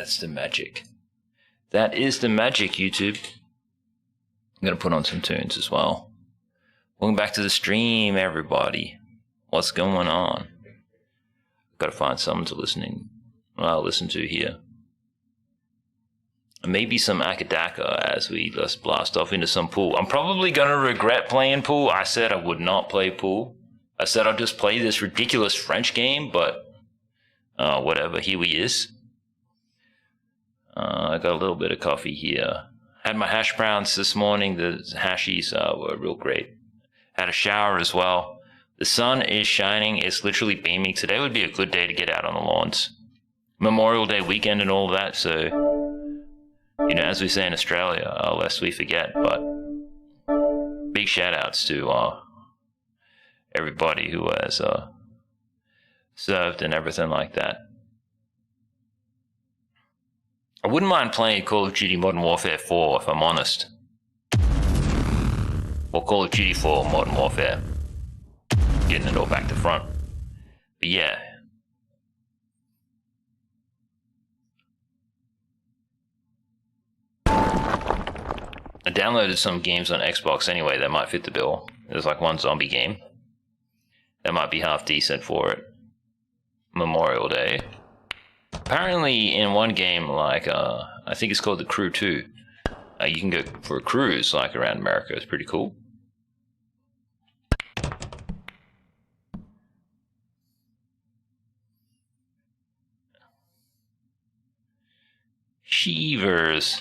That's the magic. That is the magic, YouTube. I'm going to put on some tunes as well. Welcome back to the stream, everybody. What's going on? Got to find someone to listen to here. Maybe some Akadaka as we just blast off into some pool. I'm probably going to regret playing pool. I said I would not play pool. I said I'll just play this ridiculous French game, but whatever, here we is. I got a little bit of coffee here. Had my hash browns this morning. The hashies were real great. Had a shower as well. The sun is shining. It's literally beaming. Today would be a good day to get out on the lawns. Memorial Day weekend and all that, so... You know, as we say in Australia, lest we forget, but big shout outs to everybody who has served and everything like that. I wouldn't mind playing Call of Duty Modern Warfare 4 if I'm honest. Or Call of Duty 4 Modern Warfare. Getting it all back to front. But yeah. I downloaded some games on Xbox anyway that might fit the bill. There's like one zombie game that might be half decent for it. Memorial Day. Apparently in one game, like, I think it's called The Crew 2, you can go for a cruise, like, around America. It's pretty cool. Shivers.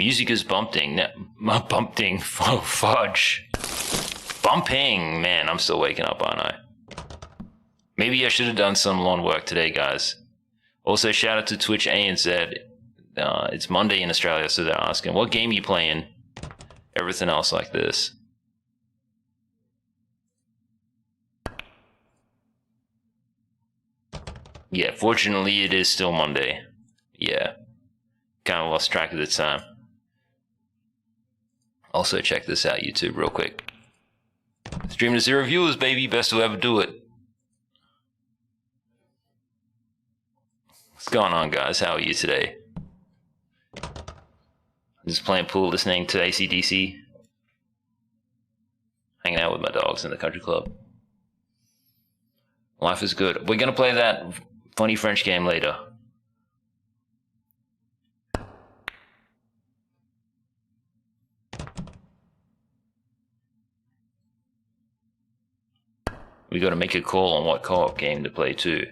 Music is bumping. Bumping. Oh, fudge. Bumping. Man, I'm still waking up, aren't I? Maybe I should have done some lawn work today, guys. Also, shout out to Twitch ANZ. It's Monday in Australia, so they're asking, what game you playing? Everything else like this. Yeah, fortunately, it is still Monday. Yeah. Kind of lost track of the time. Also, check this out, YouTube, real quick. Stream to 0 viewers, baby. Best to ever do it. What's going on, guys? How are you today? I'm just playing pool, listening to AC/DC. Hanging out with my dogs in the country club. Life is good. We're going to play that funny French game later. We got to make a call on what co-op game to play too.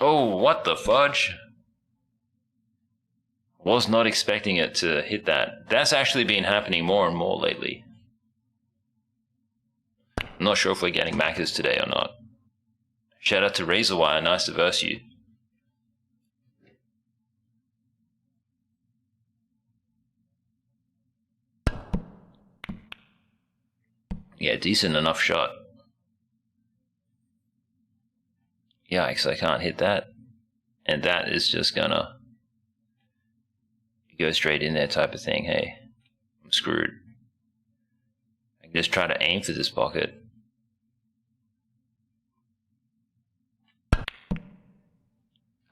Oh, what the fudge? Was not expecting it to hit that. That's actually been happening more and more lately. I'm not sure if we're getting Maccas today or not. Shout out to Razorwire, nice to verse you. Yeah, decent enough shot. Yikes, I can't hit that. And that is just gonna go straight in there type of thing. Hey, I'm screwed. I can just try to aim for this pocket.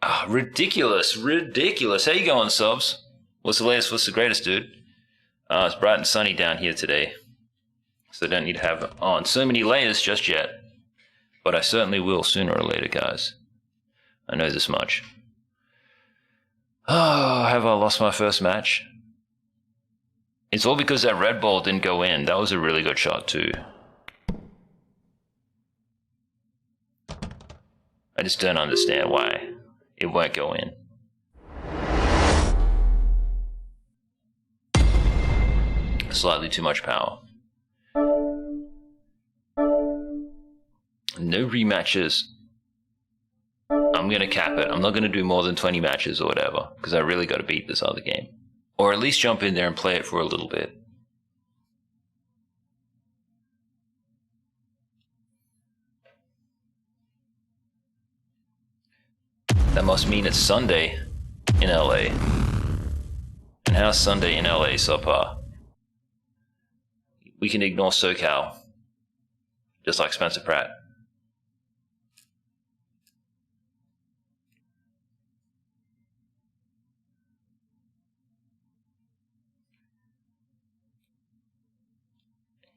Ah, ridiculous, ridiculous. How you going, subs? What's the latest, what's the greatest, dude? It's bright and sunny down here today. So I don't need to have on so many layers just yet. But I certainly will sooner or later, guys. I know this much. Oh, have I lost my first match? It's all because that red ball didn't go in. That was a really good shot too. I just don't understand why it won't go in. Slightly too much power. No rematches. I'm going to cap it. I'm not going to do more than 20 matches or whatever, because I really got to beat this other game. Or at least jump in there and play it for a little bit. That must mean it's Sunday in LA. And how's Sunday in LA so far? We can ignore SoCal, just like Spencer Pratt.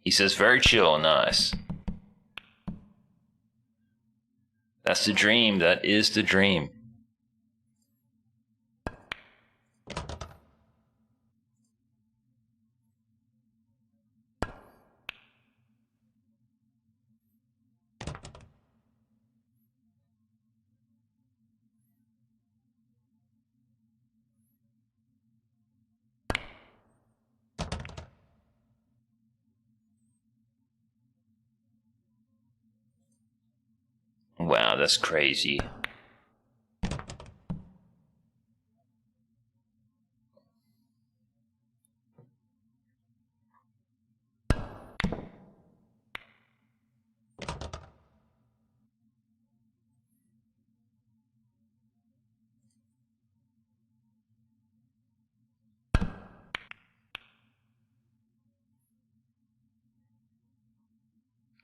He says, very chill, nice. That's the dream, that is the dream. Wow, that's crazy.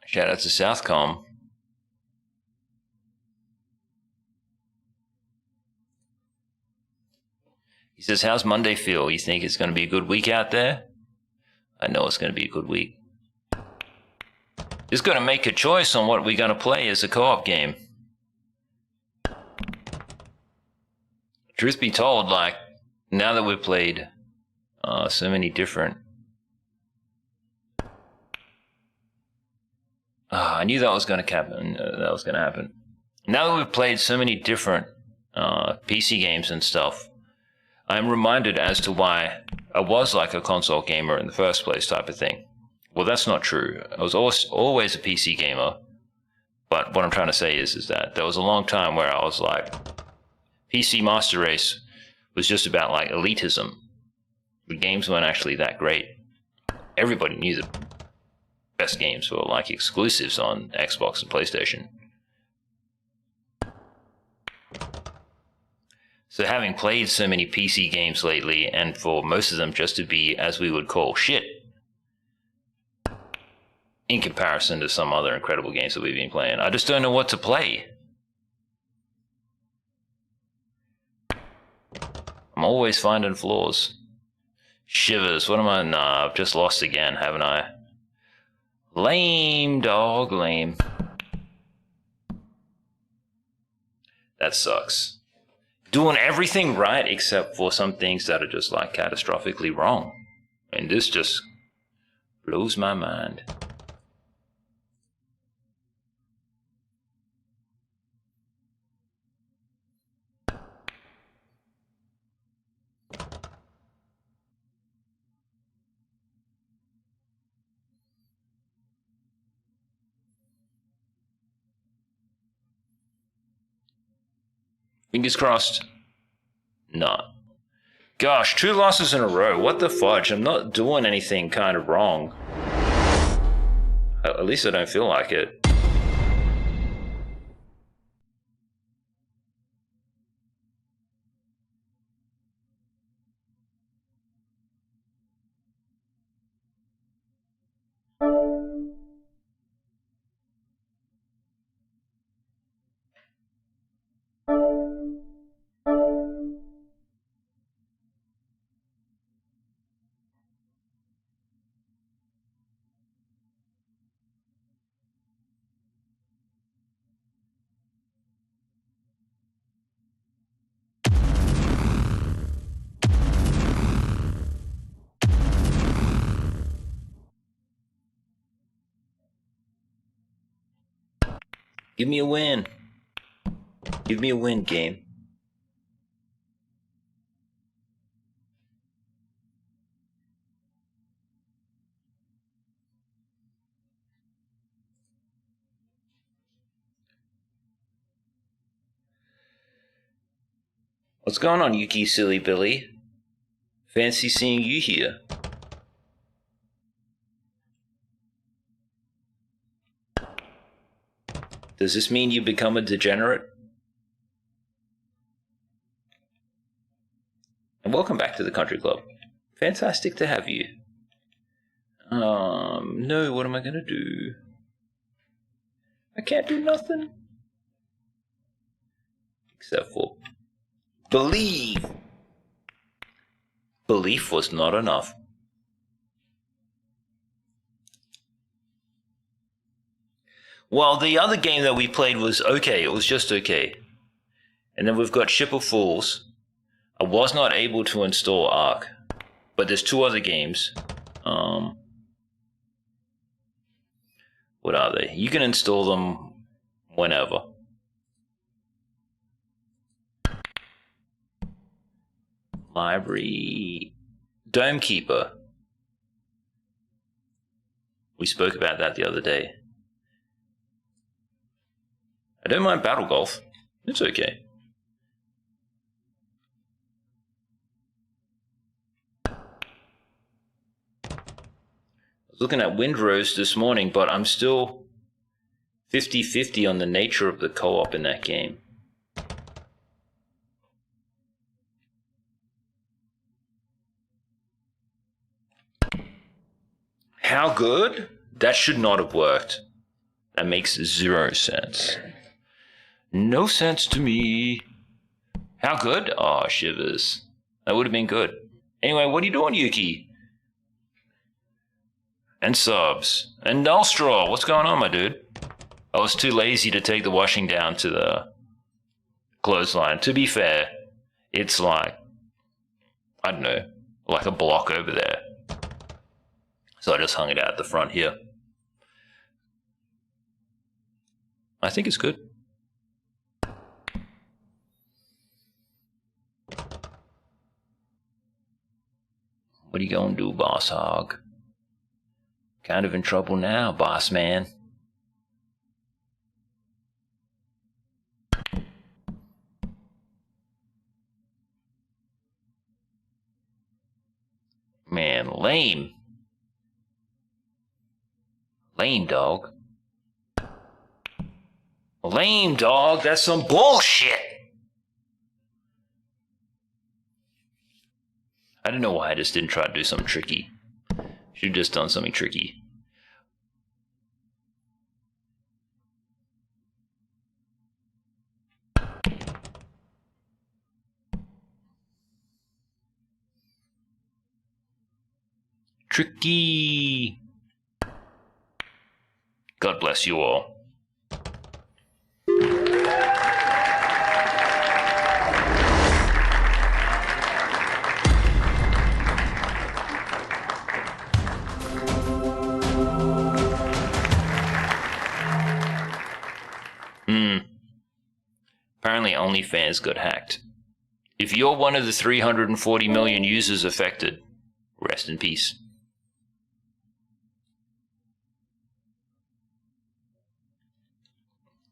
Shout out to Southcom. He says, how's Monday feel? You think it's going to be a good week out there? I know it's going to be a good week. Just going to make a choice on what we're going to play as a co-op game. Truth be told, like, now that we've played so many different... I knew that was going to happen. Now that we've played so many different PC games and stuff, I'm reminded as to why I was like a console gamer in the first place type of thing. Well, that's not true. I was always a PC gamer. But what I'm trying to say is that there was a long time where I was like, PC Master Race was just about like elitism. The games weren't actually that great. Everybody knew the best games were like exclusives on Xbox and PlayStation. So having played so many PC games lately, and for most of them just to be, as we would call, shit, in comparison to some other incredible games that we've been playing, I just don't know what to play. I'm always finding flaws. Shivers, what am I? Nah, I've just lost again, haven't I? Lame, dog, lame. That sucks. Doing everything right except for some things that are just like catastrophically wrong. And this just blows my mind. Fingers crossed. Not. Gosh, 2 losses in a row. What the fudge? I'm not doing anything kind of wrong. At least I don't feel like it. Give me a win. Give me a win, game. What's going on, Yuki Silly Billy? Fancy seeing you here. Does this mean you become a degenerate? And welcome back to the Country Club. Fantastic to have you. No, what am I gonna do? I can't do nothing. Except for believe. Belief was not enough. Well, the other game that we played was okay. It was just okay. And then we've got Ship of Fools. I was not able to install Ark. But there's 2 other games. What are they? You can install them whenever. Library. Dome Keeper. We spoke about that the other day. I don't mind Battle Golf. It's okay. I was looking at Windrose this morning, but I'm still 50-50 on the nature of the co-op in that game. How good? That should not have worked. That makes 0 sense. No sense to me. How good? Oh, shivers. That would have been good. Anyway, what are you doing, Yuki? And subs. And Nullstraw, what's going on, my dude? I was too lazy to take the washing down to the clothesline. To be fair, it's like, I don't know, like a block over there. So I just hung it out at the front here. I think it's good. What are you gonna do, boss hog? Kind of in trouble now, boss man. Man, lame. Lame, dog. Lame, dog. That's some bullshit. I don't know why I just didn't try to do something tricky. Should have just done something tricky. Tricky. God bless you all. Apparently OnlyFans got hacked. If you're one of the 340 million users affected, rest in peace.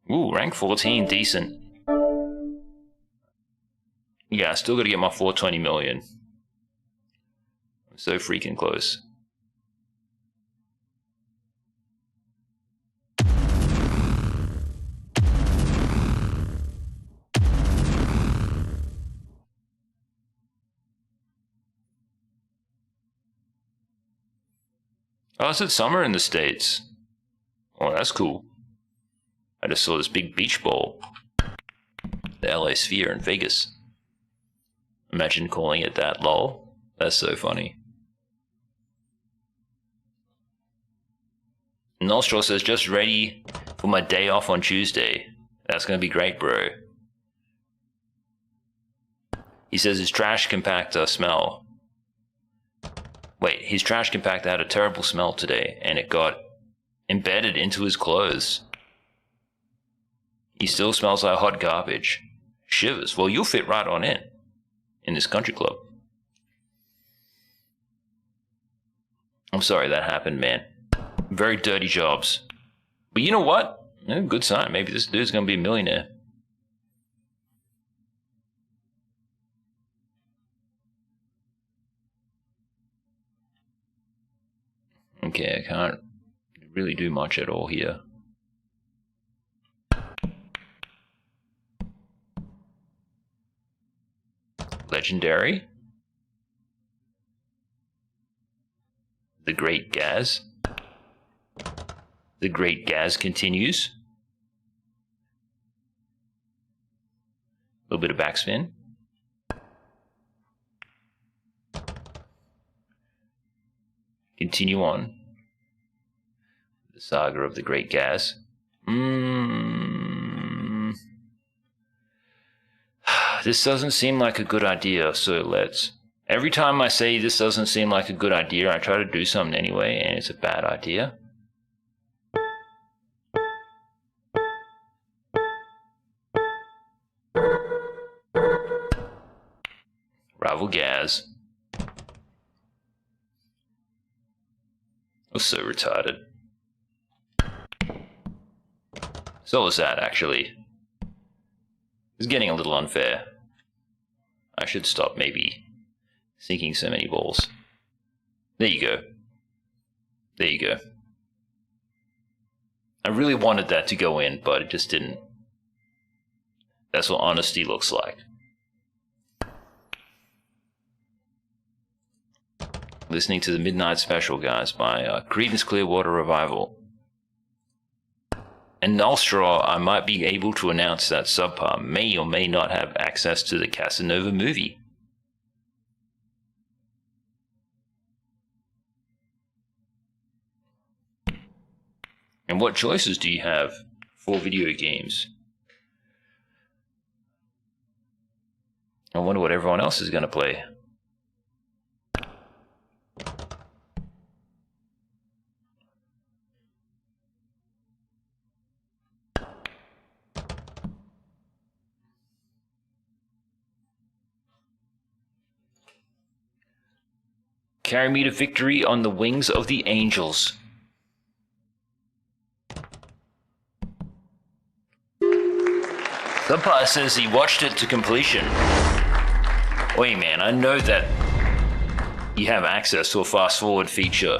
Ooh, rank 14, decent. Yeah, I still gotta get my 420 million. I'm so freaking close. Oh, it's summer in the States. Oh, that's cool. I just saw this big beach bowl. The LA Sphere in Vegas. Imagine calling it that, lol. That's so funny. Nostril says, just ready for my day off on Tuesday. That's gonna be great, bro. He says his trash compactor smell. Wait, his trash compactor had a terrible smell today, and it got embedded into his clothes. He still smells like hot garbage. Shivers. Well, you'll fit right on in this country club. I'm sorry that happened, man. Very dirty jobs. But you know what? Good sign. Maybe this dude's gonna be a millionaire. Okay, I can't really do much at all here. Legendary. the Great Gaz. The Great Gaz continues. A little bit of backspin. Continue on. The saga of the Great Gaz. This doesn't seem like a good idea, so let's... Every time I say this doesn't seem like a good idea, I try to do something anyway, and it's a bad idea. Rival Gaz. I was so retarded. So was that, actually. It's getting a little unfair. I should stop maybe sinking so many balls. There you go. There you go. I really wanted that to go in, but it just didn't. That's what honesty looks like. Listening to the Midnight Special, guys, by Creedence Clearwater Revival. And Nullstraw, I might be able to announce that Subpar may or may not have access to the Casanova movie. And what choices do you have for video games? I wonder what everyone else is going to play. Carry me to victory on the wings of the angels. Subpar says he watched it to completion. Wait, man, I know that you have access to a fast forward feature.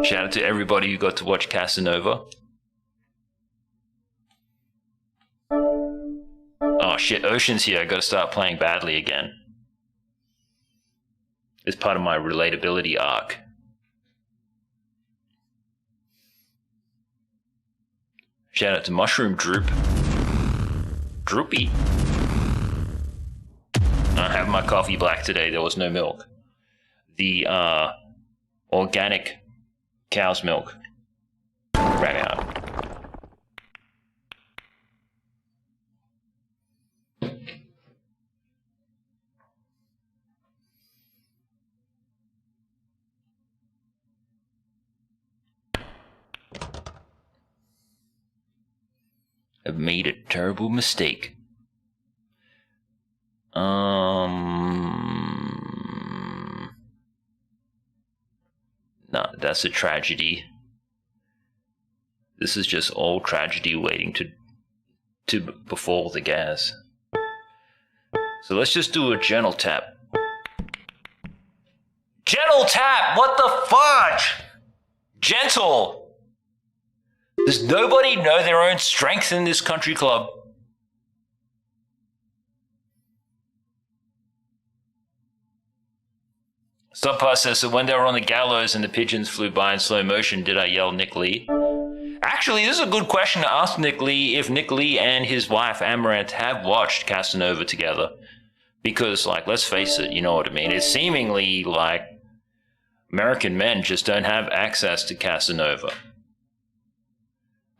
Shout out to everybody who got to watch Casanova. Oh shit, Ocean's here. I gotta start playing badly again. It's part of my relatability arc. Shout out to Mushroom Droop. Droopy. I have my coffee black today. There was no milk. The organic cow's milk ran out. I've made a terrible mistake. Nah, that's a tragedy. This is just all tragedy waiting to befall the gas. So let's just do a gentle tap. Gentle tap! What the fudge? Gentle! Does nobody know their own strength in this country club? Subpar says, so when they were on the gallows and the pigeons flew by in slow motion, did I yell Nick Lee? Actually, this is a good question to ask Nick Lee if Nick Lee and his wife Amaranth have watched Casanova together. Because, like, let's face it, you know what I mean? It's seemingly like American men just don't have access to Casanova.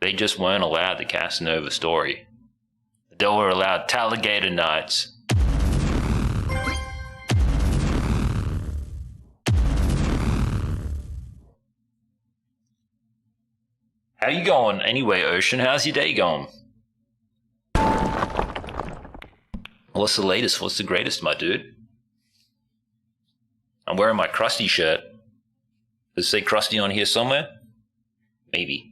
They just weren't allowed the Casanova story. They were allowed Talladega Nights. How you going anyway, Ocean? How's your day going? What's the latest? What's the greatest, my dude? I'm wearing my Krusty shirt. Does it say Krusty on here somewhere? Maybe.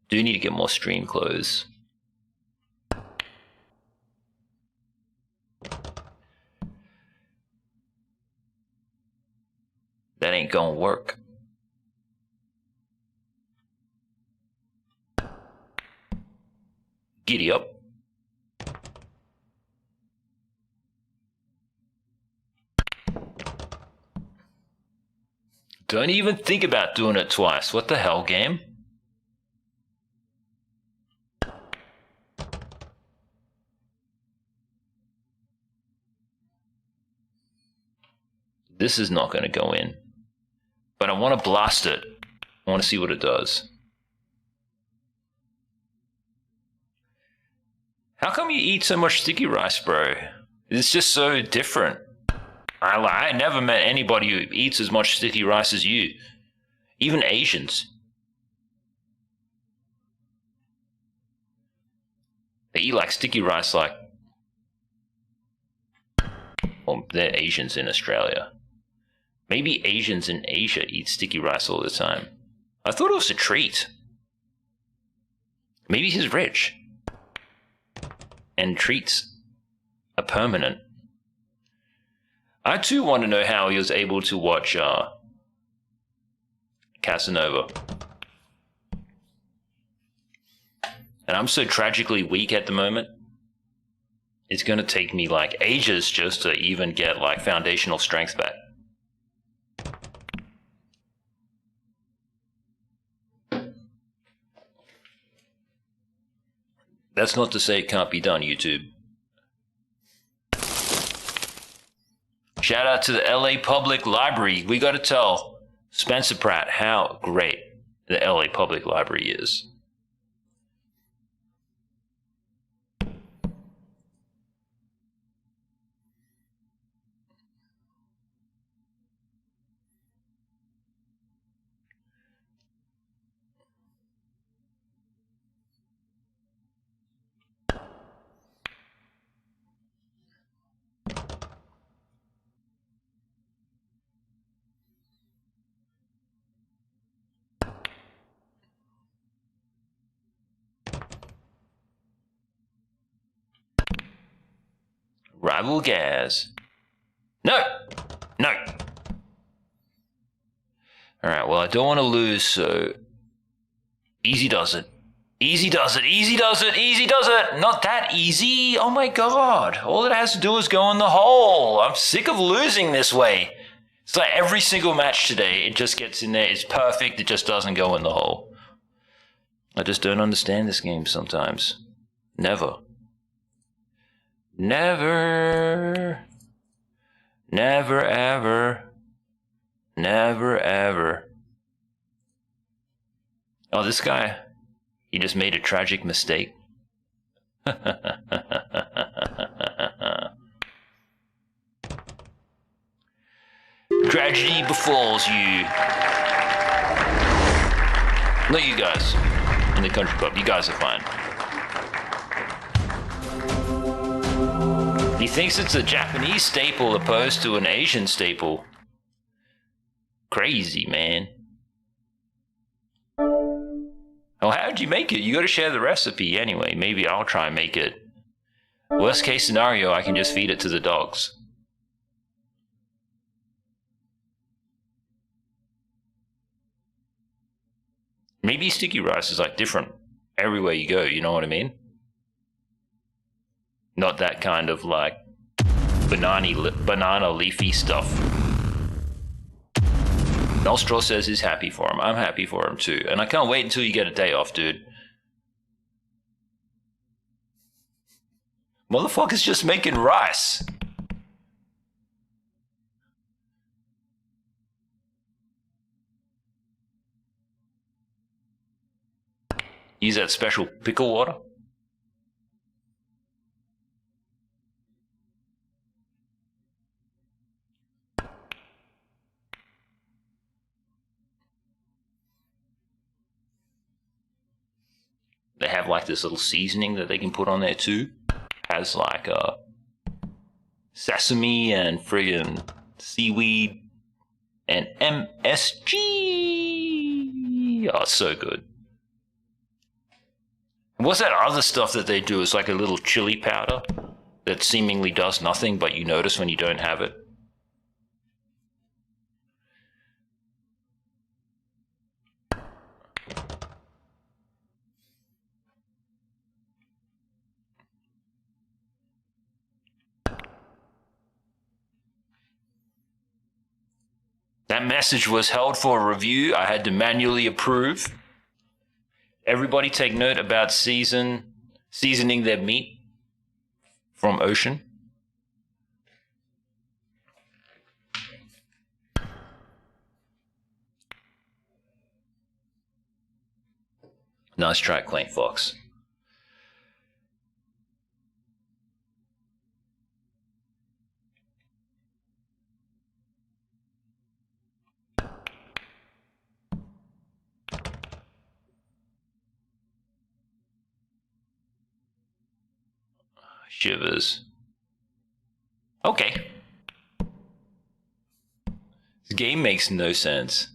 Do need to get more stream clothes. That ain't gonna work. Giddy up. Don't even think about doing it twice. What the hell, game? This is not going to go in. But I want to blast it. I want to see what it does. How come you eat so much sticky rice, bro? It's just so different. I never met anybody who eats as much sticky rice as you. Even Asians. They eat like sticky rice like... Well, they're Asians in Australia. Maybe Asians in Asia eat sticky rice all the time. I thought it was a treat. Maybe he's rich. And treats are permanent. I too want to know how he was able to watch Casanova. And I'm so tragically weak at the moment. It's going to take me like ages just to even get like foundational strength back. That's not to say it can't be done, YouTube. Shout out to the LA Public Library. We got to tell Spencer Pratt how great the LA Public Library is. Rival gas. No! No! Alright, well, I don't want to lose, so... Easy does it. Easy does it. Easy does it. Easy does it. Not that easy. Oh my god. All it has to do is go in the hole. I'm sick of losing this way. It's like every single match today, it just gets in there. It's perfect. It just doesn't go in the hole. I just don't understand this game sometimes. Never. Never. Never ever. Never ever. Oh, this guy. He just made a tragic mistake. Tragedy befalls you. Not you guys. In the country club. You guys are fine. He thinks it's a Japanese staple opposed to an Asian staple. Crazy, man. Oh, how'd you make it? You gotta share the recipe anyway. Maybe I'll try and make it. Worst case scenario, I can just feed it to the dogs. Maybe sticky rice is like different everywhere you go, you know what I mean? Not that kind of like banana leafy stuff. Nostril says he's happy for him. I'm happy for him too. And I can't wait until you get a day off, dude. Motherfucker's just making rice. Use that special pickle water. They have like this little seasoning that they can put on there too. Has like sesame and friggin' seaweed and MSG. Oh, it's so good. And what's that other stuff that they do? It's like a little chili powder that seemingly does nothing, but you notice when you don't have it. That message was held for a review. I had to manually approve. Everybody take note about seasoning their meat from Ocean. Nice try, Clank Fox. Shivers. Okay. This game makes no sense.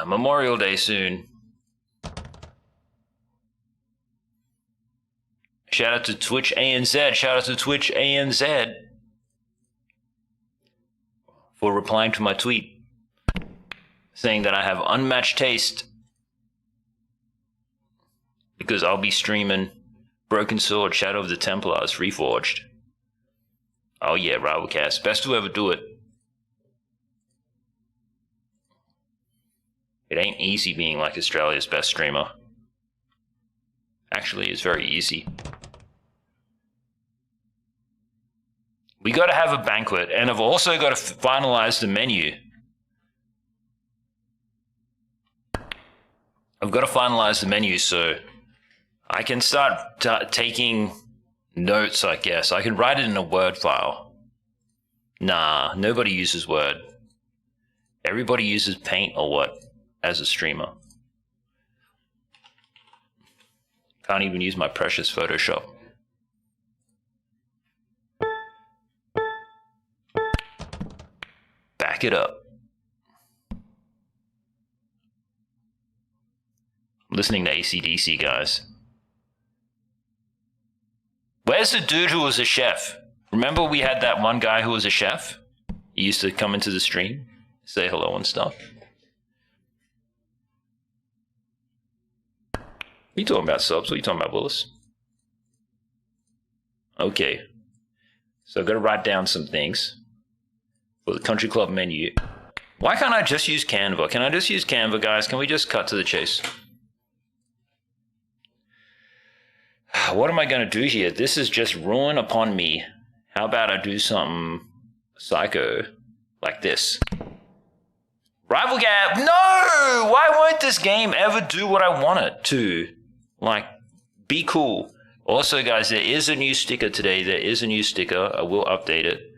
Memorial Day soon. Shout out to Twitch ANZ. Shout out to Twitch ANZ for replying to my tweet saying that I have unmatched taste because I'll be streaming Broken Sword, Shadow of the Templars, Reforged. Oh yeah, Rivalcast. Best to ever do it. It ain't easy being like Australia's best streamer. Actually, it's very easy. We got to have a banquet, and I've also got to finalize the menu. I've got to finalize the menu so I can start taking notes, I guess. I can write it in a Word file. Nah, nobody uses Word. Everybody uses Paint or what as a streamer. Can't even use my precious Photoshop. Back it up. I'm listening to AC/DC, guys. Where's the dude who was a chef? Remember we had that one guy who was a chef? He used to come into the stream, say hello and stuff. What are you talking about, Subs? What are you talking about, Willis? Okay. So I've got to write down some things for the Country Club menu. Why can't I just use Canva? Can I just use Canva, guys? Can we just cut to the chase? What am I going to do here? This is just ruin upon me. How about I do something psycho like this? Rival Gap! No! Why won't this game ever do what I want it to? Like, be cool. Also, guys, there is a new sticker today. There is a new sticker. I will update it.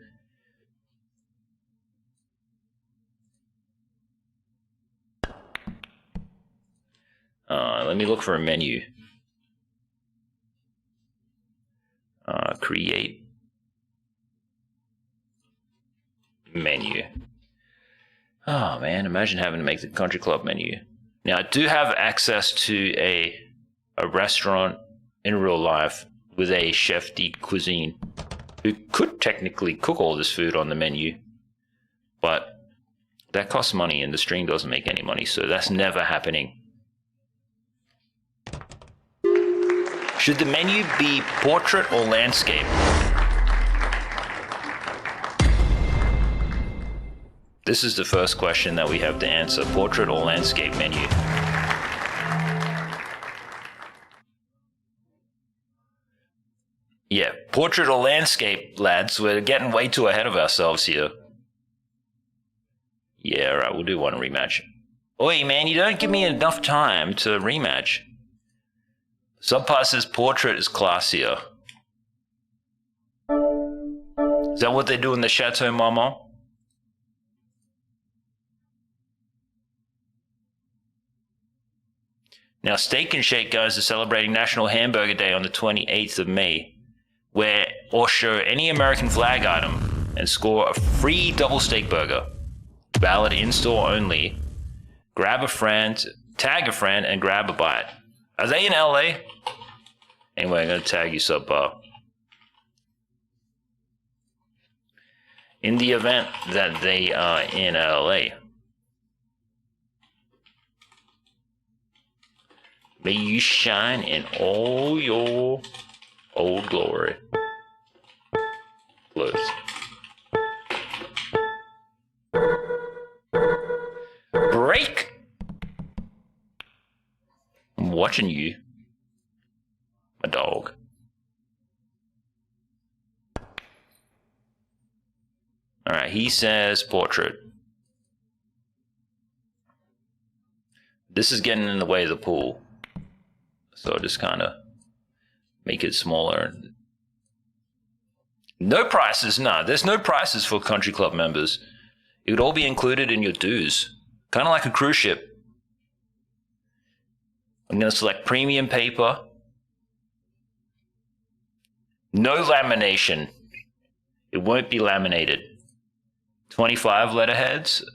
Let me look for a menu. Create menu. Oh man, imagine having to make the Country Club menu. Now I do have access to a restaurant in real life with a chef de cuisine who could technically cook all this food on the menu, but that costs money and the stream doesn't make any money, so that's never happening. Should the menu be portrait or landscape? This is the first question that we have to answer. Portrait or landscape menu? Yeah, portrait or landscape, lads. We're getting way too ahead of ourselves here. Yeah, alright, we'll do one rematch. Oi, man, you don't give me enough time to rematch. Subpar says portrait is classier. Is that what they do in the Chateau Marmont? Now, Steak and Shake, guys, are celebrating National Hamburger Day on the 28th of May. Wear or show any American flag item and score a free double steak burger. Valid in-store only. Grab a friend, tag a friend, and grab a bite. Are they in LA? Anyway, I'm going to tag you, Subpar. In the event that they are in LA. May you shine in all your old glory. Bliss. Break! I'm watching you. My dog. Alright, he says portrait. This is getting in the way of the pool. So I'll just kind of make it smaller. No prices, no. There's no prices for country club members. It would all be included in your dues. Kind of like a cruise ship. I'm going to select premium paper. No lamination. It won't be laminated. 25 letterheads.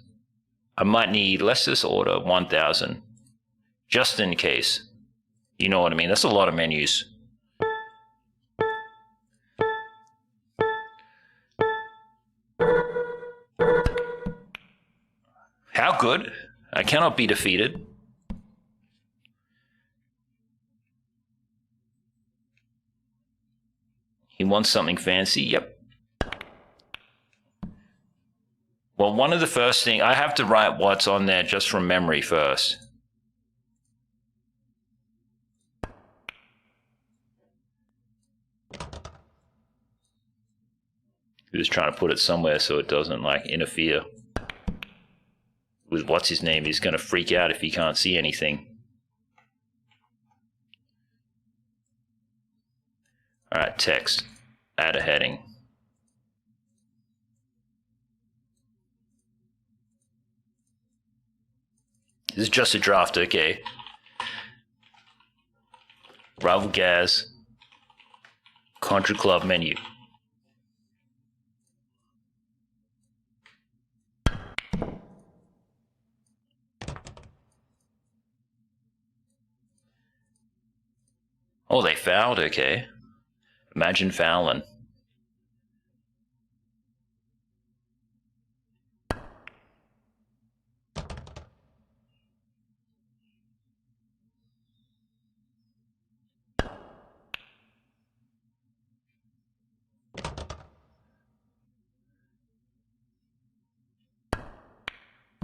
I might need, let's just order 1,000. Just in case. You know what I mean? That's a lot of menus. How good? I cannot be defeated. He wants something fancy. Yep. Well, one of the first things, I have to write what's on there just from memory first. Just trying to put it somewhere so it doesn't like interfere with what's his name. He's going to freak out if he can't see anything. All right, text. Add a heading. This is just a draft, okay. Rival Gaz. Country Club menu. Oh, they fouled, okay. Imagine fouling.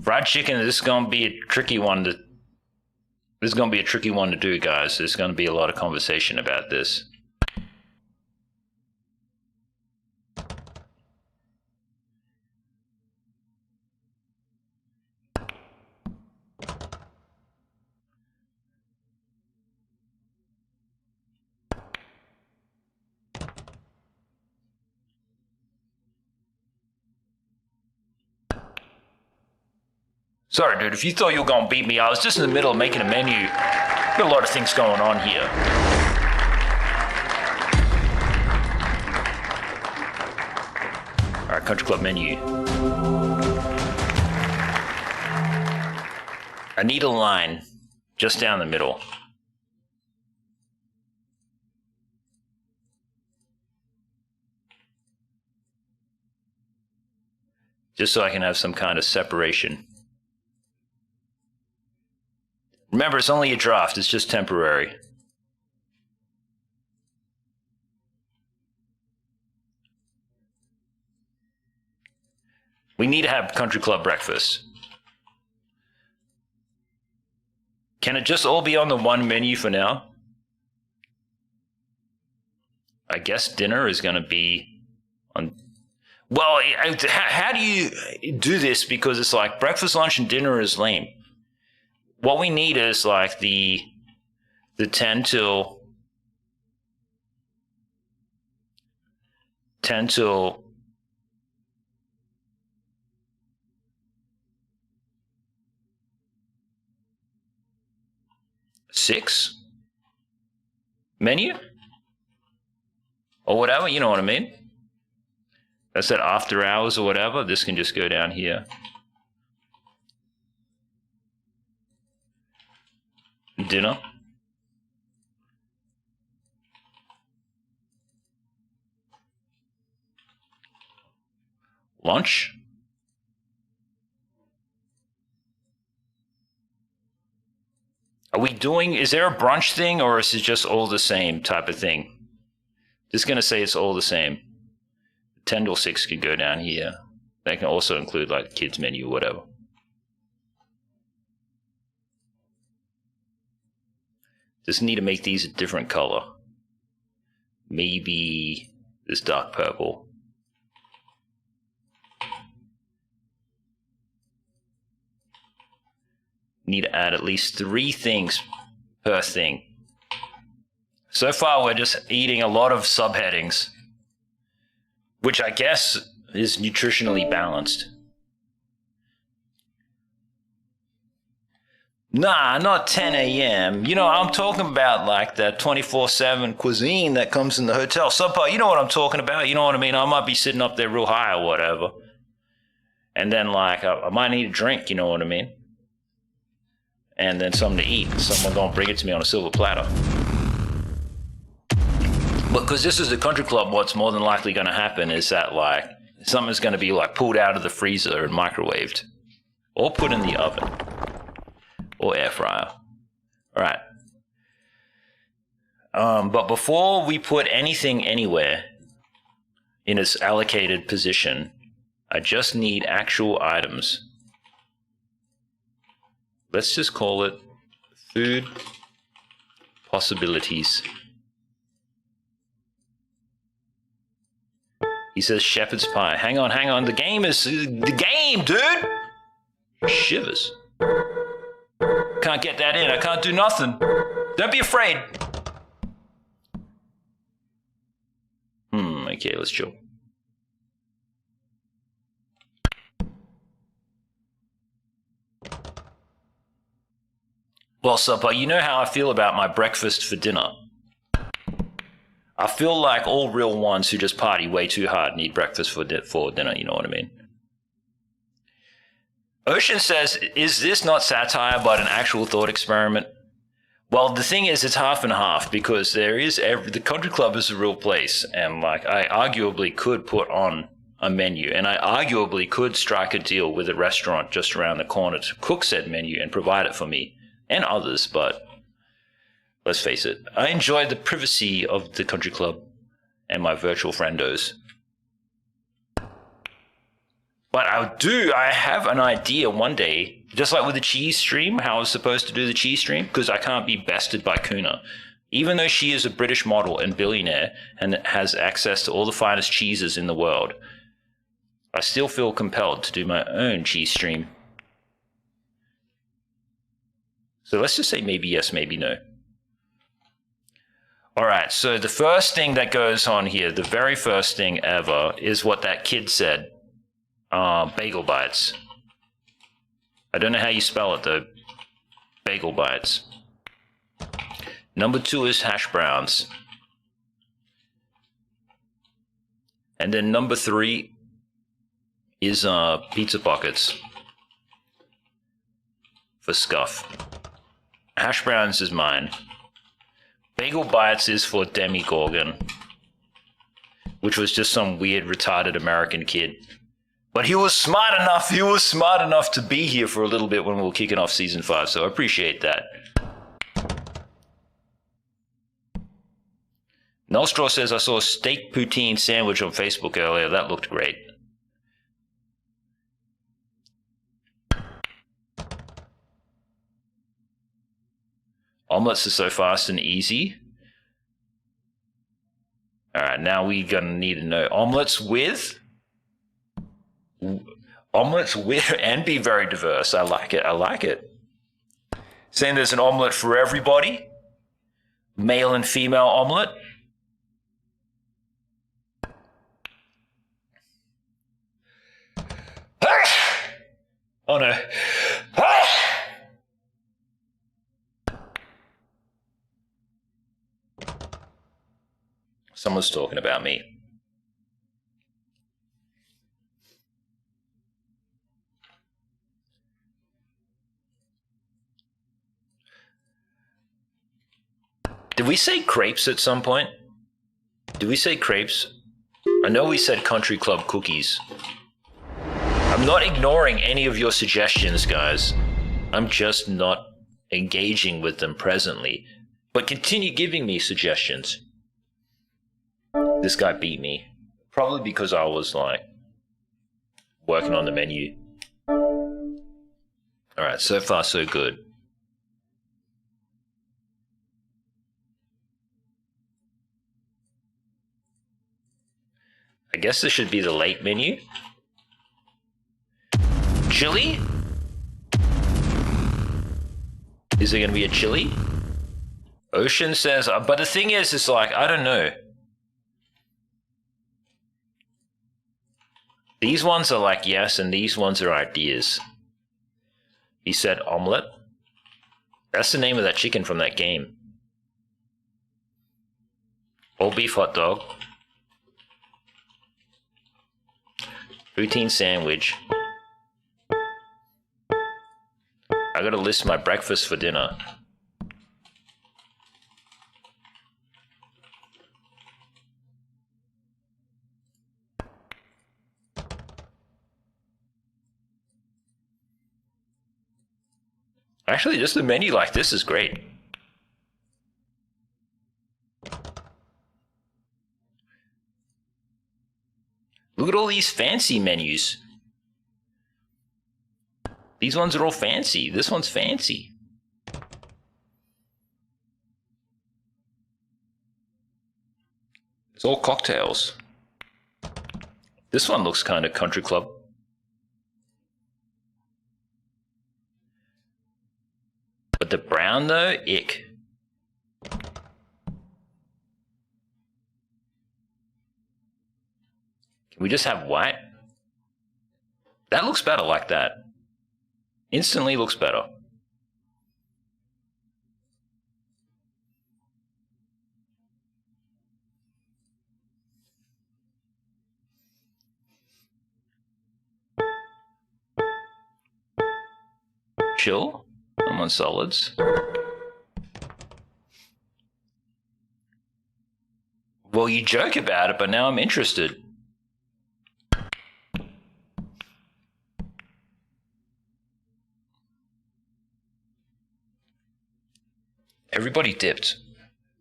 Fried chicken, this is going to be a tricky one to... This is going to be a tricky one to do, guys. There's going to be a lot of conversation about this. Sorry, dude, if you thought you were going to beat me, I was just in the middle of making a menu. Got a lot of things going on here. Alright, Country Club menu. I need a line just down the middle. Just so I can have some kind of separation. Remember, it's only a draft. It's just temporary. We need to have country club breakfast. Can it just all be on the one menu for now? I guess dinner is going to be on... Well, how do you do this? Because it's like breakfast, lunch, and dinner is lame. What we need is like the 10 till 6 menu or whatever, you know what I mean? That's that after hours or whatever. This can just go down here. Dinner. Lunch. Are we doing, is there a brunch thing or is it just all the same type of thing? Just going to say it's all the same. 10 till 6 can go down here. They can also include like kids menu or whatever. Just need to make these a different color. Maybe this dark purple. Need to add at least 3 things per thing. So far, we're just eating a lot of subheadings, which I guess is nutritionally balanced. Nah, not 10 a.m. You know, I'm talking about like that 24/7 cuisine that comes in the hotel. Subpar, you know what I'm talking about? You know what I mean? I might be sitting up there real high or whatever. And then like, I might need a drink, you know what I mean? And then something to eat. Someone gonna bring it to me on a silver platter. Because this is the country club, what's more than likely gonna happen is that like, something's gonna be like pulled out of the freezer and microwaved. Or put in the oven. Or air fryer. All right. But before we put anything anywhere in its allocated position, I just need actual items. Let's just call it food possibilities. He says shepherd's pie. Hang on. The game, dude. Shivers. Can't get that in. I can't do nothing. Don't be afraid. Okay, let's chill. Well, Supper, you know how I feel about my breakfast for dinner. I feel like all real ones who just party way too hard need breakfast for dinner, you know what I mean? Ocean says, is this not satire but an actual thought experiment? Well, the thing is, it's half and half because the country club is a real place, and like I arguably could put on a menu, and I arguably could strike a deal with a restaurant just around the corner to cook said menu and provide it for me and others, but let's face it, I enjoy the privacy of the country club and my virtual friendos. But I have an idea one day, just like with the cheese stream, how I was supposed to do the cheese stream, because I can't be bested by Kuna. Even though she is a British model and billionaire and has access to all the finest cheeses in the world, I still feel compelled to do my own cheese stream. So let's just say maybe yes, maybe no. All right, so the first thing that goes on here, the very first thing ever, is what that kid said. Bagel bites. I don't know how you spell it though. Bagel bites. Number 2 is hash browns. And then number 3 is pizza pockets for scuff. Hash browns is mine. Bagel bites is for Demi Gorgon, which was just some weird retarded American kid. But he was smart enough to be here for a little bit when we were kicking off season 5, so I appreciate that. Nostraw says, I saw a steak poutine sandwich on Facebook earlier. That looked great. Omelets are so fast and easy. All right, now we're going to need to know omelets with and be very diverse. I like it. Saying there's an omelet for everybody. Male and female omelet. Oh no. Someone's talking about me. Did we say crepes at some point? Did we say crepes? I know we said country club cookies. I'm not ignoring any of your suggestions, guys. I'm just not engaging with them presently, but continue giving me suggestions. This guy beat me. Probably because I was like working on the menu. Alright, so far so good. I guess this should be the late menu. Chili? Is there going to be a chili? Ocean says, but the thing is, it's like, I don't know. These ones are like yes, and these ones are ideas. He said omelette. That's the name of that chicken from that game. All beef hot dog. Poutine sandwich. I gotta list my breakfast for dinner. Actually, just a menu like this is great. Look at all these fancy menus. These ones are all fancy. This one's fancy. It's all cocktails. This one looks kind of country club. But the brown though, ick. Can we just have white? That looks better like that. Instantly looks better. Chill. I'm on solids. Well, you joke about it, but now I'm interested. Everybody dipped.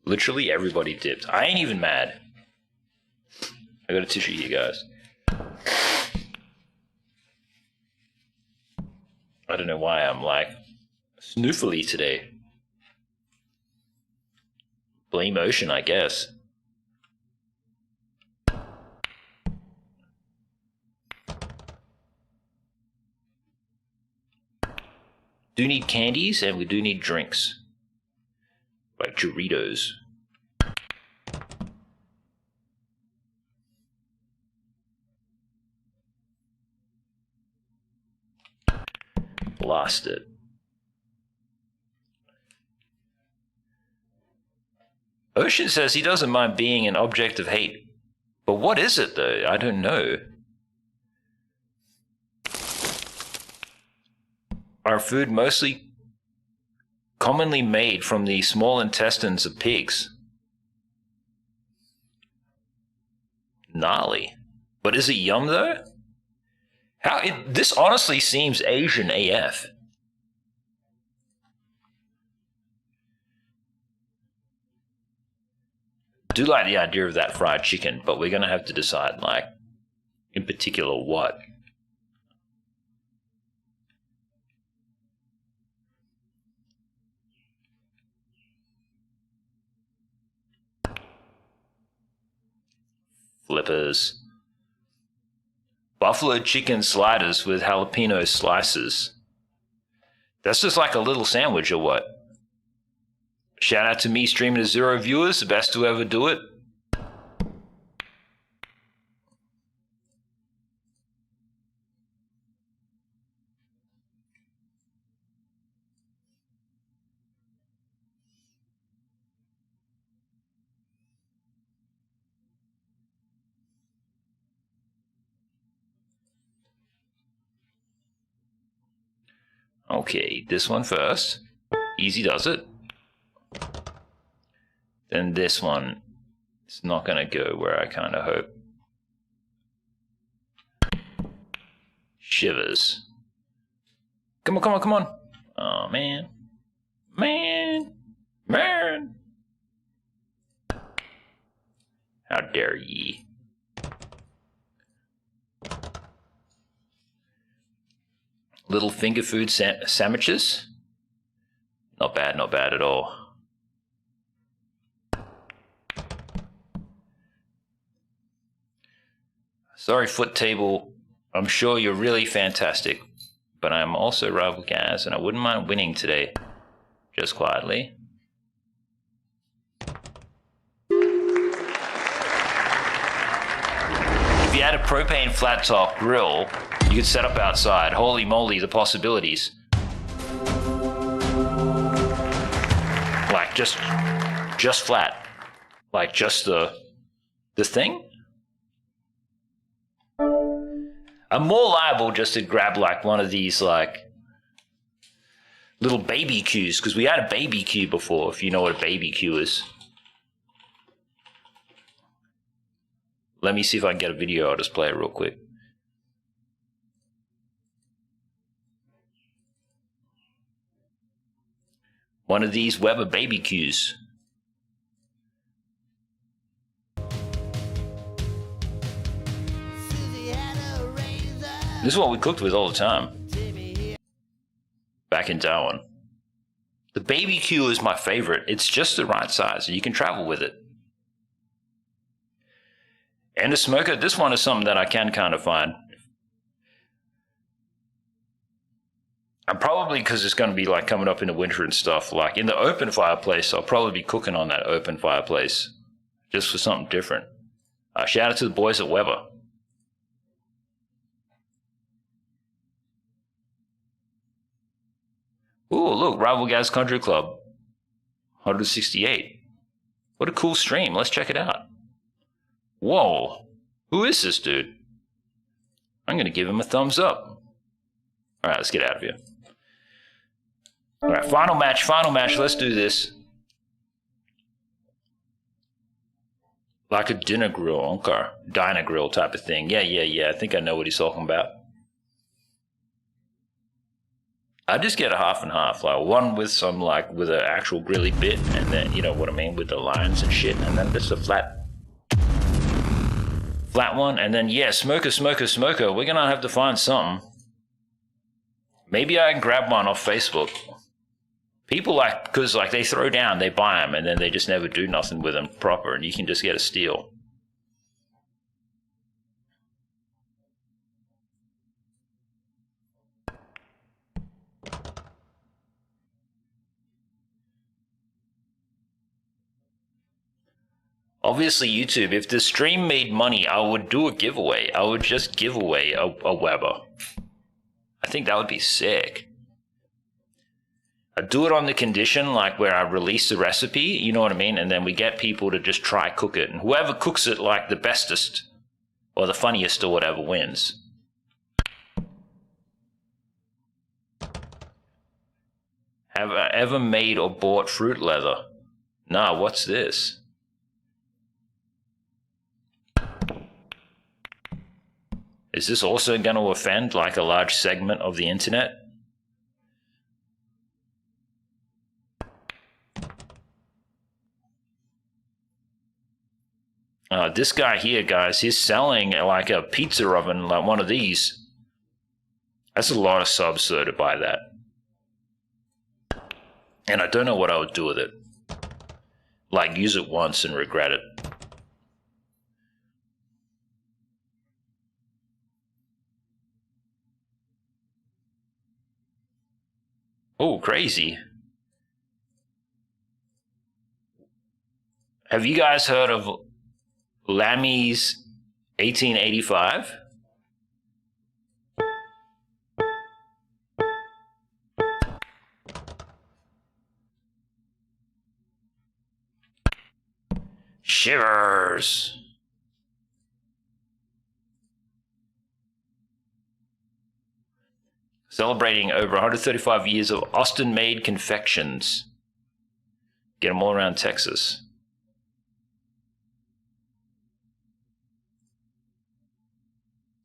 Literally everybody dipped. I ain't even mad. I got a tissue here, guys. I don't know why I'm like snoofily today. Blame Ocean, I guess. Do need candies and we do need drinks. Like Doritos. Blast it. Ocean says he doesn't mind being an object of hate. But what is it though? I don't know. Our food mostly commonly made from the small intestines of pigs. Gnarly. But is it yum though? This honestly seems Asian AF. Do like the idea of that fried chicken, but we're gonna have to decide, like, in particular what. Flippers. Buffalo chicken sliders with jalapeno slices. That's just like a little sandwich or what? Shout out to me streaming to 0 viewers, the best to ever do it. Okay, this one first. Easy does it. Then this one, it's not gonna go where I kind of hope. Shivers. Come on, come on, come on. Oh, man. Man. How dare ye? Little finger food sandwiches. Not bad at all. Sorry, Foot Table. I'm sure you're really fantastic, but I'm also Rival Gaz, and I wouldn't mind winning today. Just quietly. If you had a propane flat top grill, you could set up outside. Holy moly, the possibilities. Like just flat. Like just the thing. I'm more liable just to grab like one of these like little baby cues, because we had a baby cue before, if you know what a baby cue is. Let me see if I can get a video. I'll just play it real quick. One of these Weber baby cues. This is what we cooked with all the time. Back in Darwin. The baby cue is my favorite. It's just the right size. You can travel with it. And a smoker, this one is something that I can kind of find. And probably because it's going to be like coming up in the winter and stuff, like in the open fireplace, I'll probably be cooking on that open fireplace just for something different. Shout out to the boys at Weber. Ooh, look, Rival Gaz Country Club. 168. What a cool stream. Let's check it out. Whoa. Who is this dude? I'm going to give him a thumbs up. All right, let's get out of here. All right, final match. Let's do this. Like a dinner grill, okay. Diner grill type of thing. Yeah. I think I know what he's talking about. I just get a half and half, like one with some like with an actual grilly bit, and then you know what I mean with the lines and shit, and then just a flat one, and then yeah, smoker. We're gonna have to find something. Maybe I can grab one off Facebook. People like, because like they throw down, they buy them, and then they just never do nothing with them proper, and you can just get a steal. Obviously, YouTube, if the stream made money, I would do a giveaway. I would just give away a Weber. I think that would be sick. I'd do it on the condition, like where I release the recipe, you know what I mean? And then we get people to just try cook it. And whoever cooks it like the bestest, or the funniest or whatever, wins. Have I ever made or bought fruit leather? Nah, what's this? Is this also going to offend like a large segment of the internet? This guy here, guys, he's selling like a pizza oven, like one of these. That's a lot of subs though to buy that. And I don't know what I would do with it. Like use it once and regret it. Oh, crazy. Have you guys heard of Lammy's 1885? Shivers. Celebrating over 135 years of Austin-made confections. Get them all around Texas.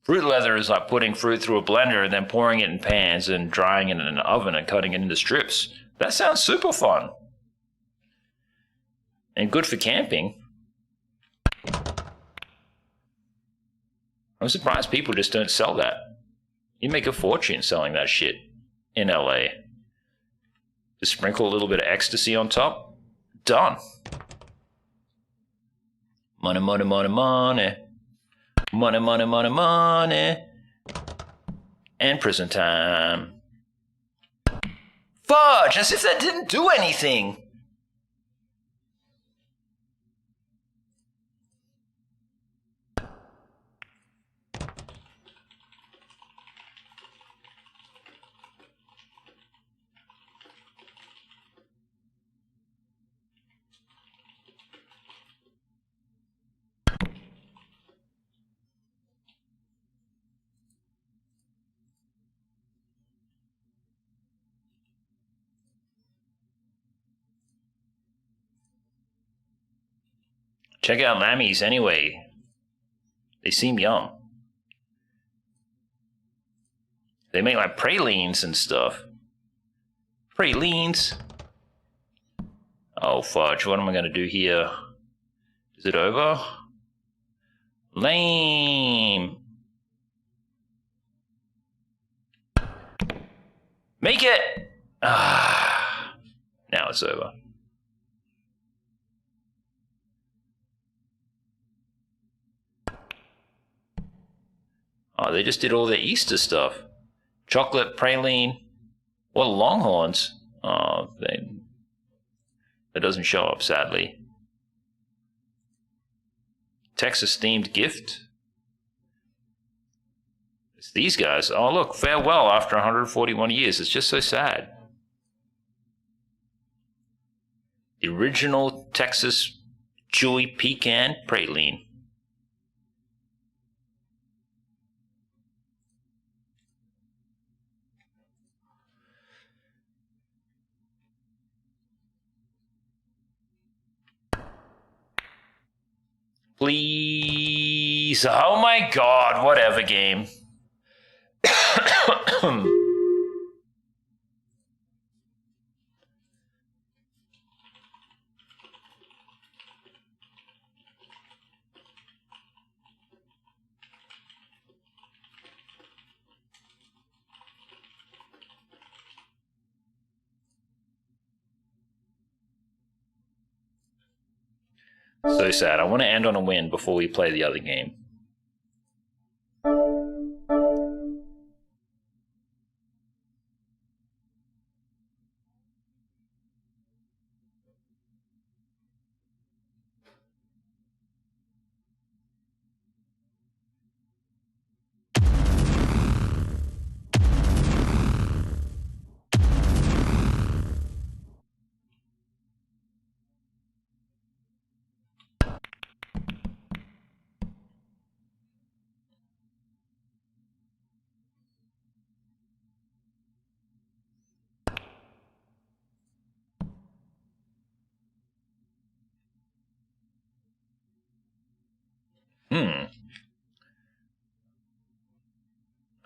Fruit leather is like putting fruit through a blender and then pouring it in pans and drying it in an oven and cutting it into strips. That sounds super fun. And good for camping. I'm surprised people just don't sell that. You make a fortune selling that shit in LA. Just sprinkle a little bit of ecstasy on top. Done. Money, money, money, money. Money, money, money, money. And prison time. Fudge, as if that didn't do anything. Check out Lammy's anyway. They seem yum. They make like pralines and stuff. Pralines. Oh, fudge. What am I going to do here? Is it over? Lame. Make it! Ah. Now it's over. Oh, they just did all their Easter stuff. Chocolate, praline, or Longhorns. Oh, that doesn't show up, sadly. Texas-themed gift. It's these guys. Oh, look, farewell after 141 years. It's just so sad. The original Texas chewy pecan praline. Please. Oh my god, whatever game. So sad. I want to end on a win before we play the other game.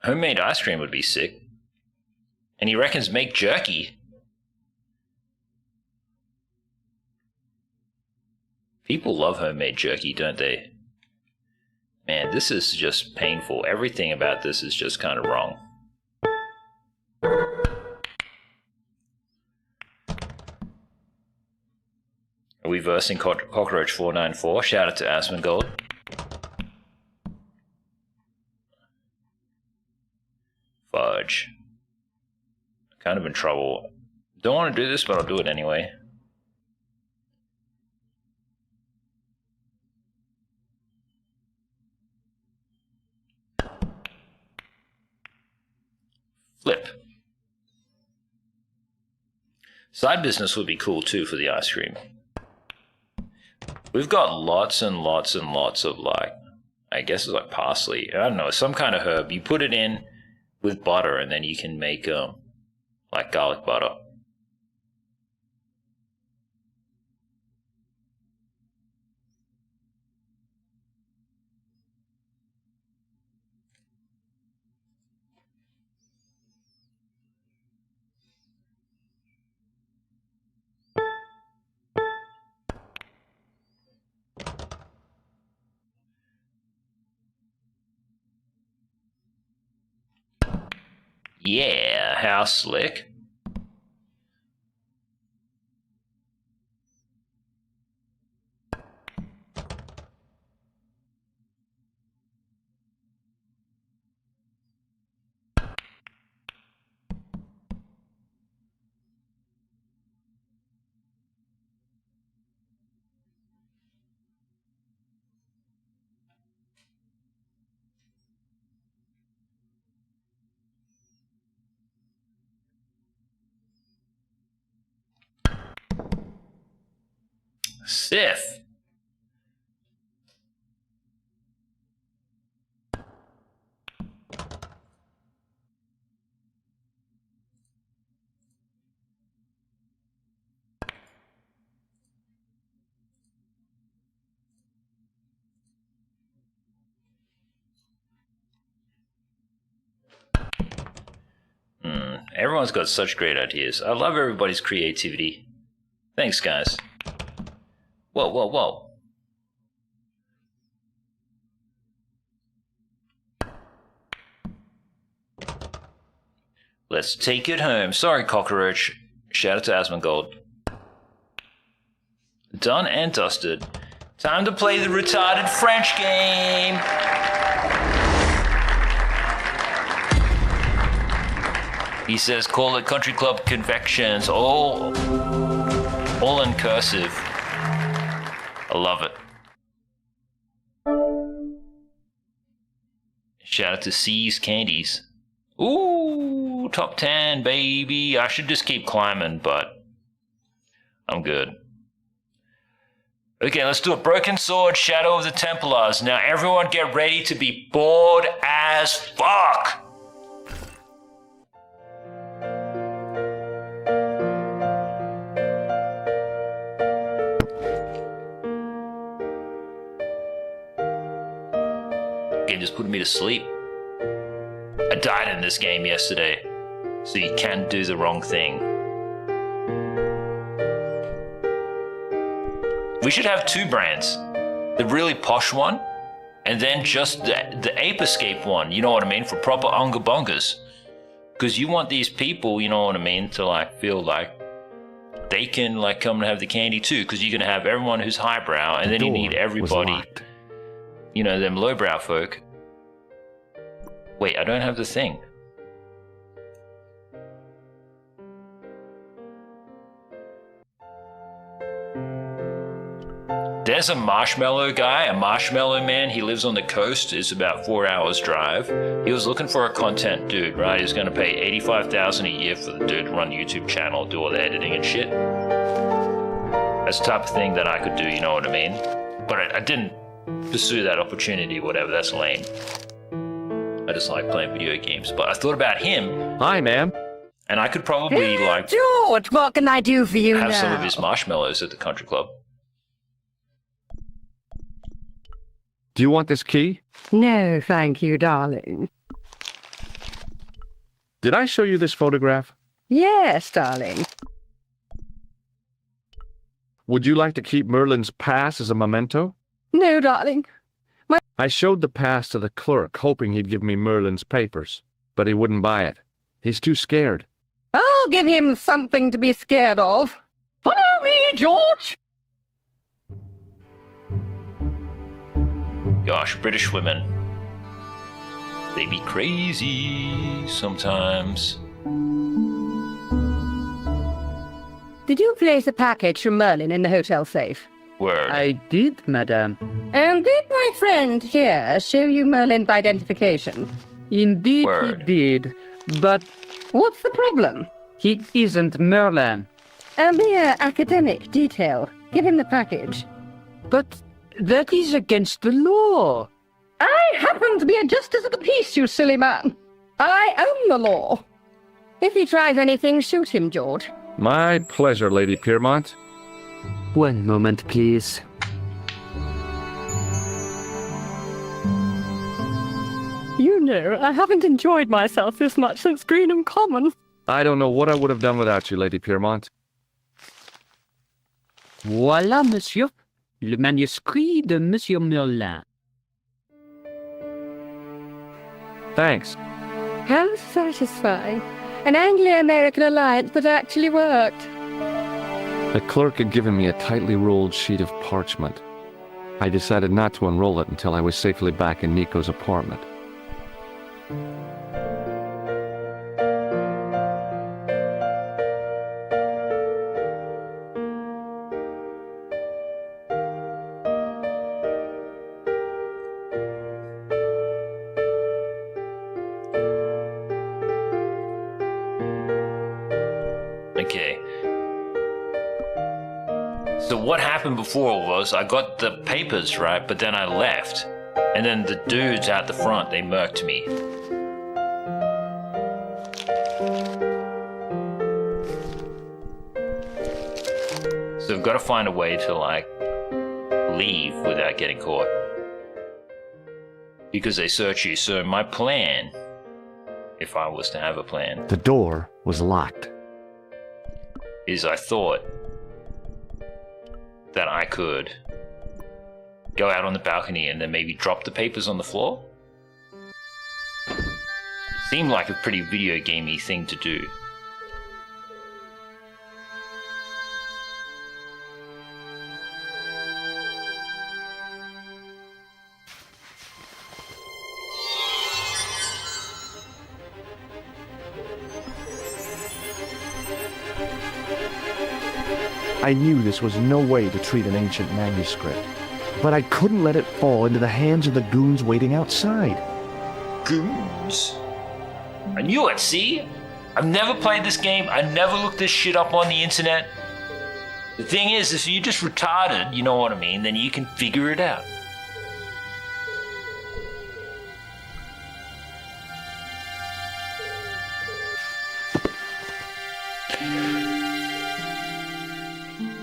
Homemade ice cream would be sick. And he reckons make jerky. People love homemade jerky, don't they? Man, this is just painful. Everything about this is just kind of wrong. Are we versing Cockroach 494? Shout out to Asmongold. Fudge. Kind of in trouble. Don't want to do this, but I'll do it anyway. Flip. Side business would be cool too for the ice cream. We've got lots and lots and lots of like, I guess it's like parsley. I don't know, some kind of herb. You put it in with butter and then you can make like garlic butter. Yeah, how slick. Sith. Everyone's got such great ideas. I love everybody's creativity. Thanks, guys. Whoa, whoa, whoa. Let's take it home. Sorry, Cockroach. Shout out to Asmongold. Done and dusted. Time to play the retarded French game. He says, call it Country Club Convections. All in cursive. I love it. Shout out to C's Candies. Ooh, top 10, baby. I should just keep climbing, but I'm good. Okay, let's do a Broken Sword, Shadow of the Templars. Now, everyone get ready to be bored as fuck. Again, just putting me to sleep. I died in this game yesterday, so you can't do the wrong thing. We should have two brands. The really posh one, and then just the Ape Escape one, you know what I mean, for proper Unga Bungas. Because you want these people, you know what I mean, to like feel like they can like come and have the candy too, because you're going to have everyone who's highbrow, and then you need everybody, you know, them lowbrow folk. Wait, I don't have the thing. There's a marshmallow guy, a marshmallow man. He lives on the coast. It's about 4 hours drive. He was looking for a content dude, right? He's going to pay $85,000 a year for the dude to run a YouTube channel, do all the editing and shit. That's the type of thing that I could do, you know what I mean? But I didn't pursue that opportunity, whatever. That's lame. I just like playing video games. But I thought about him. Hi, ma'am. And I could probably, like, George, what can I do for you have now? some of his marshmallows at the country club. Do you want this key? No, thank you, darling. Did I show you this photograph? Yes, darling. Would you like to keep Merlin's pass as a memento? No, darling. I showed the pass to the clerk, hoping he'd give me Merlin's papers, but he wouldn't buy it. He's too scared. I'll give him something to be scared of. Follow me, George! Gosh, British women. They be crazy sometimes. Did you place a package from Merlin in the hotel safe? Word. I did, madame. And did my friend here show you Merlin's identification? Indeed Word. he did, but What's the problem? he isn't Merlin. A mere academic detail. Give him the package. But that is against the law. I happen to be a justice of the peace, you silly man. I own the law. If he tries anything, shoot him, George. My pleasure, Lady Piermont. One moment, please. You know, I haven't enjoyed myself this much since Greenham Common. I don't know what I would have done without you, Lady Piermont. Voilà, monsieur. Le manuscrit de Monsieur Merlin. Thanks. How satisfying. An Anglo-American alliance that actually worked. The clerk had given me a tightly rolled sheet of parchment. I decided not to unroll it until I was safely back in Nico's apartment. Okay. So what happened before was I got the papers, right, but then I left. And then the dudes out the front, they murked me. So I've got to find a way to, like, leave without getting caught. Because they search you. So my plan, if I was to have a plan, The door was locked. is I thought that I could go out on the balcony and then maybe drop the papers on the floor. It seemed like a pretty video gamey thing to do. I knew this was no way to treat an ancient manuscript, but I couldn't let it fall into the hands of the goons waiting outside. Goons. I knew it, see? I've never played this game. I never looked this shit up on the internet. The thing is, if you're just retarded, you know what I mean, then you can figure it out.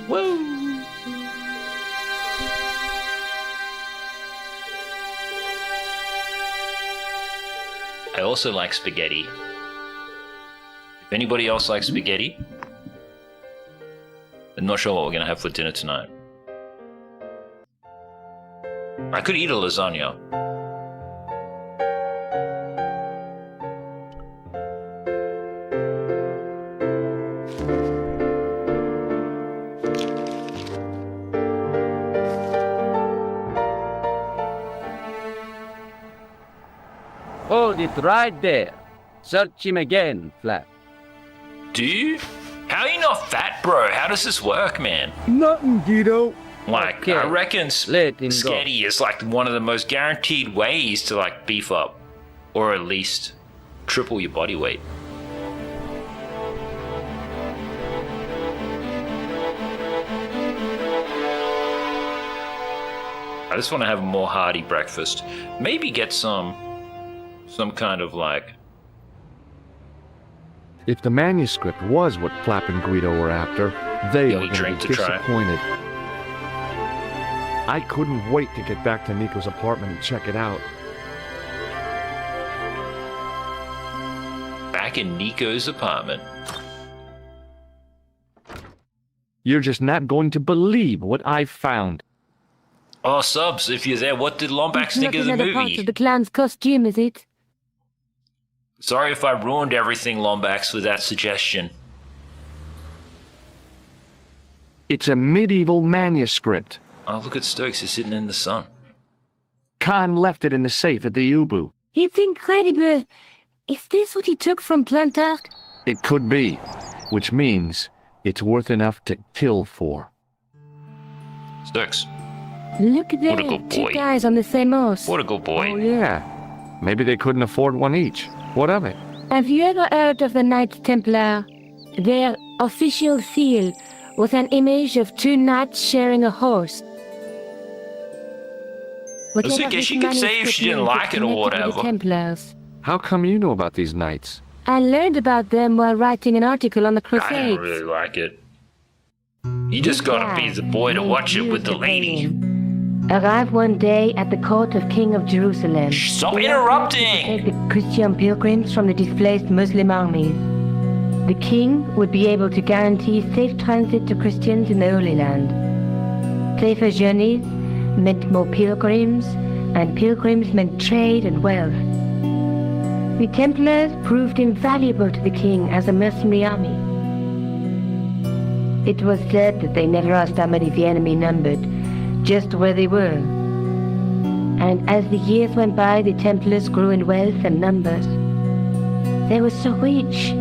Woo! I also like spaghetti. If anybody else likes spaghetti, I'm not sure what we're gonna have for dinner tonight. I could eat a lasagna. Hold it right there. Search him again, Flap. Do you? How are you not fat, bro? How does this work, man? Nothing, Guido. Like, Okay, I reckon let him go. spaghetti is like one of the most guaranteed ways to like beef up, or at least triple your body weight. I just want to have a more hearty breakfast. Maybe get some kind of like. If the manuscript was what Flap and Guido were after, they Yeah, were we going drink to be to try. disappointed. I couldn't wait to get back to Nico's apartment and check it out. Back in Nico's apartment. You're just not going to believe what I found. Oh, Subs, if you're there, what did Lombax It's think not of the another part movie? of the clan's costume, is it? Sorry if I ruined everything, Lombax, with that suggestion. It's a medieval manuscript. Oh, look at Stokes, he's sitting in the sun. Khan left it in the safe at the Ubu. It's incredible. Is this what he took from Plantar? It could be, which means it's worth enough to kill for. Stokes, Look there, What a good two boy. guys on the same horse. what a good boy. Oh, yeah. Maybe they couldn't afford one each. What of it? Have you ever heard of the Knights Templar? Their official seal was an image of two knights sharing a horse. was thinking she could say if she didn't like it or whatever. The Templars. How come you know about these knights? I learned about them while writing an article on the I Crusades. didn't really like it. You just gotta be the boy to watch it with the lady. Arrived one day at the court of King of Jerusalem. Stop They interrupting! take the Christian pilgrims from the displaced Muslim armies. The king would be able to guarantee safe transit to Christians in the Holy Land. Safer journeys meant more pilgrims, and pilgrims meant trade and wealth. The Templars proved invaluable to the king as a mercenary army. It was said that they never asked how many the enemy numbered, just where they were. And as the years went by, the Templars grew in wealth and numbers. They were so rich,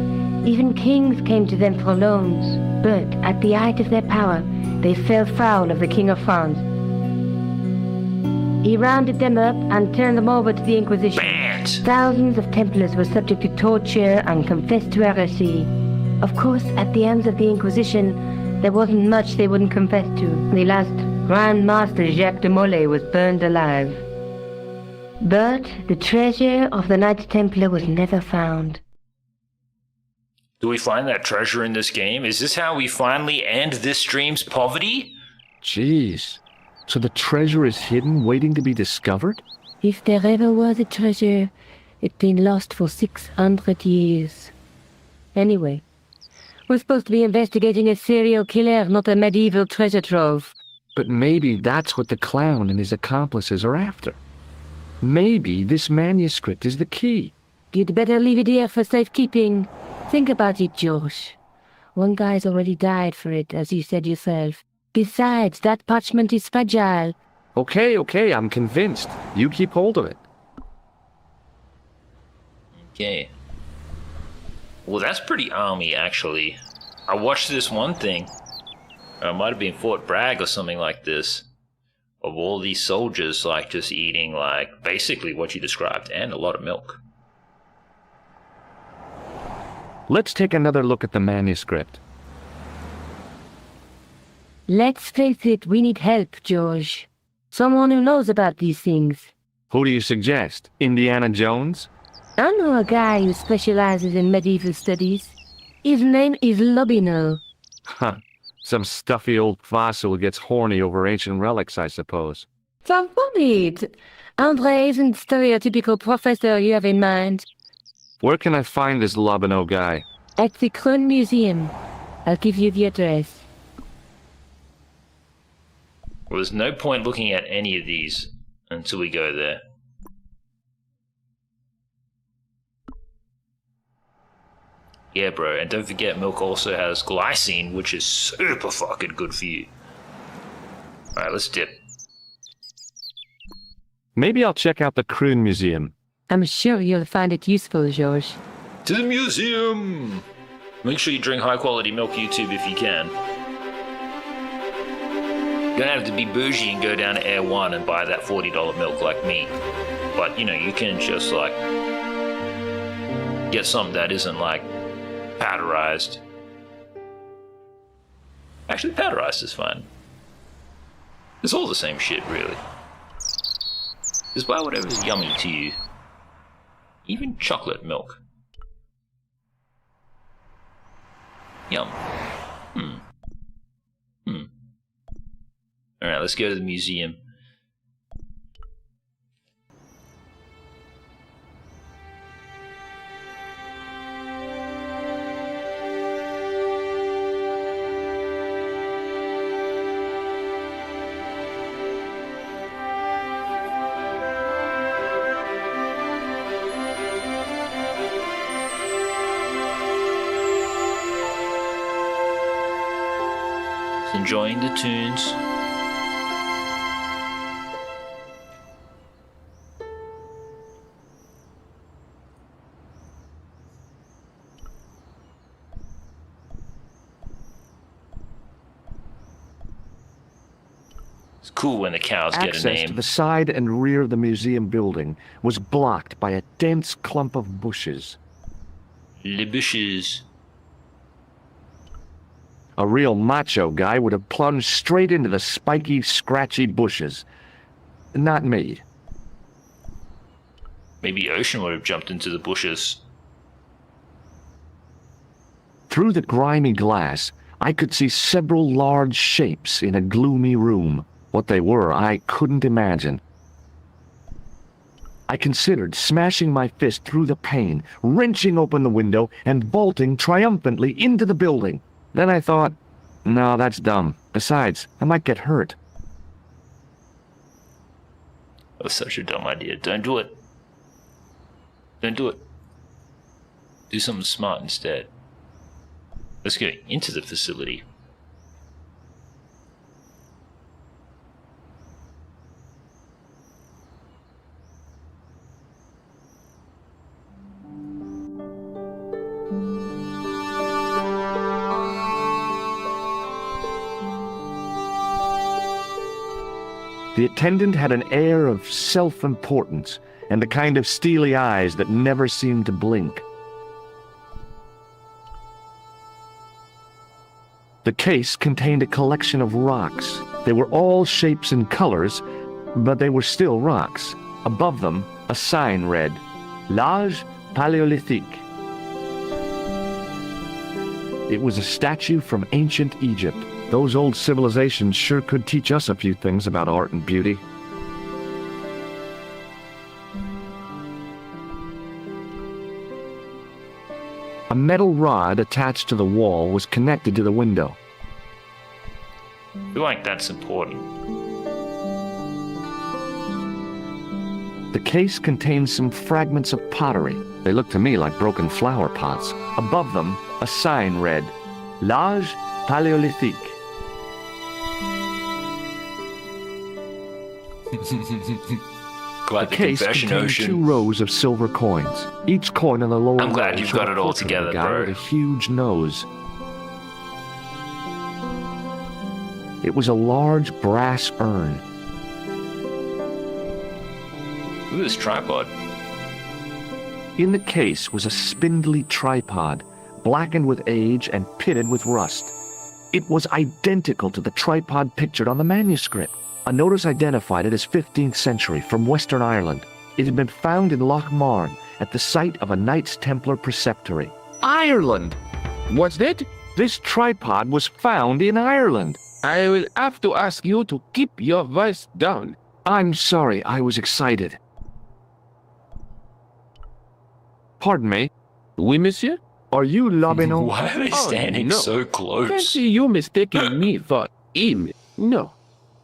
even kings came to them for loans. But at the height of their power, they fell foul of the King of France. He rounded them up and turned them over to the Inquisition. Banned. Thousands of Templars were subject to torture and confessed to heresy. Of course, at the hands of the Inquisition, there wasn't much they wouldn't confess to. The last Grand Master Jacques de Molay was burned alive. But the treasure of the Knights Templar was never found. Do we find that treasure in this game? Is this how we finally end this stream's poverty? Jeez. So the treasure is hidden, waiting to be discovered? If there ever was a treasure, it's been lost for 600 years. Anyway, we're supposed to be investigating a serial killer, not a medieval treasure trove. But maybe that's what the clown and his accomplices are after. Maybe this manuscript is the key. You'd better leave it here for safekeeping. Think about it, Josh. One guy's already died for it, as you said yourself. Besides, that parchment is fragile. Okay, I'm convinced. You keep hold of it. Okay. Well, that's pretty army, actually. I watched this one thing. It might have been Fort Bragg or something like this. Of all these soldiers, like, just eating, like, basically what you described, and a lot of milk. Let's take another look at the manuscript. Let's face it, we need help, George. Someone who knows about these things. Who do you suggest? Indiana Jones? I know a guy who specializes in medieval studies. His name is Lobino. Huh. Some stuffy old fossil who gets horny over ancient relics, I suppose. So worried. Andre isn't the stereotypical professor you have in mind. Where can I find this Lobino guy? At the Crune Museum. I'll give you the address. Well, there's no point looking at any of these until we go there. Yeah, bro, and don't forget milk also has glycine, which is super fucking good for you. Alright, let's dip. Maybe I'll check out the Crune Museum. I'm sure you'll find it useful, George. To the museum! Make sure you drink high quality milk YouTube if you can. You're gonna have to be bougie and go down to Erewhon and buy that $40 milk like me. But, you know, you can just, like, get something that isn't, like, powderized. Actually, powderized is fine. It's all the same shit, really. Just buy whatever's yummy to you. Even chocolate milk. Yum. Alright, let's go to the museum. Enjoying the tunes. It's cool when the cows get a Access name. to the side and rear of the museum building was blocked by a dense clump of bushes. Les bushes. A real macho guy would have plunged straight into the spiky, scratchy bushes. Not me. Maybe Ocean would have jumped into the bushes. Through the grimy glass, I could see several large shapes in a gloomy room. What they were, I couldn't imagine. I considered smashing my fist through the pane, wrenching open the window, and vaulting triumphantly into the building. Then I thought, no, that's dumb. Besides, I might get hurt. That was such a dumb idea. Don't do it. Don't do it. Do something smart instead. Let's go into the facility. The attendant had an air of self-importance and the kind of steely eyes that never seemed to blink. The case contained a collection of rocks. They were all shapes and colors, but they were still rocks. Above them, a sign read, L'Âge Paléolithique. It was a statue from ancient Egypt. Those old civilizations sure could teach us a few things about art and beauty. A metal rod attached to the wall was connected to the window. I feel like that's important. The case contained some fragments of pottery. They looked to me like broken flower pots. Above them, a sign read, L'Âge Paléolithique. Glad The case contained 2 rows of silver coins. Each coin on the lower I'm glad row you've showed got a it all portrait of a together, guy bro. with a huge nose. It was a large brass urn. Look at this tripod. In the case was a spindly tripod, blackened with age and pitted with rust. It was identical to the tripod pictured on the manuscript. A notice identified it as 15th century from Western Ireland. It had been found in Lakmar at the site of a Knights Templar preceptory. Ireland! What's that? This tripod was found in Ireland. I will have to ask you to keep your voice down. I'm sorry, I was excited. Pardon me, Oui, monsieur? are you Lobino? Why are they Oh, standing no. so close? Fancy you mistaking me for him. No,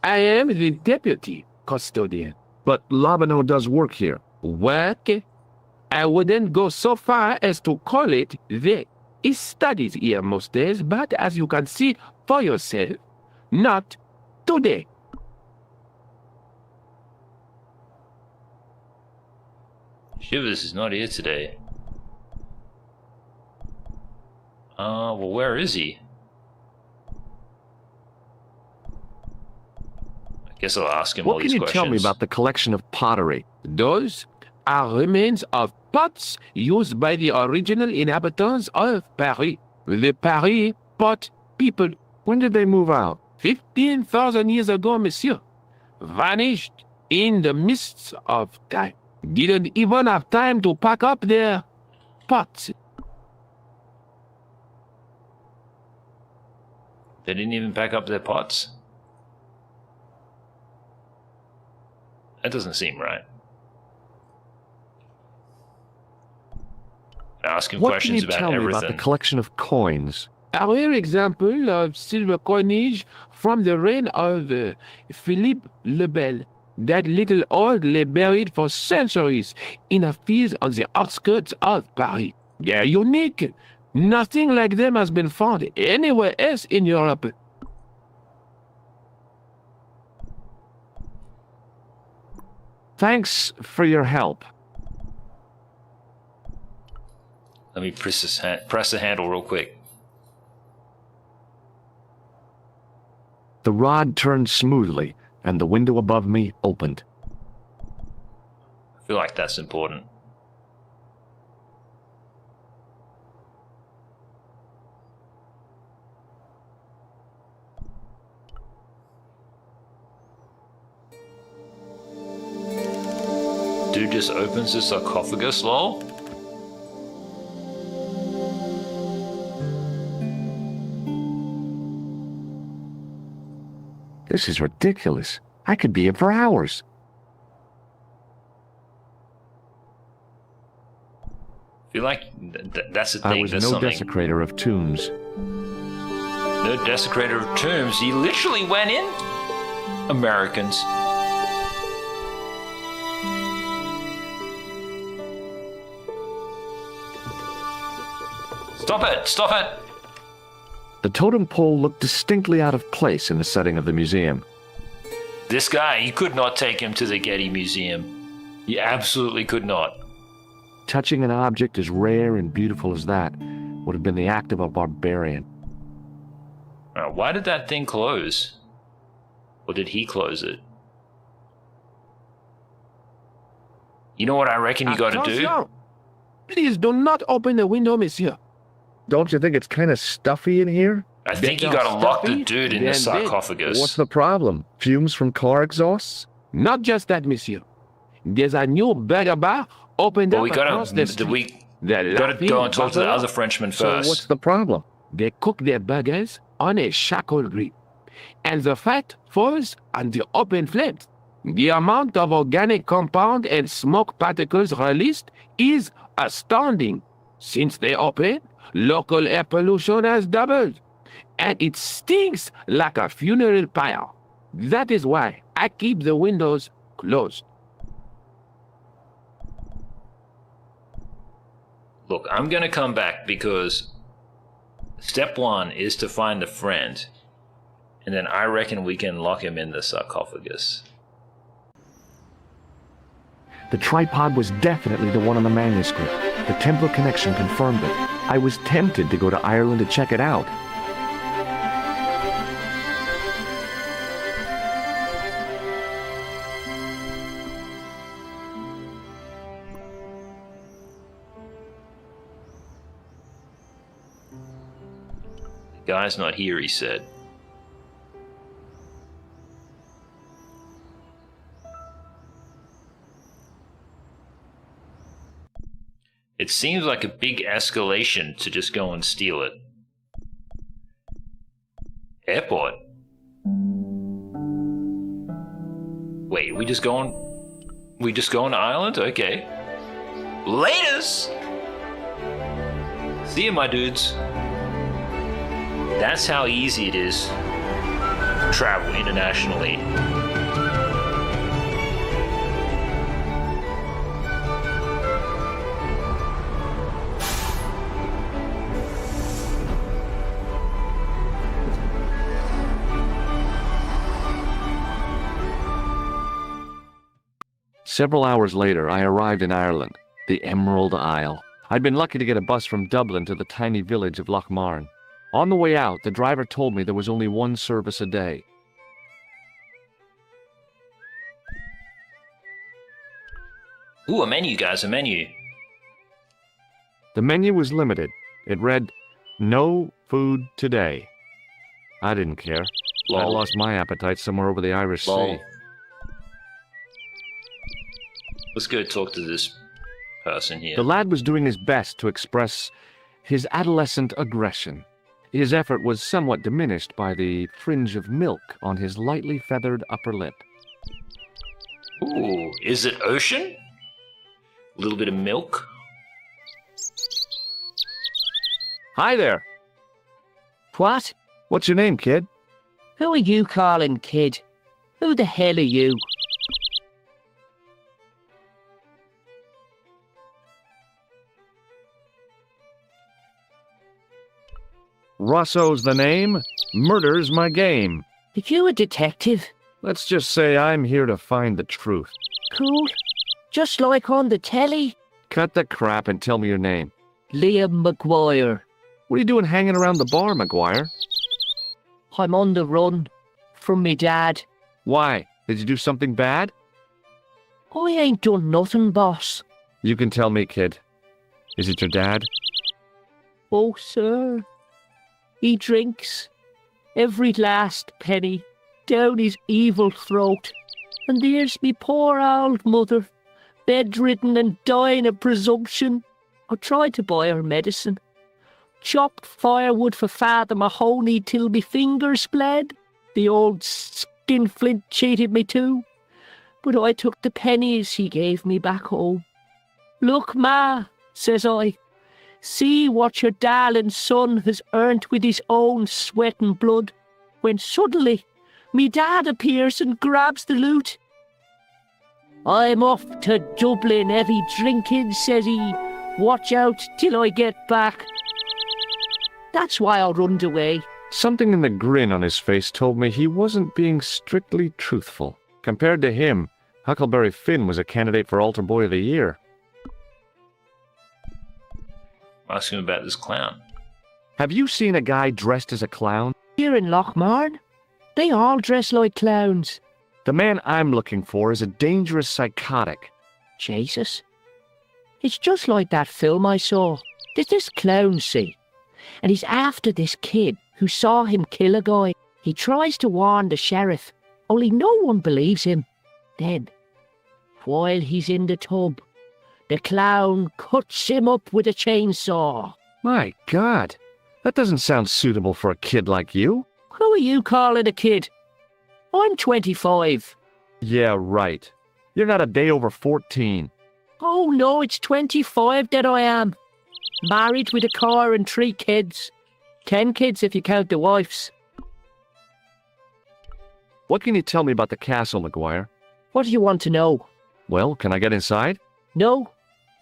I am the deputy custodian. But Lobino does work here. Work? I wouldn't go so far as to call it the. He studies here most days, but as you can see for yourself, not today. Shivers is not here today. Well, where is he? I guess I'll ask him all What these can you questions. tell me about the collection of pottery? Those are remains of pots used by the original inhabitants of Paris. The Paris pot people, When did they move out? 15,000 years ago, monsieur, vanished in the mists of time. Didn't even have time to pack up their pots. They didn't even pack up their pots? That doesn't seem right. Ask him What can questions you about tell me everything. about the collection of coins? A rare example of silver coinage from the reign of Philippe le Bel. That little old lay buried for centuries in a field on the outskirts of Paris. They're unique. Nothing like them has been found anywhere else in Europe. Thanks for your help. Let me press the handle real quick. The rod turned smoothly, and the window above me opened. I feel like that's important. Dude just opens the sarcophagus, lol. This is ridiculous. I could be here for hours. I feel like that's the thing. I was There's no something. desecrator of tombs. No desecrator of tombs. He literally went in. Americans. Stop it! Stop it! The totem pole looked distinctly out of place in the setting of the museum. This guy, you could not take him to the Getty Museum. You absolutely could not. Touching an object as rare and beautiful as that would have been the act of a barbarian. Why did that thing close? Or did he close it? You know what I reckon you gotta do? Attention! Please do not open the window, monsieur. Don't you think it's kind of stuffy in here? I think you Bedrock gotta lock the stuffy? dude in the Then sarcophagus. What's the problem? Fumes from car exhausts? Not just that, monsieur. There's a new burger bar opened Well, up we across the gotta, street. we The gotta laughing go and talk to the buffalo. other Frenchman So first. what's the problem? They cook their burgers on a charcoal grill, and the fat falls on the open flames. The amount of organic compound and smoke particles released is astounding. Since they opened, local air pollution has doubled, and it stinks like a funeral pyre. That is why I keep the windows closed. Look, I'm gonna come back because step one is to find a friend, and then I reckon we can lock him in the sarcophagus. The tripod was definitely the one on the manuscript. The Templar connection confirmed it. I was tempted to go to Ireland to check it out. The guy's not here, he said. It seems like a big escalation to just go and steal it. Airport? Wait, we just going to Ireland? Okay. Laters! See you, my dudes. That's how easy it is to travel internationally. Several hours later, I arrived in Ireland, the Emerald Isle. I'd been lucky to get a bus from Dublin to the tiny village of Lakmar. On the way out, the driver told me there was only one service a day. Ooh, a menu, guys, a menu. The menu was limited. It read, "No food today." I didn't care. I Lol. lost my appetite somewhere over the Irish Lol. Sea. Let's go talk to this person here. The lad was doing his best to express his adolescent aggression. His effort was somewhat diminished by the fringe of milk on his lightly feathered upper lip. Ooh, is it ocean? A little bit of milk? Hi there. What? What's your name, kid? Who are you calling kid? Who the hell are you? Rosso's the name. Murder's my game. Are you a detective? Let's just say I'm here to find the truth. Cool. Just like on the telly? Cut the crap and tell me your name. Liam Maguire. What are you doing hanging around the bar, Maguire? I'm on the run. From me dad. Why? Did you do something bad? I ain't done nothing, boss. You can tell me, kid. Is it your dad? Oh, sir. He drinks every last penny down his evil throat. And there's me poor old mother, bedridden and dying of presumption. I tried to buy her medicine. Chopped firewood for Father Mahoney till me fingers bled. The old skinflint cheated me too. But I took the pennies he gave me back home. Look, Ma, says I. See what your darling son has earned with his own sweat and blood. When suddenly, me dad appears and grabs the loot. I'm off to Dublin heavy drinking, says he. Watch out till I get back. That's why I runned away. Something in the grin on his face told me he wasn't being strictly truthful. Compared to him, Huckleberry Finn was a candidate for Altar Boy of the Year. Ask him about this clown. Have you seen a guy dressed as a clown? Here in Lakmar, they all dress like clowns. The man I'm looking for is a dangerous psychotic. Jesus. It's just like that film I saw. There's this clown, see? And he's after this kid who saw him kill a guy. He tries to warn the sheriff, only no one believes him. Then, while he's in the tub, the clown cuts him up with a chainsaw. My God, that doesn't sound suitable for a kid like you. Who are you calling a kid? I'm 25. Yeah, right. You're not a day over 14. Oh no, it's 25 that I am. Married with a car and 3 kids. 10 kids if you count the wives. What can you tell me about the castle, Maguire? What do you want to know? Well, can I get inside? No,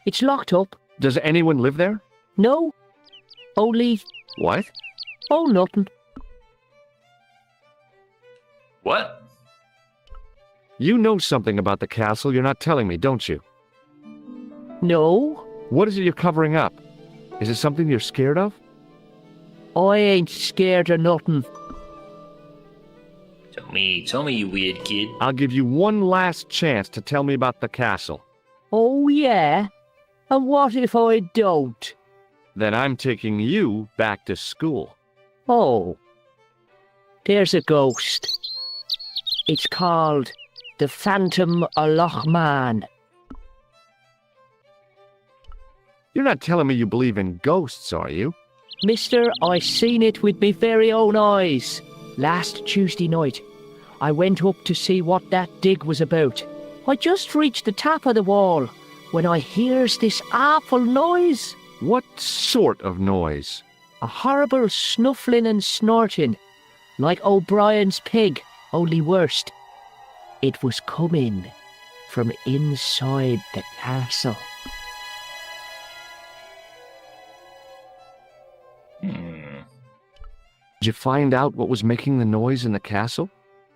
it's locked up. Does anyone live there? No, only... What? Oh, nothing. What? You know something about the castle you're not telling me, don't you? No, What is it you're covering up? Is it something you're scared of? I ain't scared of nothing. Tell me, you weird kid. I'll give you one last chance to tell me about the castle. Oh, yeah? And what if I don't? Then I'm taking you back to school. Oh, there's a ghost. It's called the Phantom of Lakmar. You're not telling me you believe in ghosts, are you? Mister, I seen it with me very own eyes. Last Tuesday night, I went up to see what that dig was about. I just reached the top of the wall when I hears this awful noise. What sort of noise? A horrible snuffling and snorting, like O'Brien's pig, only worst. It was coming from inside the castle. Did you find out what was making the noise in the castle?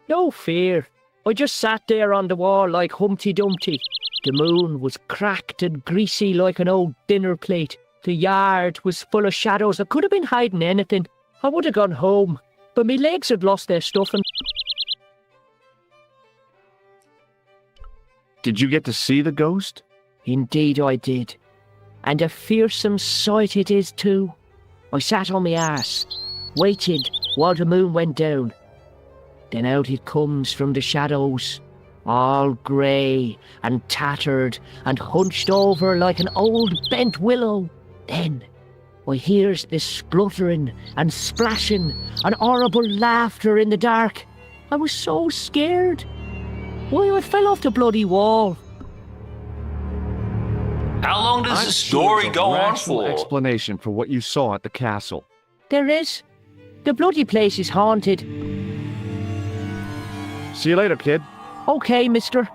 No fear. I just sat there on the wall like Humpty Dumpty. The moon was cracked and greasy like an old dinner plate. The yard was full of shadows. I could have been hiding anything. I would have gone home, but my legs had lost their stuffing. Did you get to see the ghost? Indeed I did. And a fearsome sight it is too. I sat on my arse, waited while the moon went down. Then out it comes from the shadows, all grey and tattered and hunched over like an old bent willow. Then I hears this spluttering and splashing and horrible laughter in the dark. I was so scared. Why, I fell off the bloody wall. How long does I'm the sure story there's a go on rational for? explanation for what you saw at the castle. There is. The bloody place is haunted. See you later, kid. Okay, mister.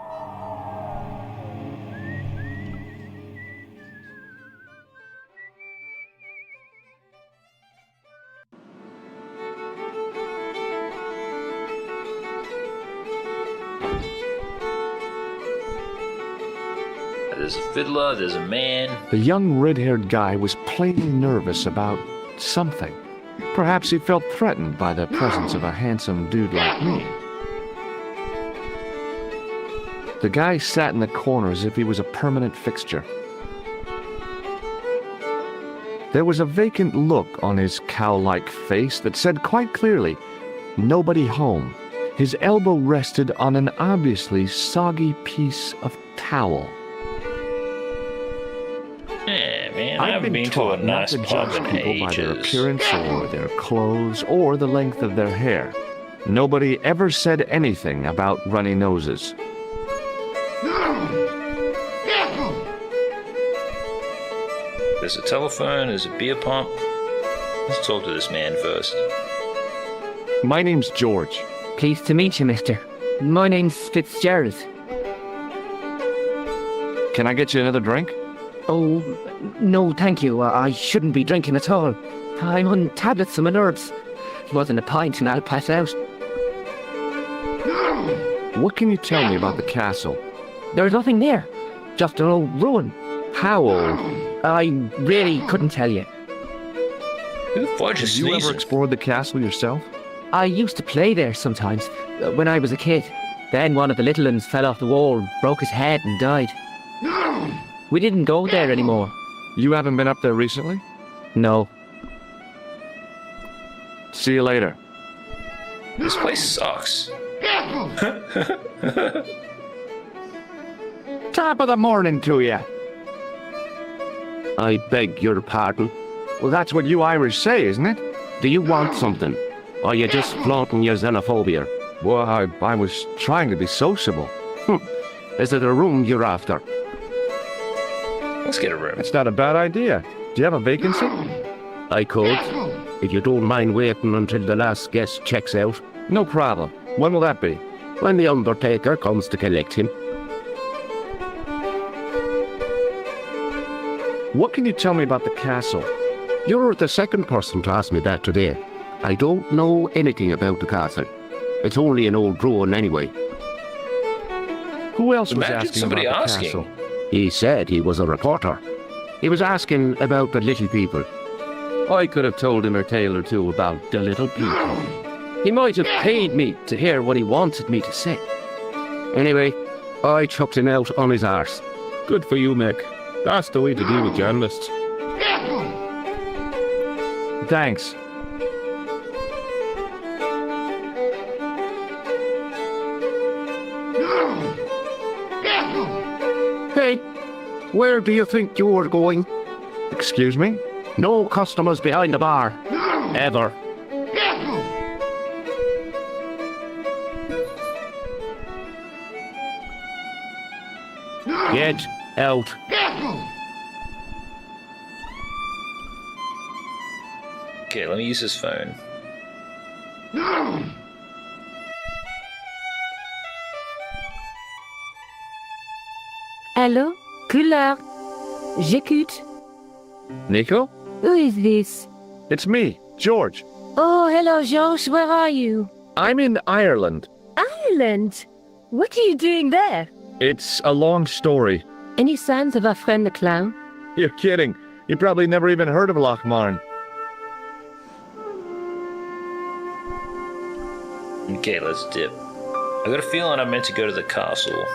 There's a fiddler, there's a man. The young red-haired guy was plainly nervous about something. Perhaps he felt threatened by the presence of a handsome dude like me. The guy sat in the corner as if he was a permanent fixture. There was a vacant look on his cow-like face that said quite clearly, "Nobody home." His elbow rested on an obviously soggy piece of towel. Yeah, man, I I've haven't been to a taught not nice to pub judge in people by their ages. appearance or their clothes or the length of their hair. Nobody ever said anything about runny noses. There's a telephone, there's a beer pump. Let's talk to this man first. My name's George. Pleased to meet you, mister. My name's Fitzgerald. Can I get you another drink? Oh, no, thank you. I shouldn't be drinking at all. I'm on tablets and my nerves. It wasn't a pint and I'll pass out. What can you tell me about the castle? There's nothing there. Just an old ruin. How old? I really couldn't tell you. Who the fudge is Have you ever sneezing? explored the castle yourself? I used to play there sometimes, when I was a kid. Then one of the little ones fell off the wall, broke his head and died. We didn't go there anymore. You haven't been up there recently? No. See you later. This place sucks. Top of the morning to you. I beg your pardon. Well, that's what you Irish say, isn't it? Do you want something? Or are you just flaunting your xenophobia? Well, I was trying to be sociable. Is it a room you're after? Let's get a room. It's not a bad idea. Do you have a vacancy? I could, if you don't mind waiting until the last guest checks out. No problem. When will that be? When the undertaker comes to collect him. What can you tell me about the castle? You're the second person to ask me that today. I don't know anything about the castle. It's only an old ruin anyway. Who else was Imagine asking somebody about the asking. castle? He said he was a reporter. He was asking about the little people. I could have told him a tale or two about the little people. He might have paid me to hear what he wanted me to say. Anyway, I chucked him out on his arse. Good for you, Mick. That's the way to deal with journalists. Thanks. Hey, where do you think you're going? Excuse me? No customers behind the bar. Ever. Get out. Okay, let me use his phone. Hello? Couleur. J'écoute. Nico? Who is this? It's me, George. Oh, hello, George. Where are you? I'm in Ireland. Ireland? What are you doing there? It's a long story. Any signs of our friend the clown? You're kidding. You probably never even heard of Lakmar. Okay, let's dip. I got a feeling I'm meant to go to the castle.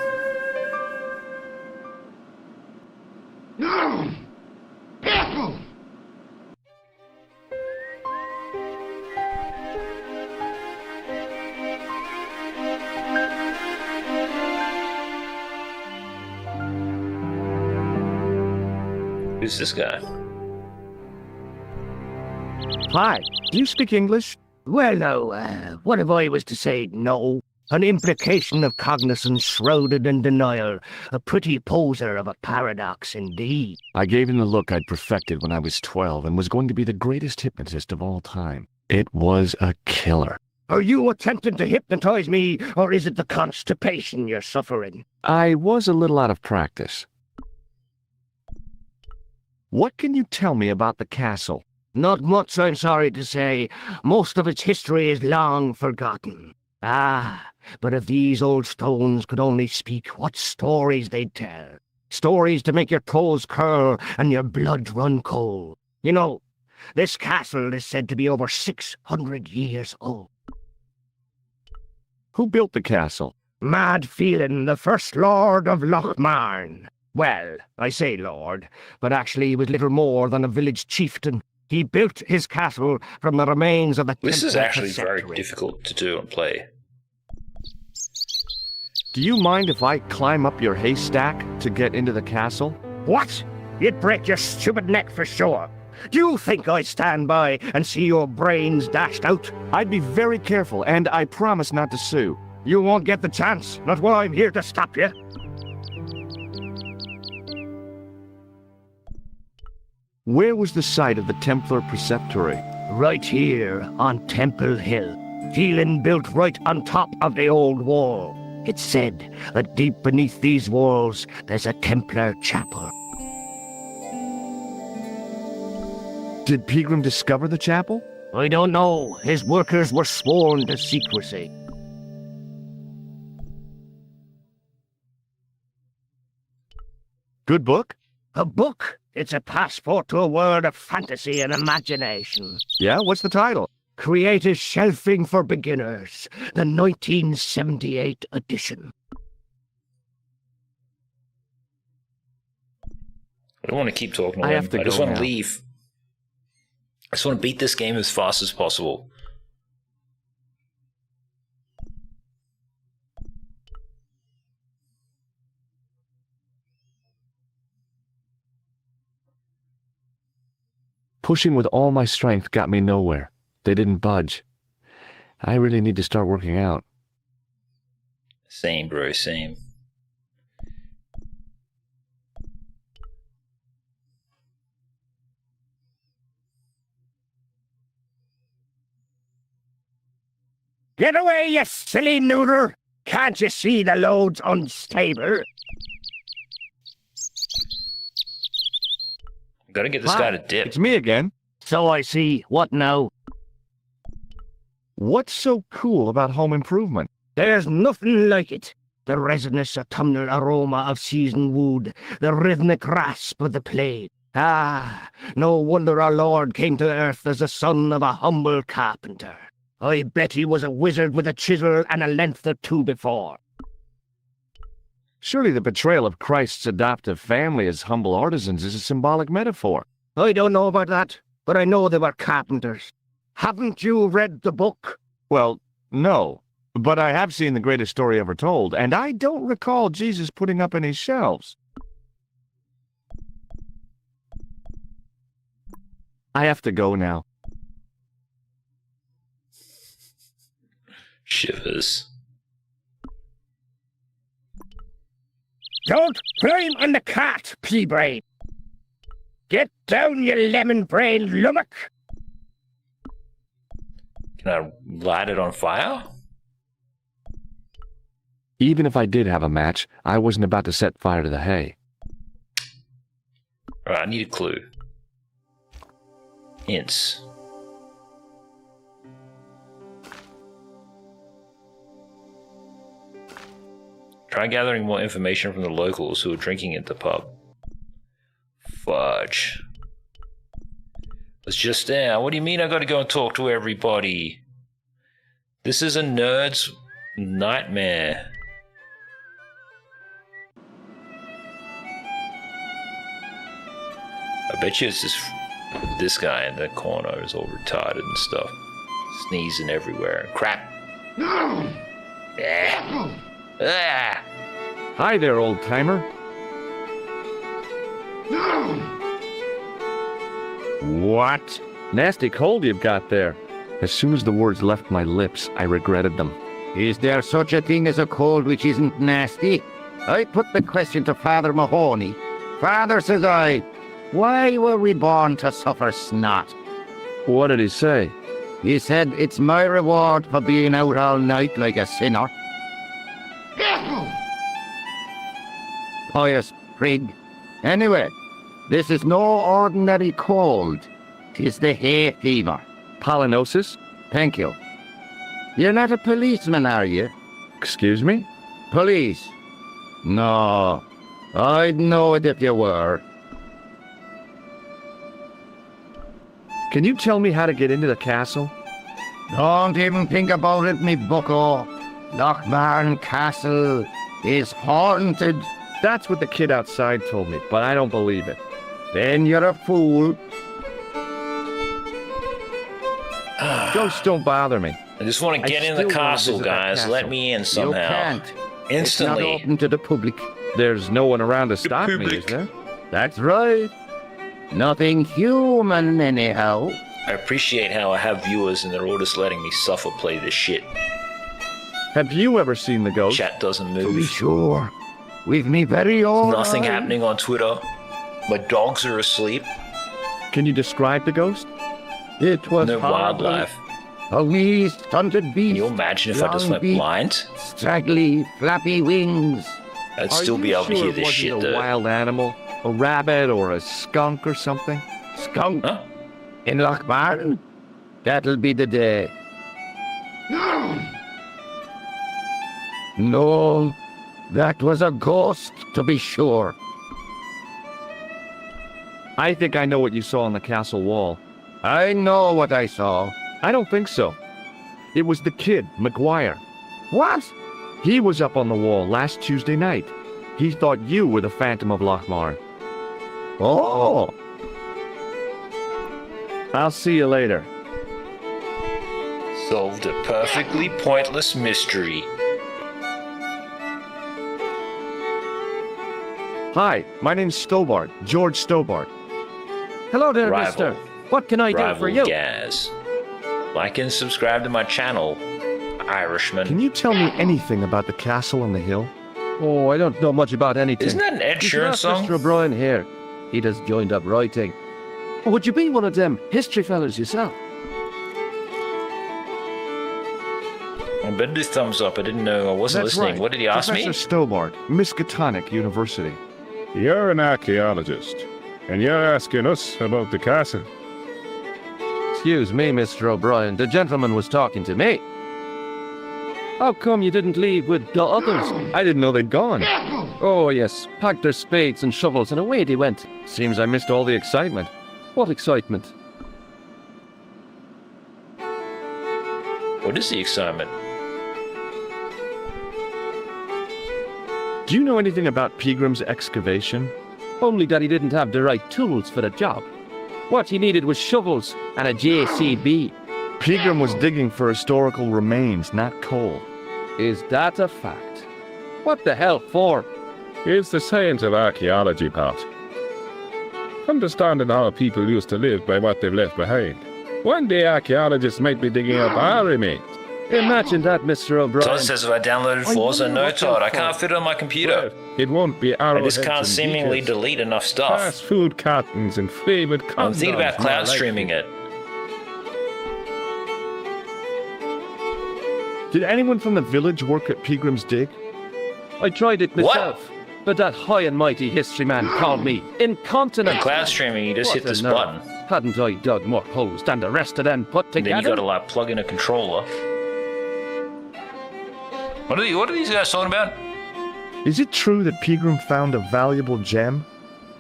Who's this guy? Hi. Do you speak English? Well, now, what if I was to say no? An implication of cognizance shrouded in denial. A pretty poser of a paradox indeed. I gave him the look I'd perfected when I was 12 and was going to be the greatest hypnotist of all time. It was a killer. Are you attempting to hypnotize me, or is it the constipation you're suffering? I was a little out of practice. What can you tell me about the castle? Not much, I'm sorry to say. Most of its history is long forgotten. Ah, but if these old stones could only speak, what stories they'd tell. Stories to make your toes curl and your blood run cold. You know, this castle is said to be over 600 years old. Who built the castle? Mad Phelan, the first lord of Lakmar. Well, I say lord, but actually he was little more than a village chieftain. He built his castle from the remains of the This is Templar actually very preceptory. difficult to do and play. Do you mind if I climb up your haystack to get into the castle? What? You'd break your stupid neck for sure. Do you think I'd stand by and see your brains dashed out? I'd be very careful, and I promise not to sue. You won't get the chance, not while I'm here to stop you. Where was the site of the Templar preceptory? Right here on Temple Hill. Phelan built right on top of the old wall. It's said that deep beneath these walls there's a Templar chapel. Did Pilgrim discover the chapel? I don't know. His workers were sworn to secrecy. Good book? A book? It's a passport to a world of fantasy and imagination. Yeah, what's the title? Creative Shelving for Beginners, the 1978 edition. I don't want to keep talking to I him. have to I just go want to now. leave. I just want to beat this game as fast as possible. Pushing with all my strength got me nowhere. They didn't budge. I really need to start working out. Same, bro, same. Get away, you silly noodle! Can't you see the load's unstable? Gotta get this guy to dip. It's me again. So I see. What now? What's so cool about home improvement? There's nothing like it. The resinous autumnal aroma of seasoned wood, the rhythmic rasp of the blade. Ah, no wonder our Lord came to earth as the son of a humble carpenter. I bet he was a wizard with a chisel and a length or two before. Surely the betrayal of Christ's adoptive family as humble artisans is a symbolic metaphor. I don't know about that, but I know they were carpenters. Haven't you read the book? Well, no. But I have seen The Greatest Story Ever Told, and I don't recall Jesus putting up any shelves. I have to go now. Shivers. Don't climb on the cart, pea-brain. Get down, you lemon-brained lummock. Can I light it on fire? Even if I did have a match, I wasn't about to set fire to the hay. Alright, I need a clue. Hints. Try gathering more information from the locals who are drinking at the pub. Fudge. It's just there. What do you mean I gotta go and talk to everybody? This is a nerd's nightmare. I bet you it's this guy in the corner is all retarded and stuff. Sneezing everywhere. Crap. Ah. Hi there, old-timer. What? Nasty cold you've got there. As soon as the words left my lips, I regretted them. Is there such a thing as a cold which isn't nasty? I put the question to Father Mahoney. Father, says I, why were we born to suffer snot? What did he say? He said, it's my reward for being out all night like a sinner. Pious prig. Anyway, this is no ordinary cold. 'Tis the hay fever. Pollinosis? Thank you. You're not a policeman, are you? Excuse me? Police? No. I'd know it if you were. Can you tell me how to get into the castle? Don't even think about it, me bucko. Lakmar Castle is haunted. That's what the kid outside told me, but I don't believe it. Then you're a fool. Ghosts don't bother me. I just want to get in the still wanna castle, visit that guys. castle. Let me in somehow. You can't. Instantly. It's not open to the public. There's no one around to stop me, is there? That's right. Nothing human, anyhow. I appreciate how I have viewers and they're all just letting me suffer play this shit. Have you ever seen the ghost? Chat doesn't To be move. sure. With me very own Nothing eye. happening on Twitter. My dogs are asleep. Can you describe the ghost? It was No horrible. wildlife. A wee stunted beast. Can you imagine if I just long went beak, blind? Straggly, flappy wings. I'd Are still you be able to sure hear it this wasn't shit a though. wild animal? A rabbit or a skunk or something? Skunk. Huh? In Lakmar? That'll be the day. No, that was a ghost, to be sure. I think I know what you saw on the castle wall. I know what I saw. I don't think so. It was the kid, Maguire. What? He was up on the wall last Tuesday night. He thought you were the Phantom of Lakmar. Oh! I'll see you later. Solved a perfectly pointless mystery. Hi, my name's Stobart, George Stobart. Hello there, Rival. mister. What can I do Rival for you? Gaz. Like and subscribe to my channel, Irishman. Can you tell me anything about the castle on the hill? Oh, I don't know much about anything. Isn't that an Ed You should Sheeran ask song? Mr. O'Brien here. He just joined up writing. Would you be one of them history fellas yourself? I better do thumbs up. I didn't know. I wasn't That's listening. right. What did he ask Professor me? Stobart, Miskatonic University. You're an archaeologist, and you're asking us about the castle. Excuse me, Mr. O'Brien. The gentleman was talking to me. How come you didn't leave with the others? I didn't know they'd gone. Oh, yes. Packed their spades and shovels and away they went. Seems I missed all the excitement. What excitement. What is the excitement? Do you know anything about Pilgrim's excavation? Only that he didn't have the right tools for the job. What he needed was shovels and a JCB. Pilgrim was digging for historical remains, not coal. Is that a fact? What the hell for? It's the science of archaeology, Pat. Understanding how people used to live by what they've left behind. One day archaeologists might be digging up our remains. Imagine that, Mr. O'Brien. Todd says if I downloaded Forza, no, Todd. I can't fit it on my computer. It won't be I arrowheads just can't and seemingly beakers, delete enough stuff. fast food cartons and flavoured condoms. I'm thinking about more cloud likely. streaming it. Did anyone from the village work at Pilgrim's dig? I tried it What? myself, but that high and mighty history man called me incontinent. Cloud streaming, you just What hit this a nerve. button. Hadn't I dug more holes than the rest of them put And together? then you gotta like plug in a controller. What are these guys talking about? Is it true that Pilgrim found a valuable gem?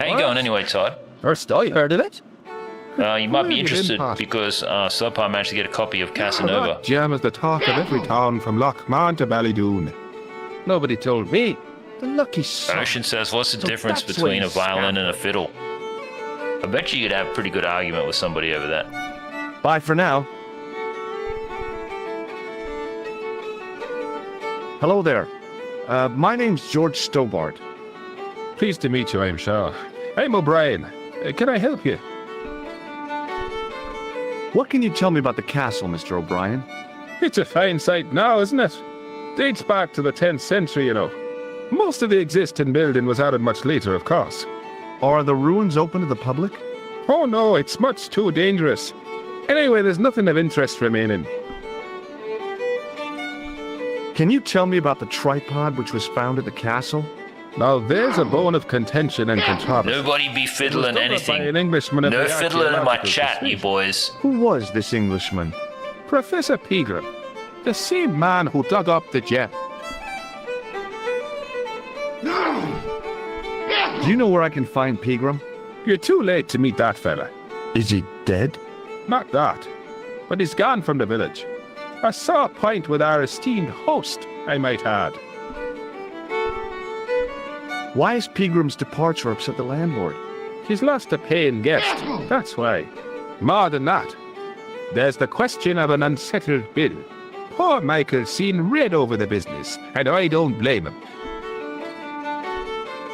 How you What? going anyway, Todd? First I heard of it. You might be Where have you been, interested Pat? because Subpar managed to get a copy of Casanova. That gem is the talk of every town from Lakmar to Ballydoon. Nobody told me. The lucky son. Ocean says, what's the So difference that's between where a you violin scam. and a fiddle? I bet you could have a pretty good argument with somebody over that. Bye for now. Hello there. My name's George Stobart. Pleased to meet you, I'm sure. I'm O'Brien. Can I help you? What can you tell me about the castle, Mr. O'Brien? It's a fine site now, isn't it? Dates back to the 10th century, you know. Most of the existing building was added much later, of course. Are the ruins open to the public? Oh no, it's much too dangerous. Anyway, there's nothing of interest remaining. Can you tell me about the tripod which was found at the castle? Now there's a bone of contention and controversy. Nobody be fiddling It was done by an anything. Englishman of No the fiddling in my archaeological chat, you persuasion. boys. Who was this Englishman? Professor Pilgrim, the same man who dug up the gem. Do you know where I can find Pilgrim? You're too late to meet that fella. Is he dead? Not that, but he's gone from the village. A sore point with our esteemed host, I might add. Why is Pilgrim's departure upset the landlord? He's lost a paying guest, that's why. More than that, there's the question of an unsettled bill. Poor Michael's seen red over the business, and I don't blame him.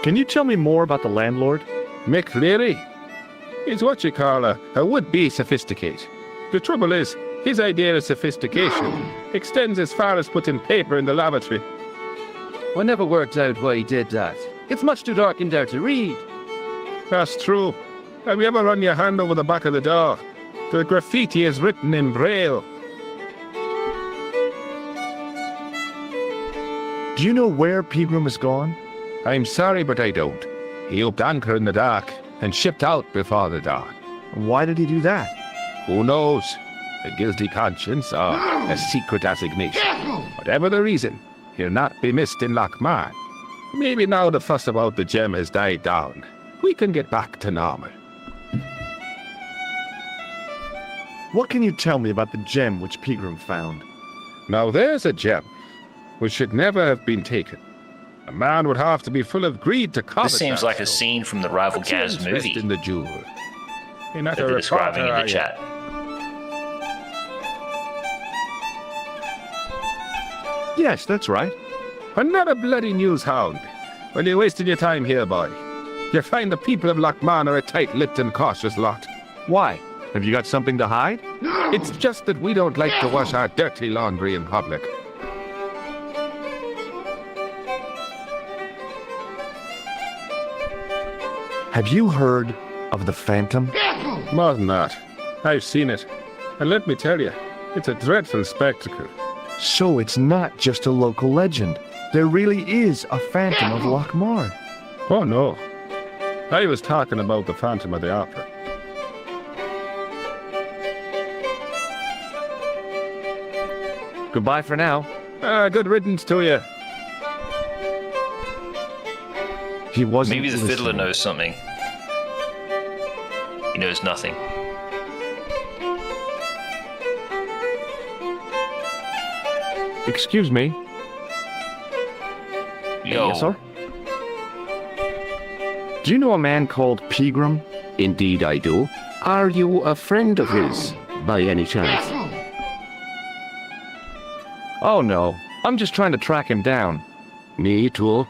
Can you tell me more about the landlord? Mick Leary? He's what you call a would-be sophisticate. The trouble is, his idea of sophistication extends as far as putting paper in the lavatory. I never worked out why he did that. It's much too dark in there to read. That's true. Have you ever run your hand over the back of the door? The graffiti is written in Braille. Do you know where Pilgrim has gone? I'm sorry, but I don't. He upped anchor in the dark and shipped out before the dawn. Why did he do that? Who knows? A guilty conscience or a secret assignation. Whatever the reason, he'll not be missed in Lakmar. Maybe now the fuss about the gem has died down, we can get back to normal. What can you tell me about the gem which Pilgrim found? Now there's a gem which should never have been taken. A man would have to be full of greed to covet This seems that like a stone. scene from the rival What's your Gaz interest movie in the jewel? You're not that a they're describing in reporter, the are you? chat. Yes, that's right. Another bloody news hound. Well, you're wasting your time here, boy. You find the people of Lakman are a tight-lipped and cautious lot. Why? Have you got something to hide? It's just that we don't like to wash our dirty laundry in public. Have you heard of the Phantom? More than that, I've seen it. And let me tell you, it's a dreadful spectacle. So it's not just a local legend. There really is a Phantom of Lakmar. Oh no, I was talking about the Phantom of the Opera. Goodbye for now. Good riddance to you. He wasn't Maybe the fiddler listening. knows something. He knows nothing. Excuse me. Yo. Yes, sir? Do you know a man called Pilgrim? Indeed I do. Are you a friend of his, by any chance? Oh no, I'm just trying to track him down. Me too.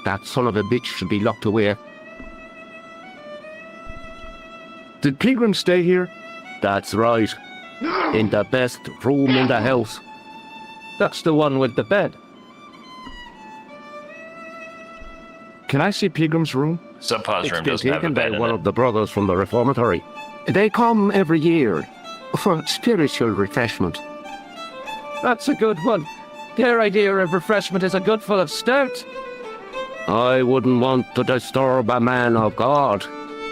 That son of a bitch should be locked away. Did Pilgrim stay here? That's right. In the best room in the house. That's the one with the bed. Can I see Pilgrim's room? Subpod's It's room been doesn't have a taken bed by in one it. of the brothers from the reformatory. They come every year for spiritual refreshment. That's a good one. Their idea of refreshment is a good full of stout. I wouldn't want to disturb a man of God,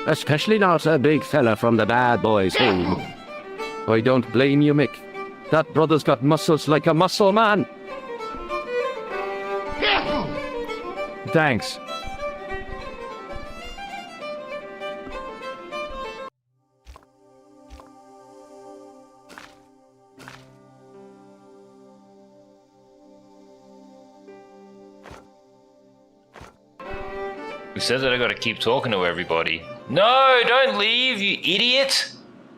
especially not a big fella from the bad boys' home. I don't blame you, Mick. That brother's got muscles like a muscle man. Thanks. Who said that I gotta keep talking to everybody? No, don't leave, you idiot!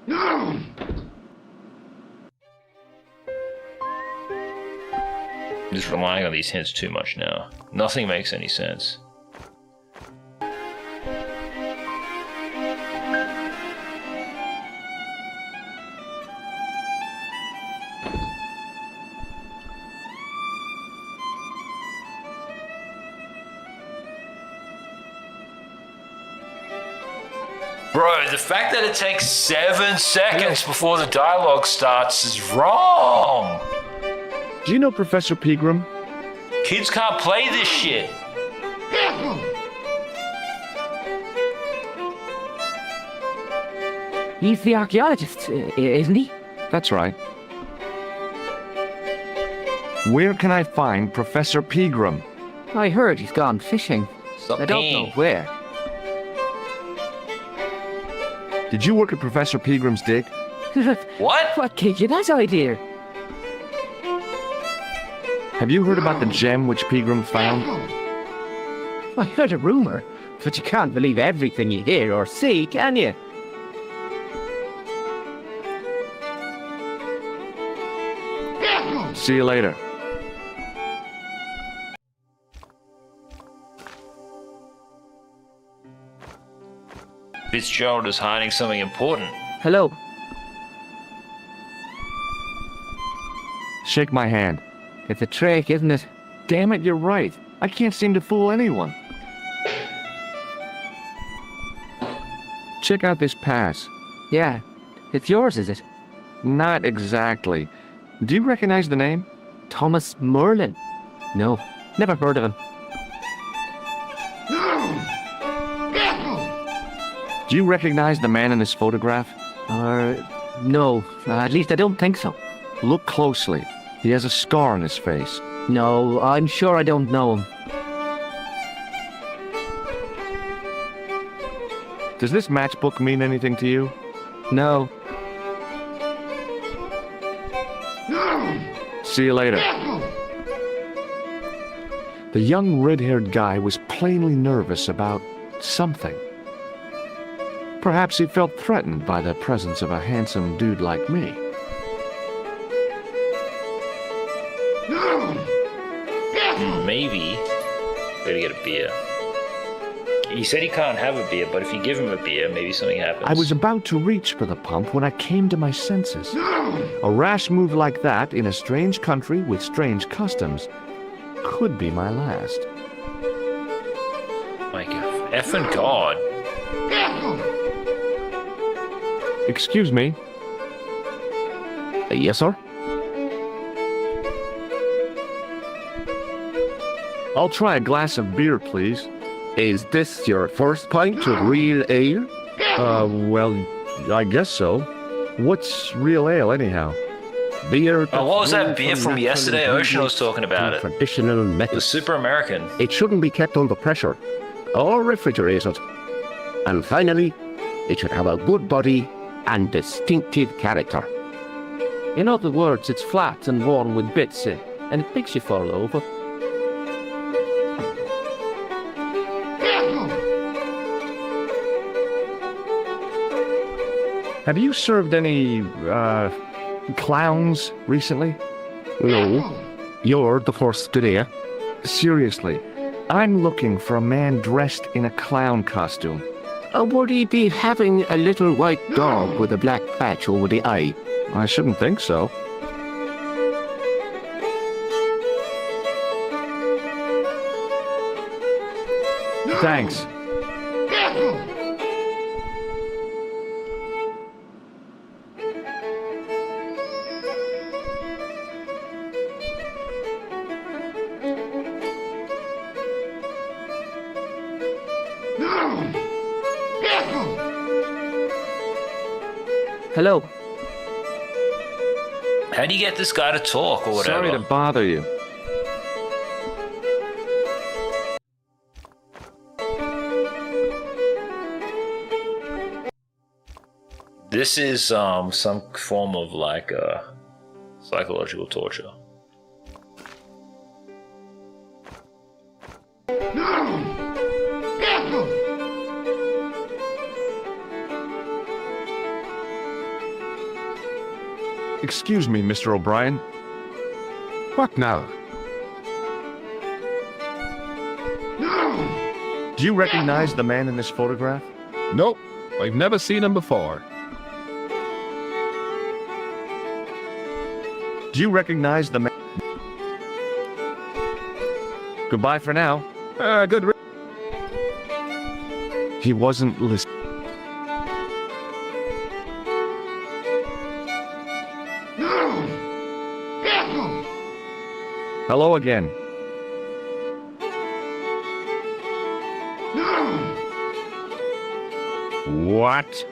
I'm just relying on these hints too much now. Nothing makes any sense. Bro, the fact that it takes 7 seconds before the dialogue starts is wrong! Do you know Professor Pilgrim? Kids can't play this shit! He's the archaeologist, isn't he? That's right. Where can I find Professor Pilgrim? I heard he's gone fishing. Stop I don't peeing. know where. Did you work at Professor Pilgrim's dig? What? What gave you that idea? Have you heard about the gem which Pilgrim found? I heard a rumor, but you can't believe everything you hear or see, can you? See you later. Fitzgerald is hiding something important. Hello. Shake my hand. It's a trick, isn't it? Damn it, you're right. I can't seem to fool anyone. Check out this pass. Yeah. It's yours, is it? Not exactly. Do you recognize the name? Thomas Merlin? No, never heard of him. Do you recognize the man in this photograph? No, at least I don't think so. Look closely. He has a scar on his face. No, I'm sure I don't know him. Does this matchbook mean anything to you? No. See you later. The young red-haired guy was plainly nervous about something. Perhaps he felt threatened by the presence of a handsome dude like me. Maybe. Gotta get a beer. He said he can't have a beer, but if you give him a beer, maybe something happens. I was about to reach for the pump when I came to my senses. A rash move like that in a strange country with strange customs could be my last. My effing God. Excuse me. Yes, sir? I'll try a glass of beer, please. Is this your first pint of real ale? Well, I guess so. What's real ale, anyhow? Beer. Oh, what was that beer from yesterday? Ocean was talking about it. Traditional It method. was super American. It shouldn't be kept under pressure or refrigerated. And finally, it should have a good body and distinctive character. In other words, it's flat and worn with bits in, and it makes you fall over. Have you served any, clowns recently? No, you're the first today. Seriously, I'm looking for a man dressed in a clown costume. Would he be having a little white dog with a black patch over the eye? I shouldn't think so. Thanks. Hello. How do you get this guy to talk or whatever? Sorry to bother you. This is some form of like psychological torture. Excuse me, Mr. O'Brien. What now? Do you recognize the man in this photograph? Nope, I've never seen him before. Do you recognize the man? Goodbye for now. Good. He wasn't listening. Hello again. What?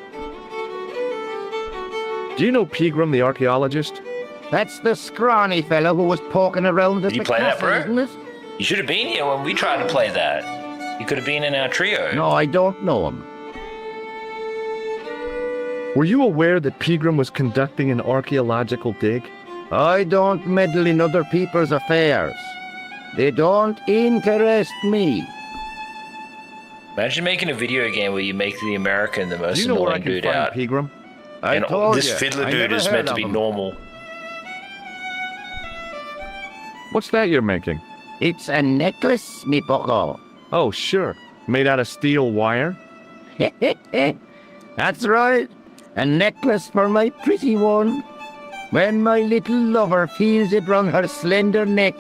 Do you know Pilgrim, the archaeologist? That's the scrawny fellow who was poking around at Did you the play that, castle, bro? isn't it? You should have been here when we tried to play that. You could have been in our trio. No, I don't know him. Were you aware that Pilgrim was conducting an archaeological dig? I don't meddle in other people's affairs. They don't interest me. Imagine making a video game where you make the American the most Do you know where I annoying can dude find out. Pilgrim? I And told this you, fiddler I dude never is heard meant to of be him. normal. What's that you're making? It's a necklace, me bucko. Oh, sure. Made out of steel wire? That's right. A necklace for my pretty one. When my little lover feels it round her slender neck,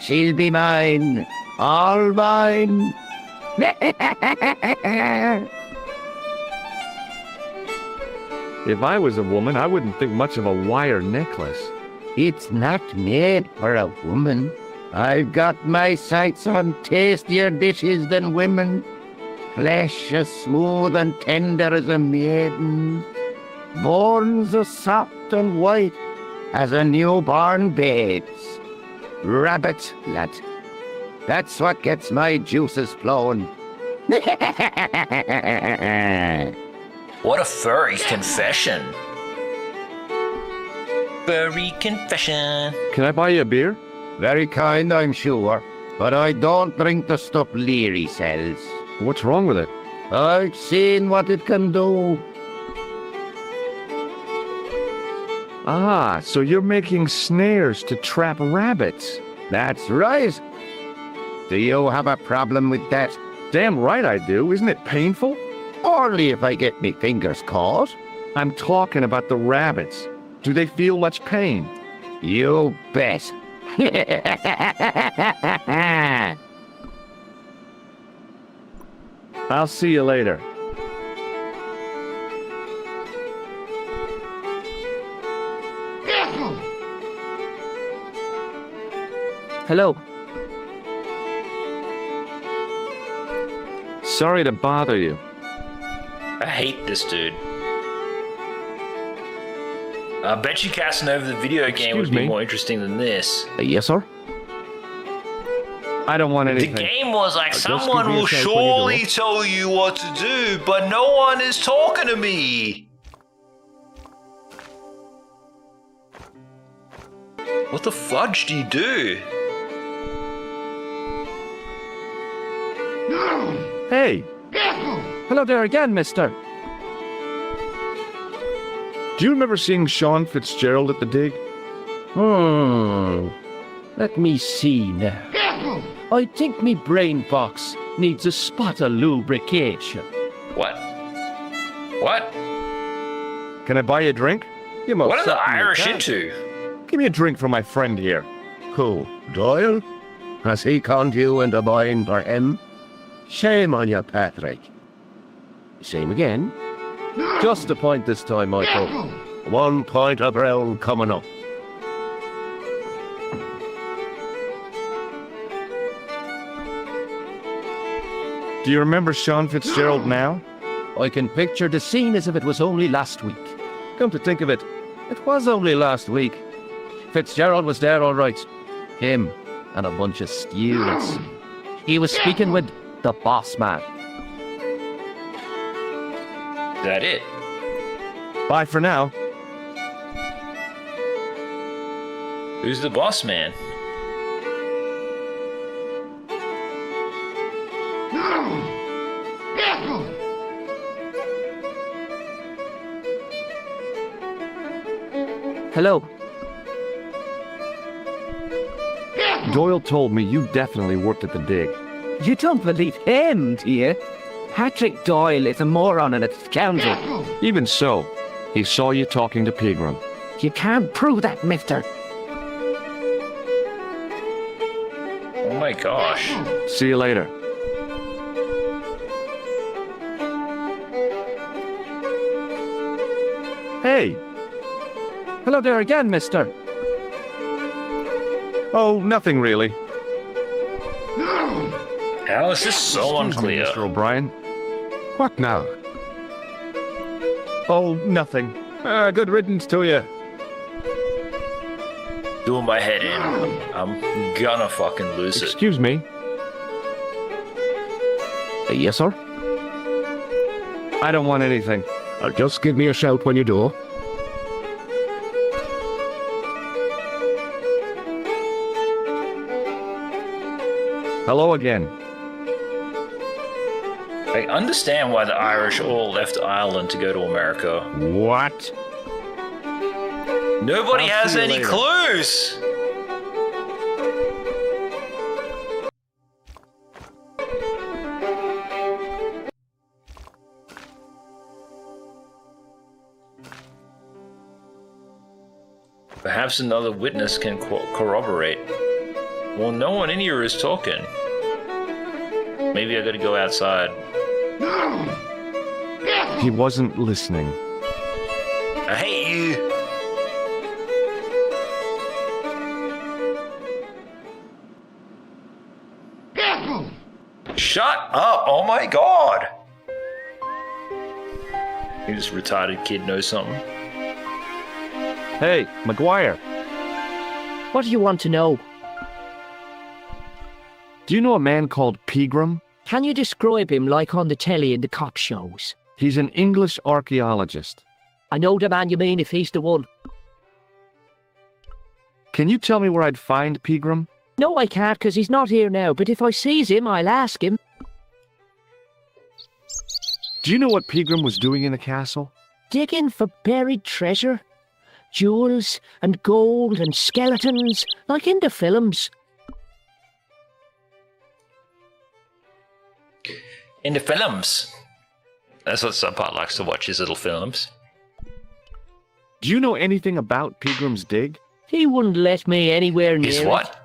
she'll be mine. All mine. If I was a woman, I wouldn't think much of a wire necklace. It's not made for a woman. I've got my sights on tastier dishes than women. Flesh as smooth and tender as a maiden. bones as soft and white as a newborn babe's. Rabbit, lad. That's what gets my juices flowing. What a furry confession. Furry confession. Can I buy you a beer? Very kind, I'm sure, but I don't drink the stuff Leary sells. What's wrong with it? I've seen what it can do. Ah, so you're making snares to trap rabbits. That's right. Do you have a problem with that? Damn right I do. Isn't it painful? Only if I get me fingers caught. I'm talking about the rabbits. Do they feel much pain? You bet. I'll see you later. Hello. Sorry to bother you. I hate this dude. I bet you Casanova the video game would be more interesting than this. Yes, sir? I don't want anything. The game was like, someone will surely tell you what to do, but no one is talking to me. What the fudge do you do? Hey! Hello there again, mister. Do you remember seeing Sean Fitzgerald at the dig? Let me see now. I think me brain box needs a spot of lubrication. What? What? Can I buy you a drink? You most What are the certainly Irish can. into? Give me a drink for my friend here. Who? Doyle? Has he conned you into buying for him? Shame on you, Patrick. Same again. Just a point this time, Michael. 1 point of brown coming up. Do you remember Sean Fitzgerald now? I can picture the scene as if it was only last week. Come to think of it, it was only last week. Fitzgerald was there all right. Him and a bunch of students. He was speaking with the boss man. Is that it? Bye for now. Who's the boss man? Hello. Doyle told me you definitely worked at the dig. You don't believe him, do you? Patrick Doyle is a moron and a scoundrel. Even so, he saw you talking to Pilgrim. You can't prove that, mister. Oh my gosh. See you later. Hey! Hello there again, mister. Oh, nothing really. How is this so Excuse me, unclear? Mr. O'Brien. What now? Oh, nothing. Good riddance to you. Doing my head in. I'm gonna fucking lose it. Excuse me. Yes, sir? I don't want anything. Just give me a shout when you do. Hello again. I understand why the Irish all left Ireland to go to America. What? Nobody I'll has see you any later. clues. Perhaps another witness can corroborate. Well, no one in here is talking. Maybe I gotta go outside. He wasn't listening. I hate you. Shut up! Oh my god! This retarded kid knows something. Hey, Maguire, What do you want to know? do you know a man called Pilgrim? Can you describe him like on the telly in the cop shows? He's an English archaeologist. I know the man you mean if he's the one. Can you tell me where I'd find Pilgrim? No, I can't, 'cause he's not here now, but if I sees him, I'll ask him. Do you know what Pilgrim was doing in the castle? Digging for buried treasure. Jewels and gold and skeletons, like in the films. In the films. That's what Subpart likes to watch, his little films. Do you know anything about Pilgrim's dig? He wouldn't let me anywhere near His it. what?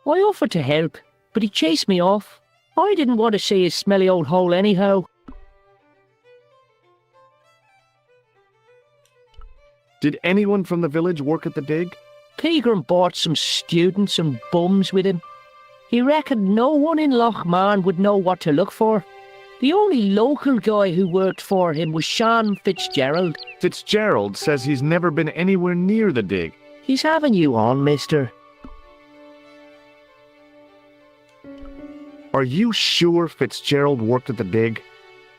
I offered to help, but he chased me off. I didn't want to see his smelly old hole anyhow. Did anyone from the village work at the dig? Pilgrim bought some students and bums with him. He reckoned no one in Lakmar would know what to look for. The only local guy who worked for him was Sean Fitzgerald. Fitzgerald says he's never been anywhere near the dig. He's having you on, mister. Are you sure Fitzgerald worked at the dig?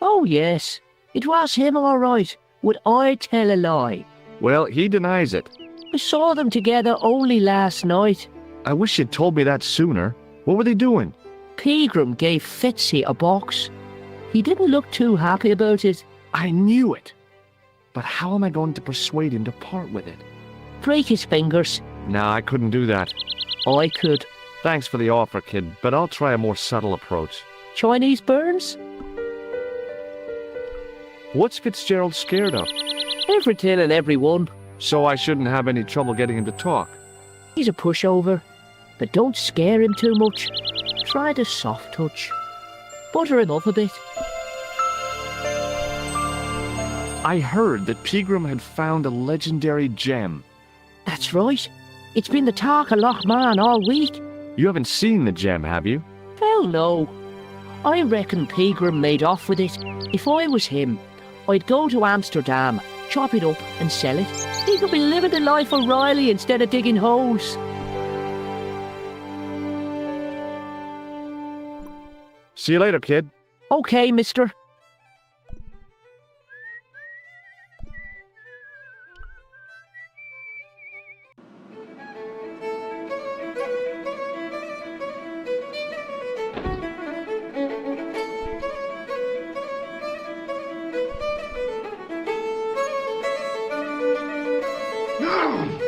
Oh, yes. It was him, all right. Would I tell a lie? Well, he denies it. I saw them together only last night. I wish you'd told me that sooner. What were they doing? Pilgrim gave Fitzy a box. He didn't look too happy about it. I knew it. But how am I going to persuade him to part with it? Break his fingers. Nah, I couldn't do that. I could. Thanks for the offer, kid, but I'll try a more subtle approach. Chinese burns? What's Fitzgerald scared of? Everything and everyone. So I shouldn't have any trouble getting him to talk. He's a pushover. But don't scare him too much. Try the soft touch. Butter him up a bit. I heard that Pilgrim had found a legendary gem. That's right. It's been the talk of Lakmar all week. You haven't seen the gem, have you? Hell no. I reckon Pilgrim made off with it. If I was him, I'd go to Amsterdam, chop it up and sell it. He could be living the life of Riley instead of digging holes. See you later, kid. Okay, mister.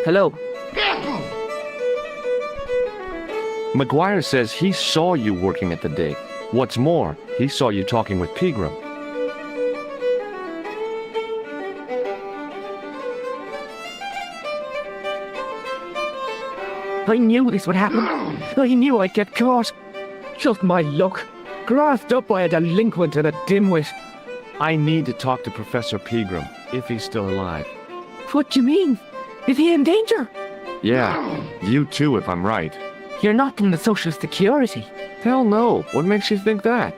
Hello. Maguire says he saw you working at the dig. What's more, he saw you talking with Pilgrim. I knew this would happen. I knew I'd get caught. Just my luck. Grasped up by a delinquent and a dimwit. I need to talk to Professor Pilgrim, if he's still alive. What do you mean? Is he in danger? Yeah, you too, if I'm right. You're not from the Social Security. Hell no. What makes you think that?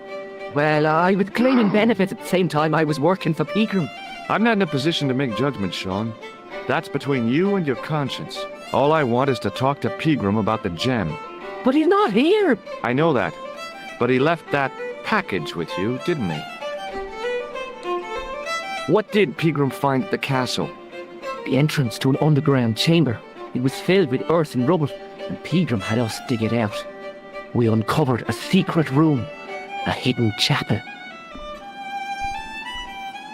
Well, I was claiming benefits at the same time I was working for Pilgrim. I'm not in a position to make judgments, Sean. That's between you and your conscience. All I want is to talk to Pilgrim about the gem. But he's not here. I know that. But he left that package with you, didn't he? What did Pilgrim find at the castle? The entrance to an underground chamber. It was filled with earth and rubble, and Pilgrim had us dig it out. We uncovered a secret room, a hidden chapel.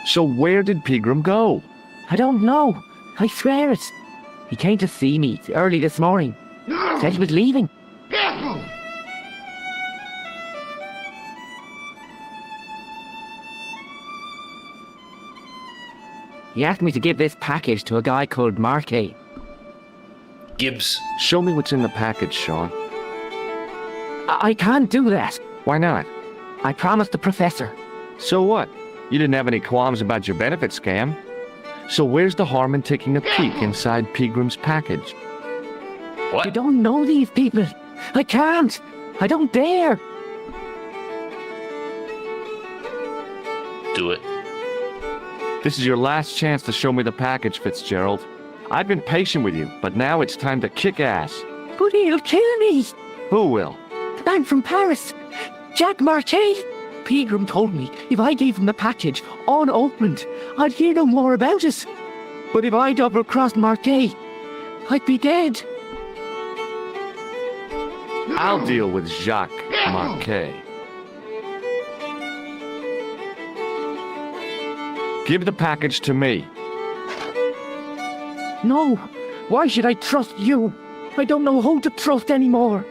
So where did Pilgrim go? I don't know. I swear it. He came to see me early this morning. Said he was leaving. He asked me to give this package to a guy called Mark A. Gibbs. Show me what's in the package, Sean. I can't do that. Why not? I promised the professor. So what? You didn't have any qualms about your benefit scam. So where's the harm in taking a peek inside Pilgrim's package? What? I don't know these people. I can't. I don't dare. Do it. This is your last chance to show me the package, Fitzgerald. I've been patient with you, but now it's time to kick ass. But he'll kill me. Who will? The man from Paris, Jack Martin. Pilgrim told me if I gave him the package unopened, I'd hear no more about it. But if I double-crossed Marquet, I'd be dead. I'll deal with Jacques Marquet. Give the package to me. No, why should I trust you? I don't know who to trust anymore.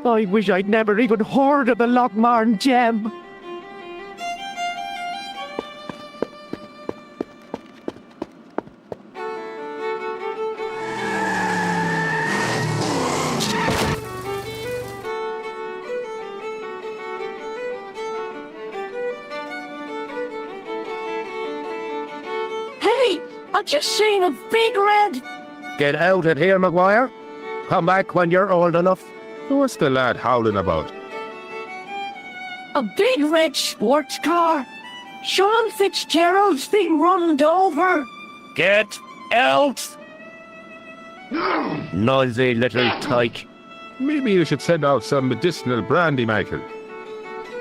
I wish I'd never even heard of the Lakmar gem. Hey, I just seen a big red. Get out of here, Maguire. Come back when you're old enough. What's the lad howling about? A big red sports car. Sean Fitzgerald's thing runned over. Get out! Noisy little tyke. Maybe you should send out some medicinal brandy, Michael.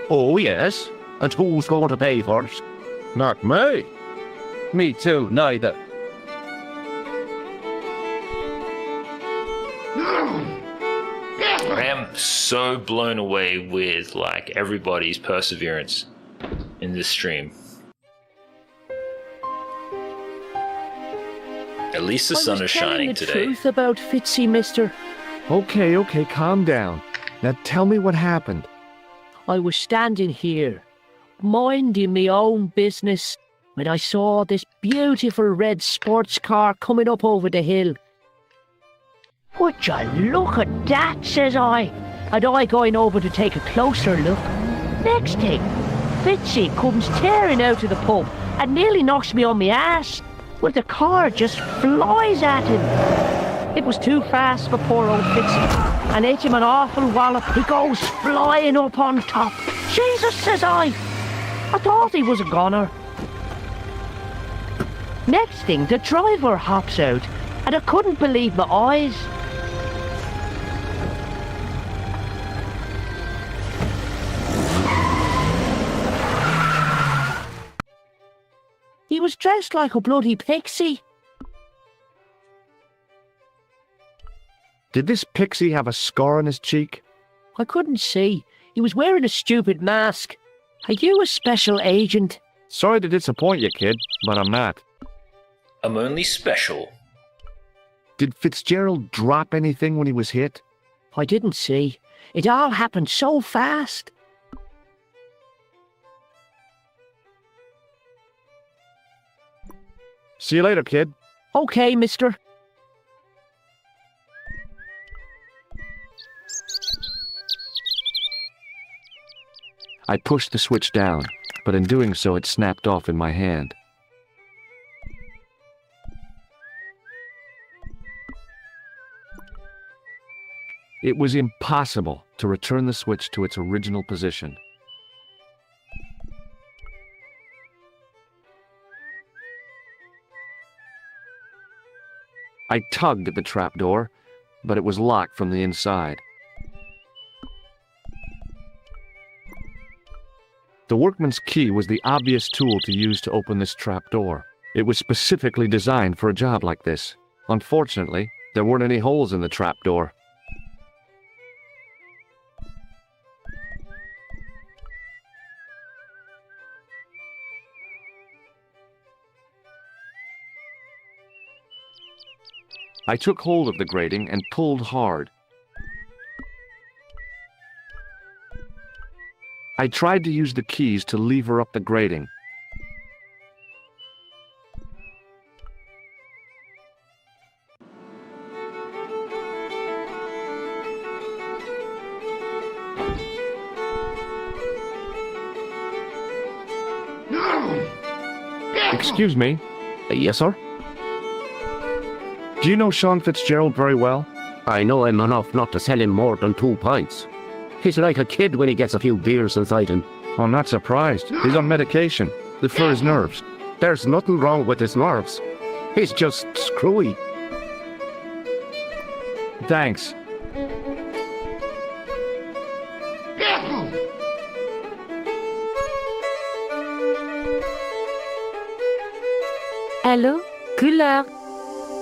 Oh, yes? And who's going to pay for it? Not me. Me too, neither. I am so blown away with like everybody's perseverance in this stream. At least the sun is shining today. Truth about Fitzy, mister. Okay, calm down. Now tell me what happened. I was standing here, minding my own business, when I saw this beautiful red sports car coming up over the hill. Would you look at that, says I. And I going over to take a closer look. Next thing, Fitzy comes tearing out of the pub and nearly knocks me on my ass. Well, the car just flies at him. It was too fast for poor old Fitzy, and hit him an awful wallop. He goes flying up on top. Jesus, says I thought he was a goner. Next thing, the driver hops out, and I couldn't believe my eyes. He was dressed like a bloody pixie. Did this pixie have a scar on his cheek? I couldn't see. He was wearing a stupid mask. Are you a special agent? Sorry to disappoint you, kid, but I'm not. I'm only special. Did Fitzgerald drop anything when he was hit? I didn't see. It all happened so fast. See you later, kid. Okay, mister. I pushed the switch down, but in doing so it snapped off in my hand. It was impossible to return the switch to its original position. I tugged at the trapdoor, but it was locked from the inside. The workman's key was the obvious tool to use to open this trapdoor. It was specifically designed for a job like this. Unfortunately, there weren't any holes in the trapdoor. I took hold of the grating and pulled hard. I tried to use the keys to lever up the grating. Excuse me. Yes, sir? Do you know Sean Fitzgerald very well? I know him enough not to sell him more than 2 pints. He's like a kid when he gets a few beers inside him. I'm not surprised. He's on medication. They're for his nerves. There's nothing wrong with his nerves. He's just screwy. Thanks. Hello? Couleur.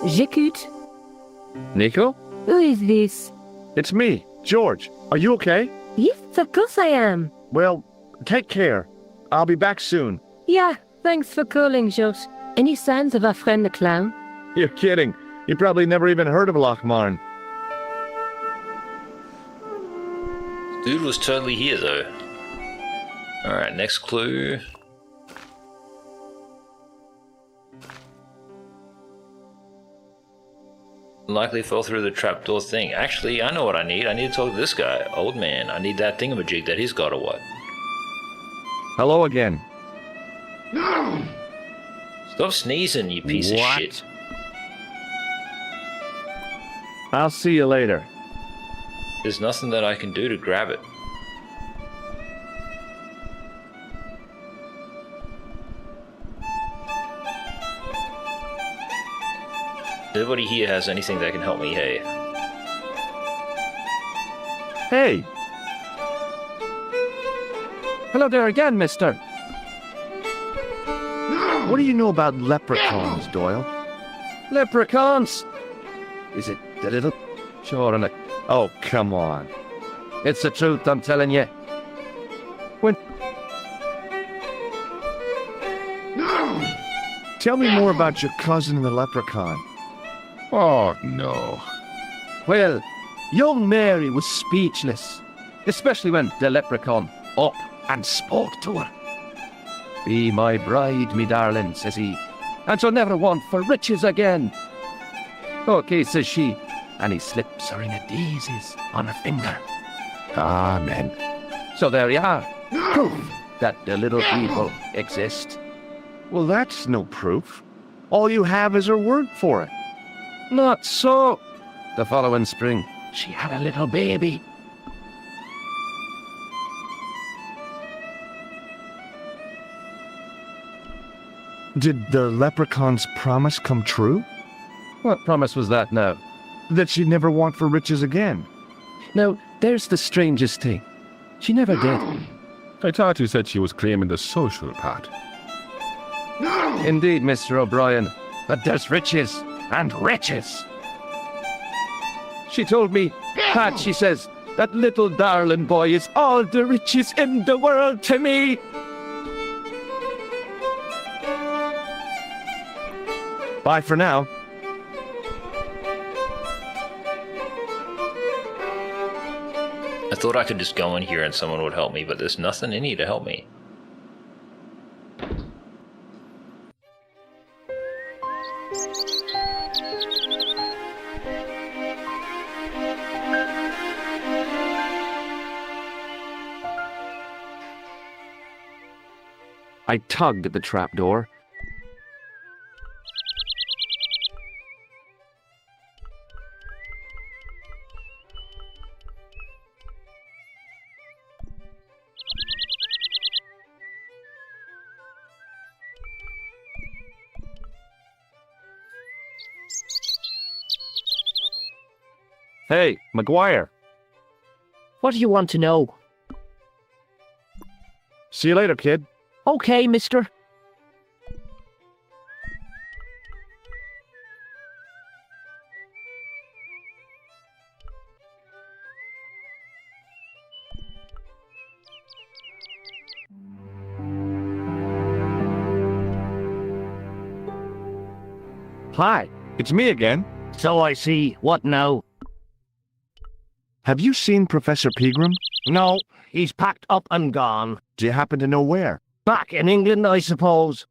J'écoute. Nico? Who is this? It's me, George. Are you okay? Yes, of course I am. Well, take care. I'll be back soon. Yeah, thanks for calling, George. Any signs of our friend the clown? You're kidding. You probably never even heard of Lakmar. Dude was totally here though. Alright, next clue. Likely fell through the trapdoor thing. Actually, I know what I need. I need to talk to this guy. Old man. I need that thingamajig that he's got or what. Hello again. Stop sneezing, you piece of shit. I'll see you later. There's nothing that I can do to grab it. Nobody here has anything that can help me, hey. Hey! Hello there again, mister. What do you know about leprechauns, Doyle? Leprechauns? Is it the little... Sure, and Oh, come on. it's the truth, I'm telling you. When... Tell me more about your cousin the leprechaun. Oh, no. Well, young Mary was speechless, especially when the leprechaun up and spoke to her. Be my bride, me darling, says he, and she'll never want for riches again. Okay, says she, and he slips her in a daisies on her finger. Amen. So there you are, proof that the little people exist. Well, that's no proof. All you have is her word for it. Not so. The following spring, she had a little baby. Did the leprechaun's promise come true? What promise was that now? That she'd never want for riches again. Now, there's the strangest thing. She never did. I thought you said she was claiming the social part. Indeed, Mr. O'Brien, but there's riches and riches. She told me, Pat, she says, that little darling boy is all the riches in the world to me. Bye for now. I thought I could just go in here and someone would help me, but there's nothing in here to help me. I tugged at the trapdoor. Hey, Maguire. What do you want to know? See you later, kid. Okay, mister. Hi, it's me again. So I see. What now? Have you seen Professor Pilgrim? No, he's packed up and gone. Do you happen to know where? Back in England, I suppose.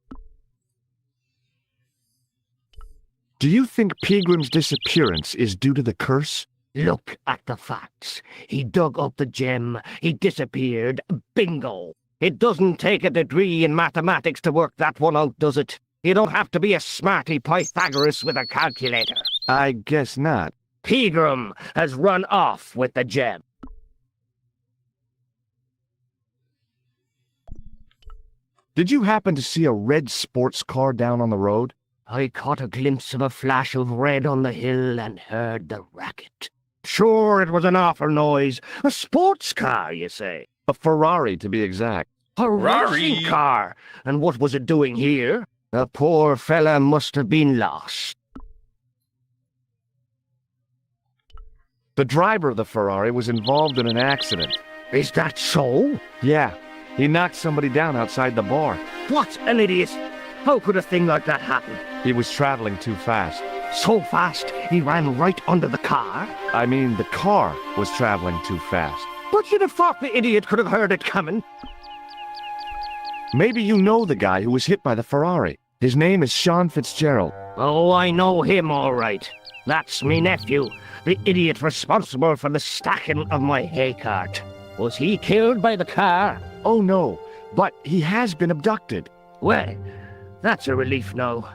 Do you think Pilgrim's disappearance is due to the curse? Look at the facts. He dug up the gem. He disappeared. Bingo. It doesn't take a degree in mathematics to work that one out, does it? You don't have to be a smarty Pythagoras with a calculator. I guess not. Pilgrim has run off with the gem. Did you happen to see a red sports car down on the road? I caught a glimpse of a flash of red on the hill and heard the racket. Sure, it was an awful noise. A sports car, you say? A Ferrari, to be exact. A racing car. And what was it doing here? The poor fella must have been lost. The driver of the Ferrari was involved in an accident. Is that so? Yeah, he knocked somebody down outside the bar. What an idiot! How could a thing like that happen? He was traveling too fast. So fast, he ran right under the car? I mean, the car was traveling too fast. But you'd have thought the idiot could have heard it coming. Maybe you know the guy who was hit by the Ferrari. His name is Sean Fitzgerald. Oh, I know him all right. That's me nephew, the idiot responsible for the stacking of my hay cart. Was he killed by the car? Oh no, but he has been abducted. Well, that's a relief now.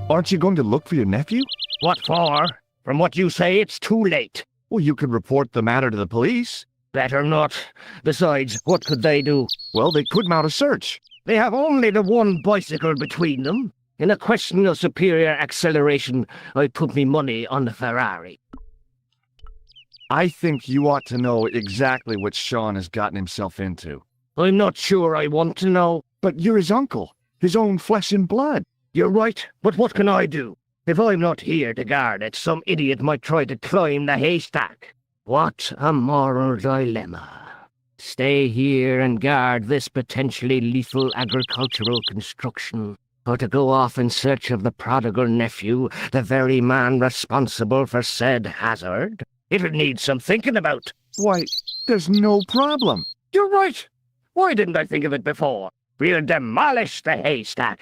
Aren't you going to look for your nephew? What for? From what you say, it's too late. Well, you could report the matter to the police. Better not. Besides, what could they do? Well, they could mount a search. They have only the one bicycle between them. In a question of superior acceleration, I put me money on the Ferrari. I think you ought to know exactly what Sean has gotten himself into. I'm not sure I want to know. But you're his uncle, his own flesh and blood. You're right, but what can I do? If I'm not here to guard it, some idiot might try to climb the haystack. What a moral dilemma. Stay here and guard this potentially lethal agricultural construction, or to go off in search of the prodigal nephew, the very man responsible for said hazard? It'll need some thinking about. Why, there's no problem. You're right. Why didn't I think of it before? We'll demolish the haystack.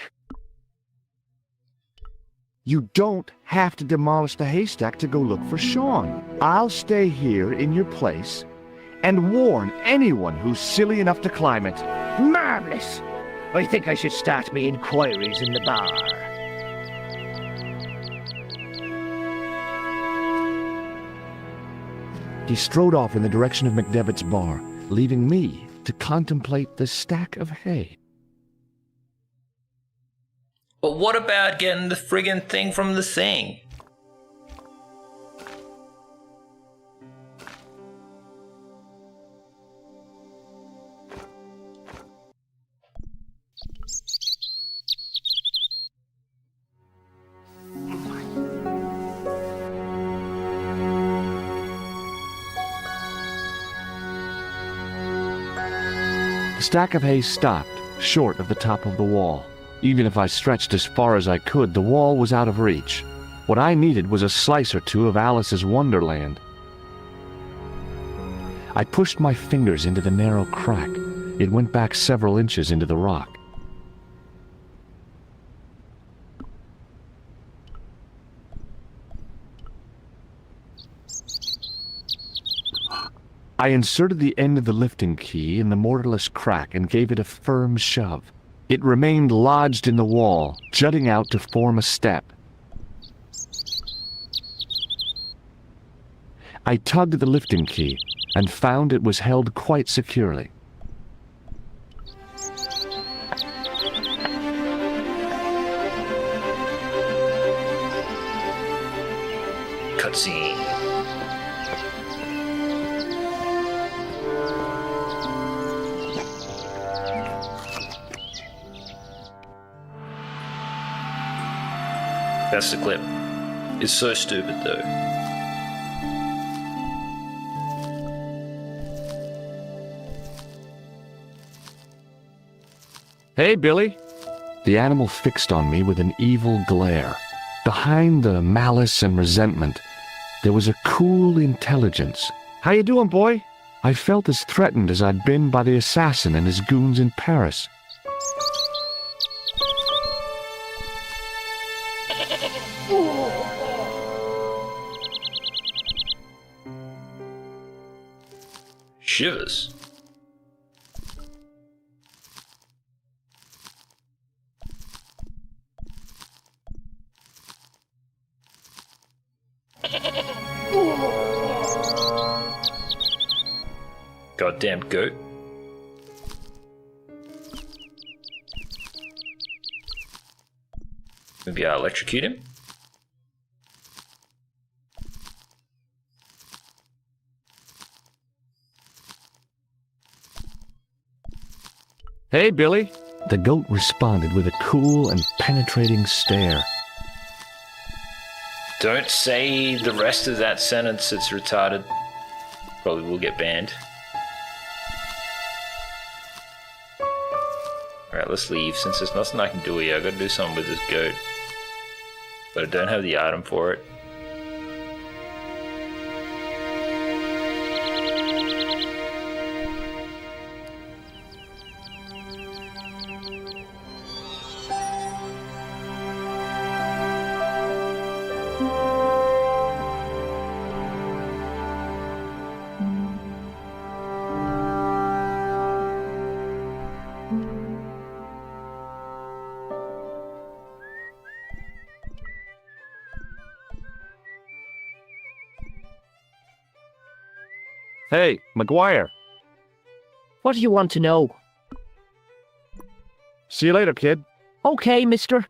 You don't have to demolish the haystack to go look for Sean. I'll stay here in your place and warn anyone who's silly enough to climb it. Marvelous! I think I should start me inquiries in the bar. He strode off in the direction of McDevitt's bar, leaving me to contemplate the stack of hay. But what about getting the friggin' thing from the thing? The stack of hay stopped, short of the top of the wall. Even if I stretched as far as I could, the wall was out of reach. What I needed was a slice or two of Alice's Wonderland. I pushed my fingers into the narrow crack. It went back several inches into the rock. I inserted the end of the lifting key in the mortarless crack and gave it a firm shove. It remained lodged in the wall, jutting out to form a step. I tugged at the lifting key and found it was held quite securely. Cutscene. That's the clip. It's so stupid though. Hey, Billy. The animal fixed on me with an evil glare. Behind the malice and resentment, there was a cool intelligence. How you doing, boy? I felt as threatened as I'd been by the assassin and his goons in Paris. Shivers. Goddamn goat. Maybe I'll electrocute him. Hey, Billy. The goat responded with a cool and penetrating stare. Don't say the rest of that sentence, it's retarded. Probably will get banned. Alright, let's leave. Since there's nothing I can do here, I gotta do something with this goat. But I don't have the item for it. Hey, Maguire. What do you want to know? See you later, kid. Okay, mister.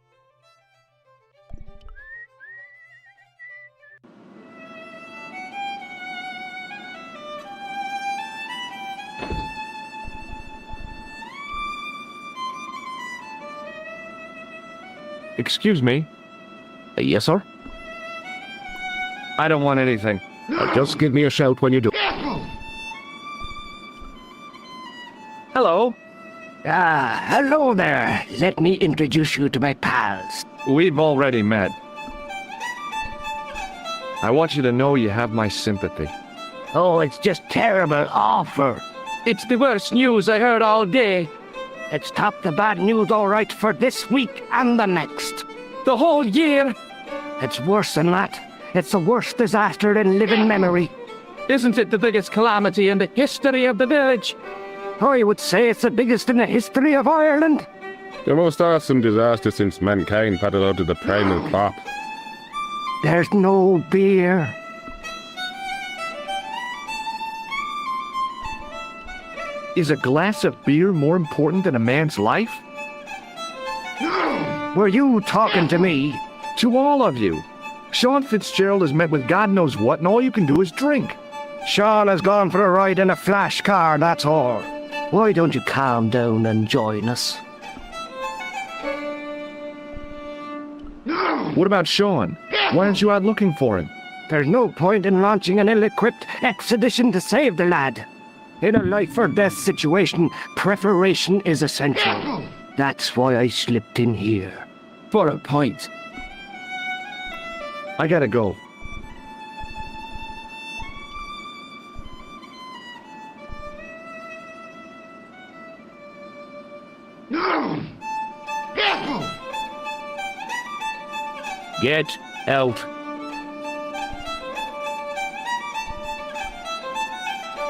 Excuse me. Yes, sir? I don't want anything. Just give me a shout when you do. Hello. Hello there. Let me introduce you to my pals. We've already met. I want you to know you have my sympathy. Oh, it's just terrible, awful. It's the worst news I heard all day. It's top the bad news all right for this week and the next. The whole year. It's worse than that. It's the worst disaster in living memory. Isn't it the biggest calamity in the history of the village? I would say it's the biggest in the history of Ireland. The most awesome disaster since mankind paddled out of the primal crop. There's no beer. Is a glass of beer more important than a man's life? Were you talking to me? To all of you. Sean Fitzgerald has met with God knows what, and all you can do is drink. Sean has gone for a ride in a flash car, that's all. Why don't you calm down and join us? What about Sean? Why aren't you out looking for him? There's no point in launching an ill-equipped expedition to save the lad. In a life-or-death situation, preparation is essential. That's why I slipped in here. For a point. I gotta go. Get out.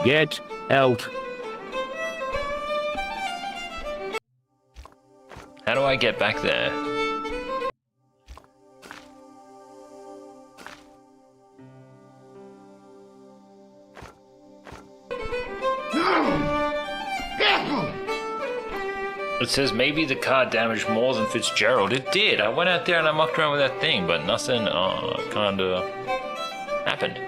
Get out. How do I get back there? It says maybe the car damaged more than Fitzgerald. It did. I went out there and I mucked around with that thing, but nothing kinda happened.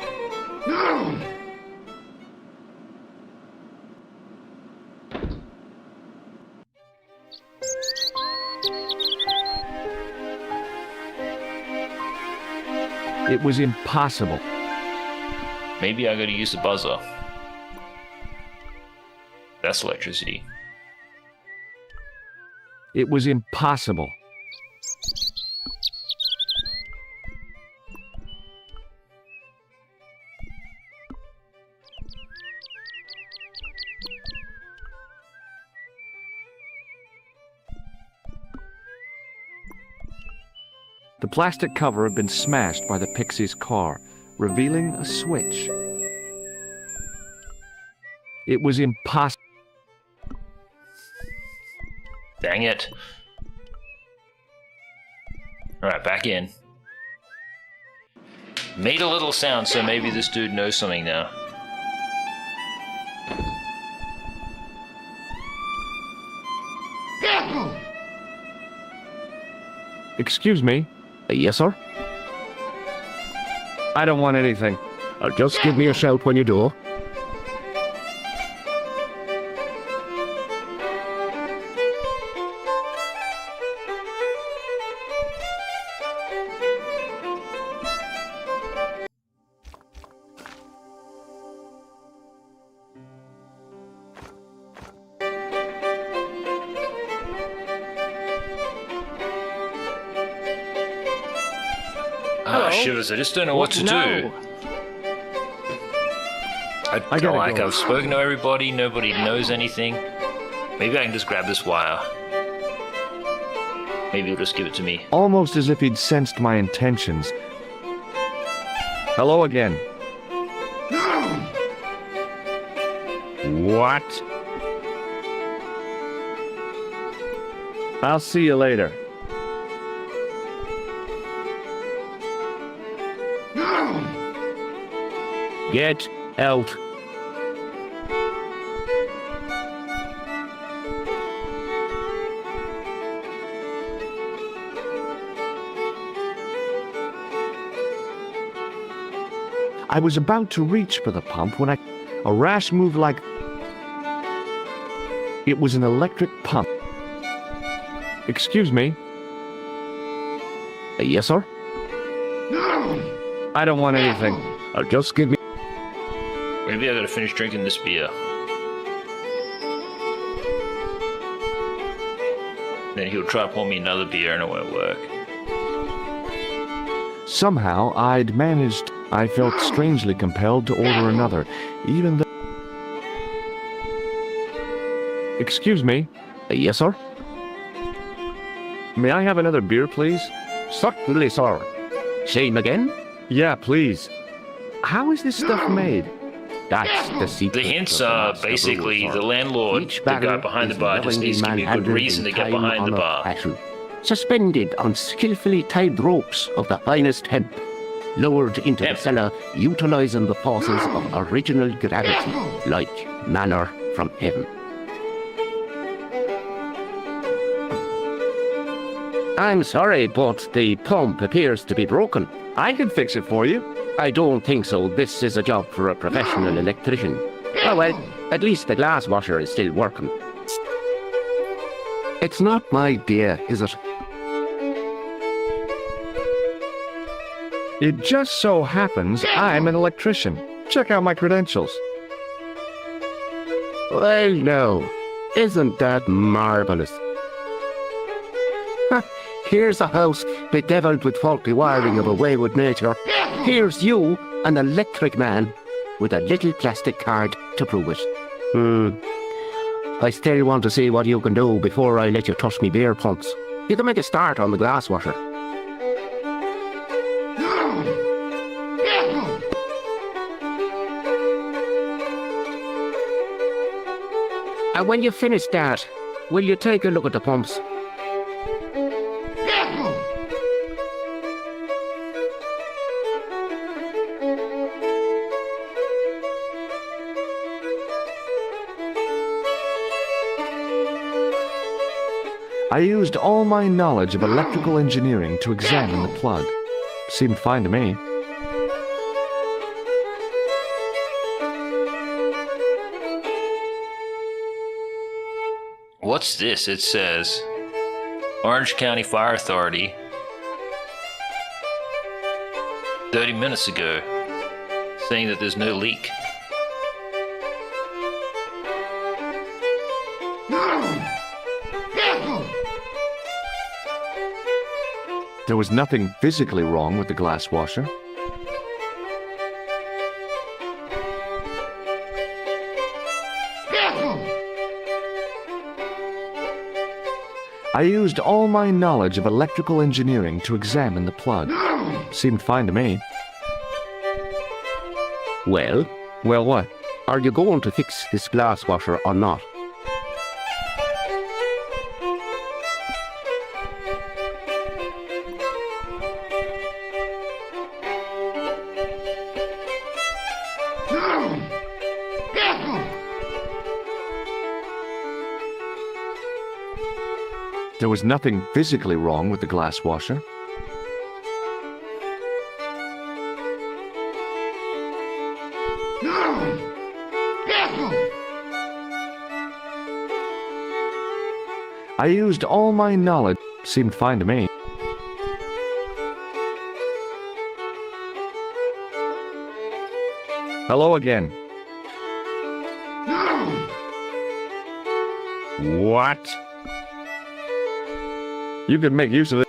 It was impossible. Maybe I gotta use the buzzer. That's electricity. It was impossible. The plastic cover had been smashed by the Pixie's car, revealing a switch. It was impossible. Dang it. Alright, back in. Made a little sound, so maybe this dude knows something now. Excuse me? Yes, sir? I don't want anything. Just give me a shout when you do. Ah, shivers, I just don't know what to do. I gotta don't like go. I've spoken to everybody, nobody knows anything. Maybe I can just grab this wire. Maybe he'll just give it to me. Almost as if he'd sensed my intentions. Hello again. What? I'll see you later. Get out. I was about to reach for the pump when a rash move like... It was an electric pump. Excuse me? Yes, sir? I don't want anything. Just give me... Maybe I gotta finish drinking this beer. Then he'll try to pour me another beer and it won't work. Somehow, I'd managed... I felt strangely compelled to order another, even though... Excuse me? Yes, sir? May I have another beer, please? Certainly, sir. Same again? Yeah, please. How is this stuff made? That's the secret. The hints of the are master basically brewer, the sir. landlord, Each the guy barrel behind the is bar, just needs to give me a good lovingly reason to get manhandled in behind the time-honored bar. fashion, suspended on skillfully tied ropes of the finest hemp, lowered into the Hemp. cellar, utilizing the forces of original gravity, like manna from heaven. I'm sorry, but the pump appears to be broken. I can fix it for you. I don't think so. This is a job for a professional electrician. Oh well, at least the glass washer is still working. It's not my beer, is it? It just so happens I'm an electrician. Check out my credentials. Well, no. Isn't that marvelous? Ha, here's a house bedeviled with faulty wiring of a wayward nature. Here's you, an electric man, with a little plastic card to prove it. I still want to see what you can do before I let you touch me beer pumps. You can make a start on the glass washer. And when you finish that, will you take a look at the pumps? I used all my knowledge of electrical engineering to examine the plug. Seemed fine to me. What's this? It says Orange County Fire Authority 30 minutes ago saying that there's no leak. There was nothing physically wrong with the glass washer. I used all my knowledge of electrical engineering to examine the plug. Seemed fine to me. Well, Well, what? are you going to fix this glass washer or not? There was nothing physically wrong with the glass washer. I used all my knowledge. Seemed fine to me. Hello again. What? You could make use of it.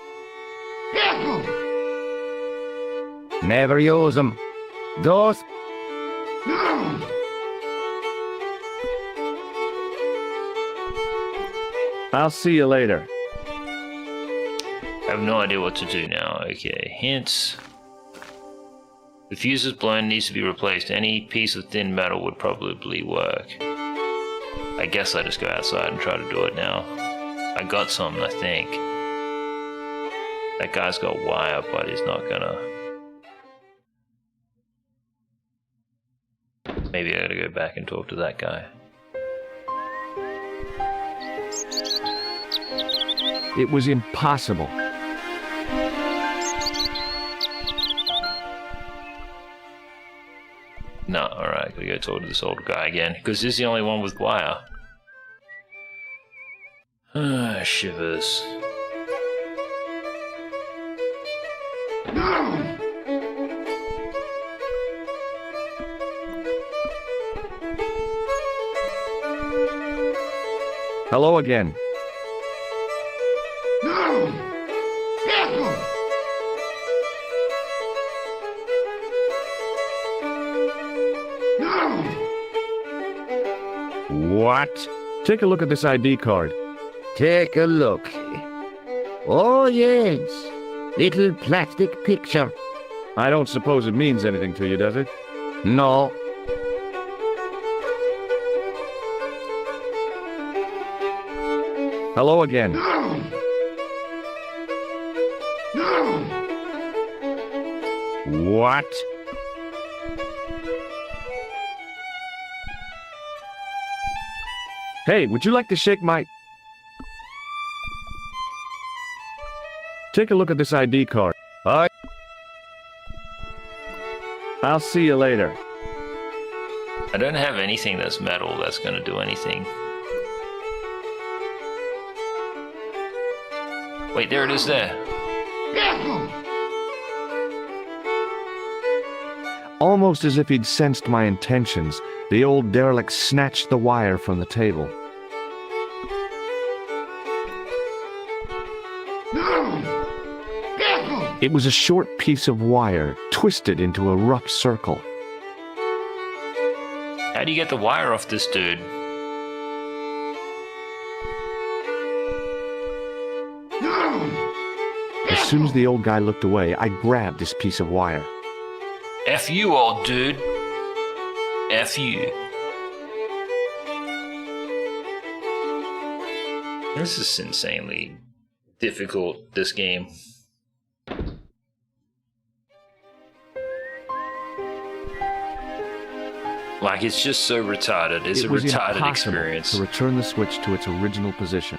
Never use them. Those. I'll see you later. I have no idea what to do now. Okay, hints. The fuse is blown, needs to be replaced. Any piece of thin metal would probably work. I guess I just go outside and try to do it now. I got something, I think. That guy's got wire, but he's not gonna... Maybe I gotta go back and talk to that guy. It was impossible. No, alright, gotta go talk to this old guy again, because this is the only one with wire. Ah, shivers. Hello again. What? Take a look at this ID card. Take a look. Oh, yes. Little plastic picture. I don't suppose it means anything to you, does it? No. Hello again. What? Hey, would you like to shake my... Take a look at this ID card. I'll see you later. I don't have anything that's metal that's gonna do anything. Wait, there it is there. Almost as if he'd sensed my intentions, the old derelict snatched the wire from the table. It was a short piece of wire, twisted into a rough circle. How do you get the wire off this dude? As soon as the old guy looked away, I grabbed this piece of wire. F you, old dude. F you. This is insanely difficult, this game. Like, it's just so retarded. It's a retarded experience. To return the switch to its original position.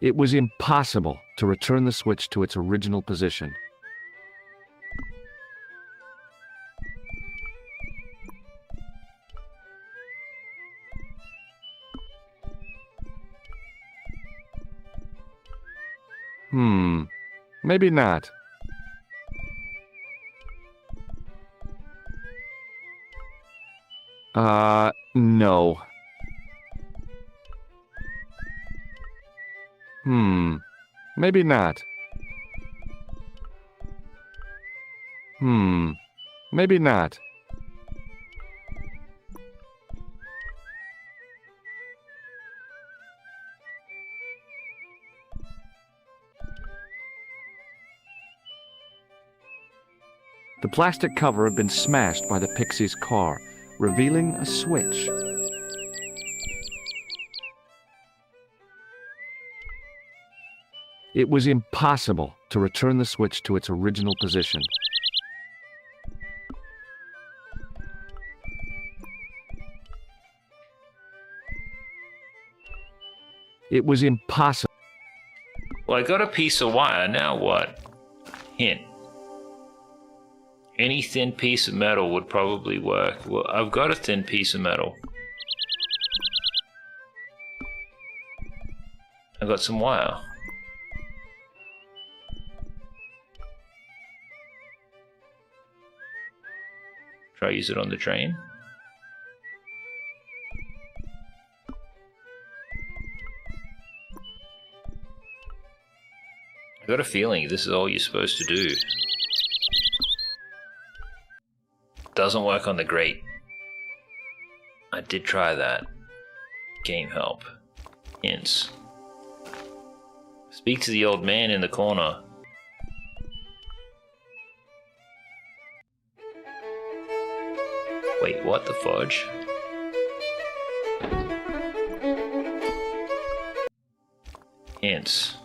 It was impossible to return the switch to its original position. Maybe not. No. Maybe not. Maybe not. The plastic cover had been smashed by the Pixie's car, revealing a switch. It was impossible to return the switch to its original position. It was impossible. Well, I got a piece of wire, now what? Hint. Any thin piece of metal would probably work. Well, I've got a thin piece of metal. I've got some wire. Try use it on the train. I got a feeling this is all you're supposed to do. Doesn't work on the grate. I did try that. Game help. Hints. Speak to the old man in the corner. Wait, what the fudge? Hints.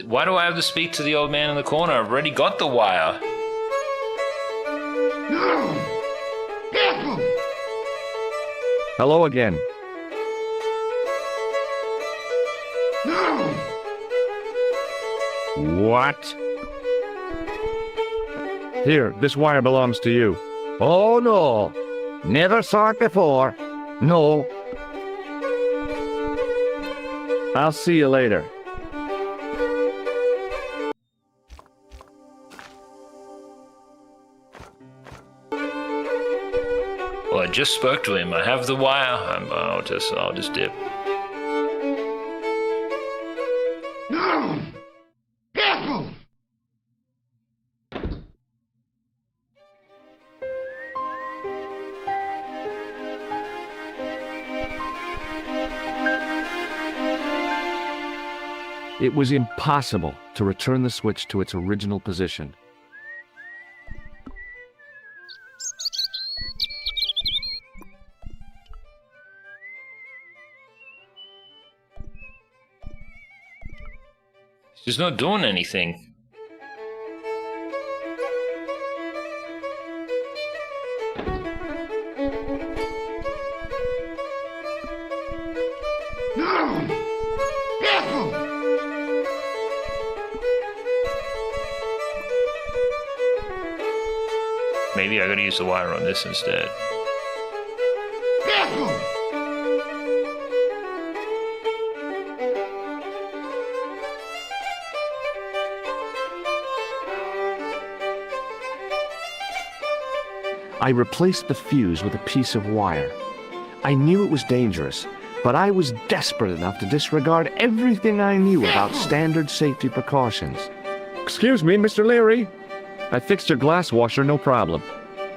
Why do I have to speak to the old man in the corner? I've already got the wire. Hello again. What? Here, this wire belongs to you. Oh, no. Never saw it before. No. I'll see you later. Well, I just spoke to him. I have the wire. I'll just dip. It was impossible to return the switch to its original position. She's not doing anything. Maybe I gotta use the wire on this instead. I replaced the fuse with a piece of wire. I knew it was dangerous, but I was desperate enough to disregard everything I knew about standard safety precautions. Excuse me, Mr. Leary. I fixed your glass washer, no problem.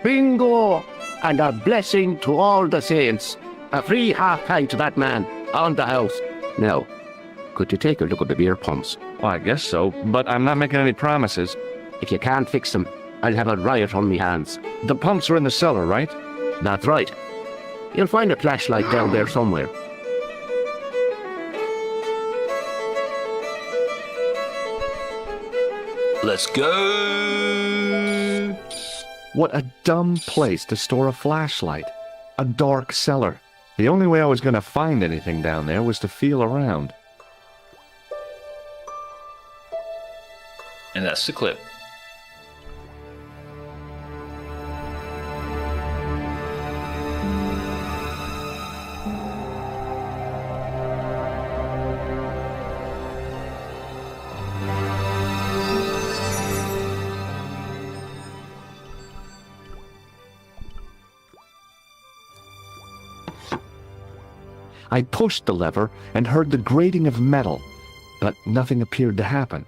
Bingo! And a blessing to all the saints. A free half-pint to that man, on the house. Now, could you take a look at the beer pumps? Well, I guess so, but I'm not making any promises. If you can't fix them, I'll have a riot on me hands. The pumps are in the cellar, right? That's right. You'll find a flashlight down there somewhere. Let's go! What a dumb place to store a flashlight. A dark cellar. The only way I was going to find anything down there was to feel around. And that's the clip. I pushed the lever and heard the grating of metal, but nothing appeared to happen.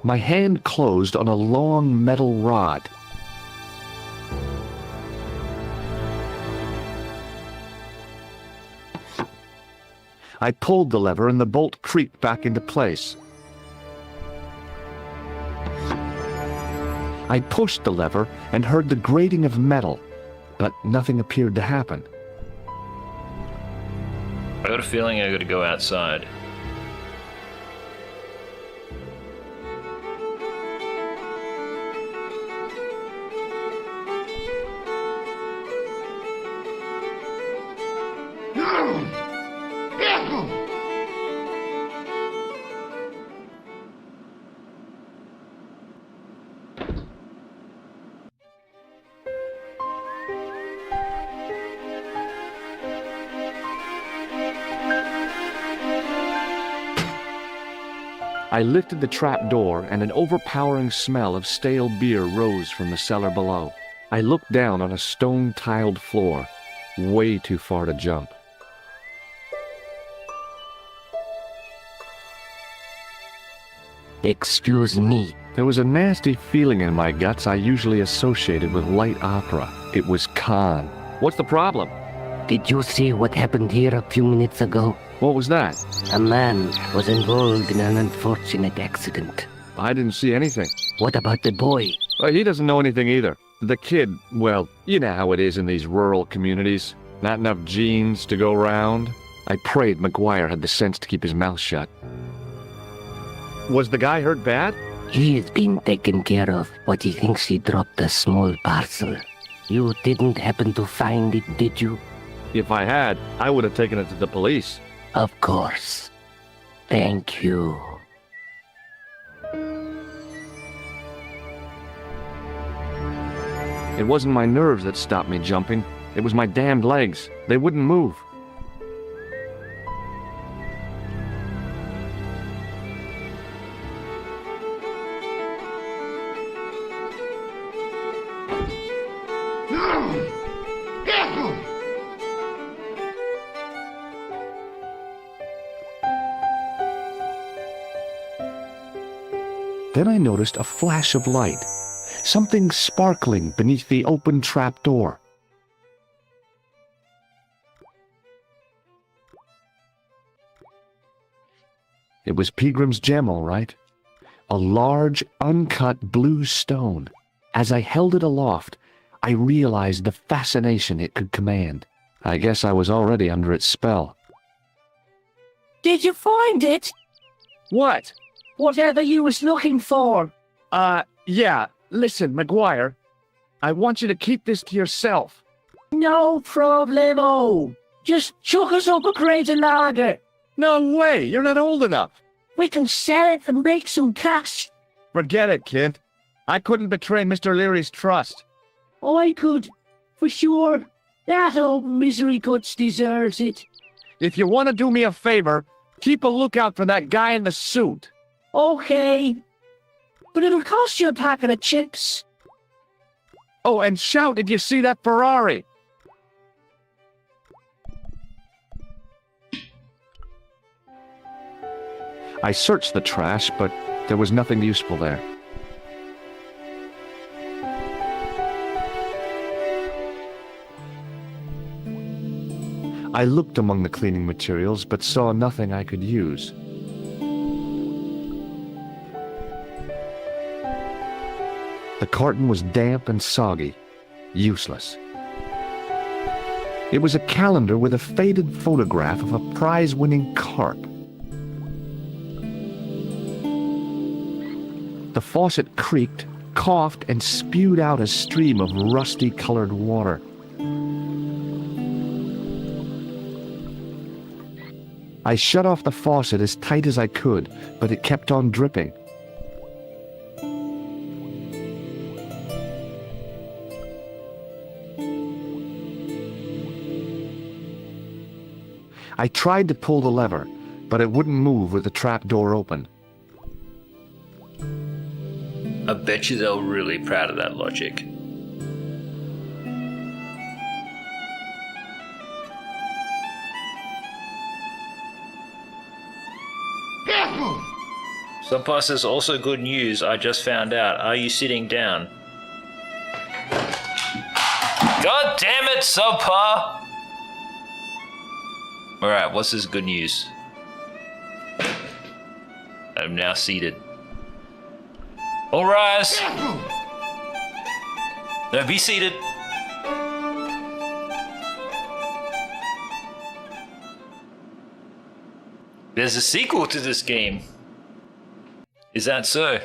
My hand closed on a long metal rod. I pulled the lever and the bolt creaked back into place. I pushed the lever and heard the grating of metal, but nothing appeared to happen. I got a feeling I gotta go outside. I lifted the trap door, and an overpowering smell of stale beer rose from the cellar below. I looked down on a stone-tiled floor, way too far to jump. Excuse me. There was a nasty feeling in my guts I usually associated with light opera. It was Khan. What's the problem? Did you see what happened here a few minutes ago? What was that? A man was involved in an unfortunate accident. I didn't see anything. What about the boy? Well, he doesn't know anything either. The kid, well, you know how it is in these rural communities. Not enough genes to go round. I prayed Maguire had the sense to keep his mouth shut. Was the guy hurt bad? He is being taken care of, but he thinks he dropped a small parcel. You didn't happen to find it, did you? If I had, I would have taken it to the police. Of course. Thank you. It wasn't my nerves that stopped me jumping. It was my damned legs. They wouldn't move. Then I noticed a flash of light, something sparkling beneath the open trap door. It was Pilgrim's gem, all right. A large, uncut blue stone. As I held it aloft, I realized the fascination it could command. I guess I was already under its spell. Did you find it? What? Whatever you was looking for. Yeah. Listen, Maguire. I want you to keep this to yourself. No problemo. Just chuck us up a crate of lager. No way! You're not old enough! We can sell it and make some cash. Forget it, kid. I couldn't betray Mr. Leary's trust. I could, for sure. That old misery guts deserves it. If you want to do me a favor, keep a lookout for that guy in the suit. Okay. But it'll cost you a packet of chips. Oh, and shout if you see that Ferrari. I searched the trash, but there was nothing useful there. I looked among the cleaning materials, but saw nothing I could use. The carton was damp and soggy, useless. It was a calendar with a faded photograph of a prize-winning carp. The faucet creaked, coughed, and spewed out a stream of rusty-colored water. I shut off the faucet as tight as I could, but it kept on dripping. I tried to pull the lever, but it wouldn't move with the trap door open. I bet you they were really proud of that logic. Subpa says also good news, I just found out. Are you sitting down? God damn it, Subpa! Alright, what's this good news? I'm now seated. All rise! No, be seated. There's a sequel to this game. Is that so?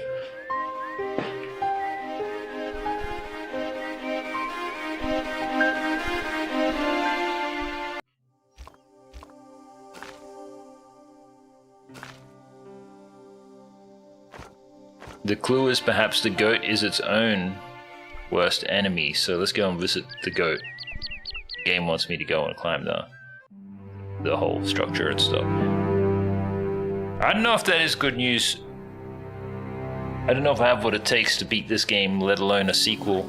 The clue is perhaps the goat is its own worst enemy, so let's go and visit the goat. The game wants me to go and climb the whole structure and stuff. I don't know if that is good news. I don't know if I have what it takes to beat this game, let alone a sequel.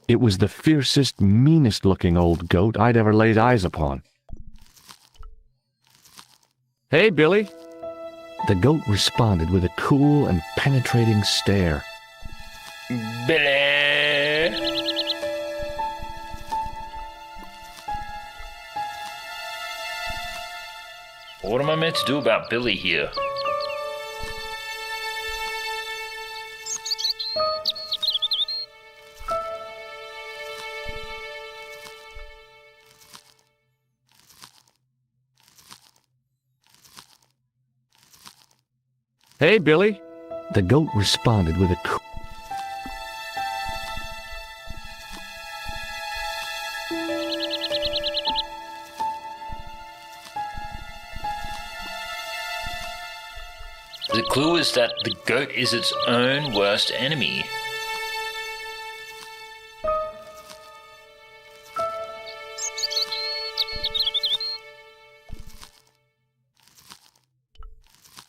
It was the fiercest, meanest-looking old goat I'd ever laid eyes upon. Hey, Billy. The goat responded with a cool and penetrating stare. Billy! What am I meant to do about Billy here? Hey, Billy. The goat responded with a The clue is that the goat is its own worst enemy.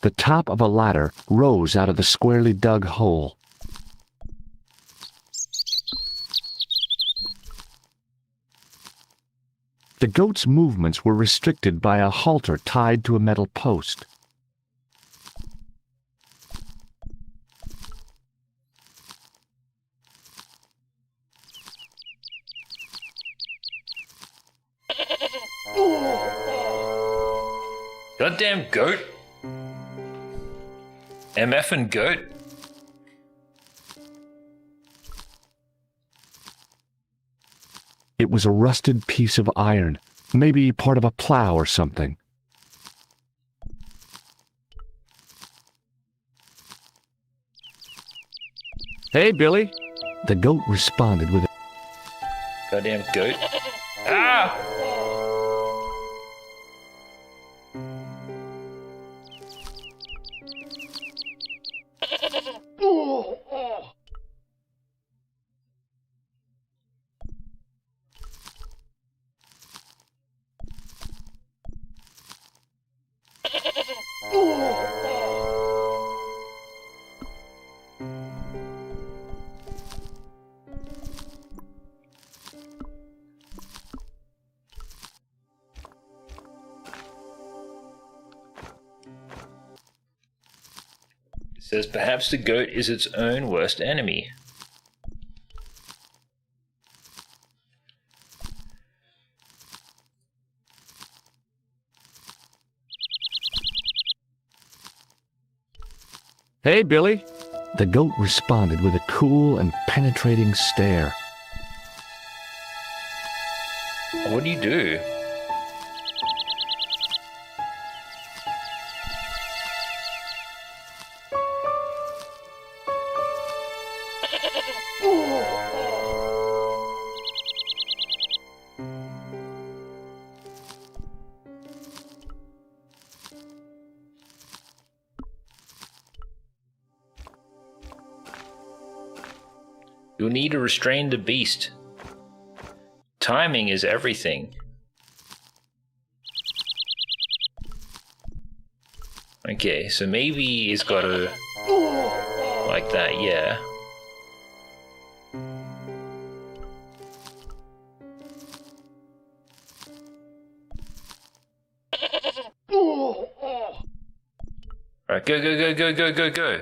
The top of a ladder rose out of the squarely dug hole. The goat's movements were restricted by a halter tied to a metal post. Goddamn goat. MF and goat. It was a rusted piece of iron, maybe part of a plow or something. Hey, Billy. The goat responded with a Goddamn goat. Ah! It says perhaps the goat is its own worst enemy. Hey, Billy. The goat responded with a cool and penetrating stare. What do you do? You'll need to restrain the beast. Timing is everything. Okay, so maybe he's got to... like that, yeah. Alright, go, go, go, go, go, go, go.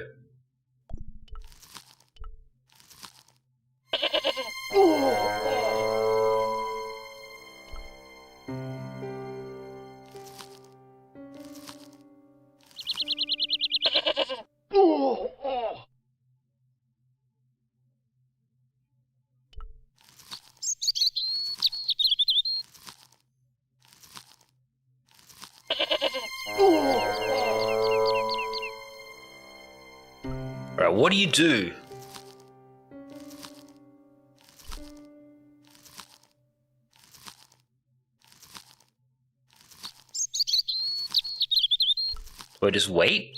Alright, what do you do? Do I just wait?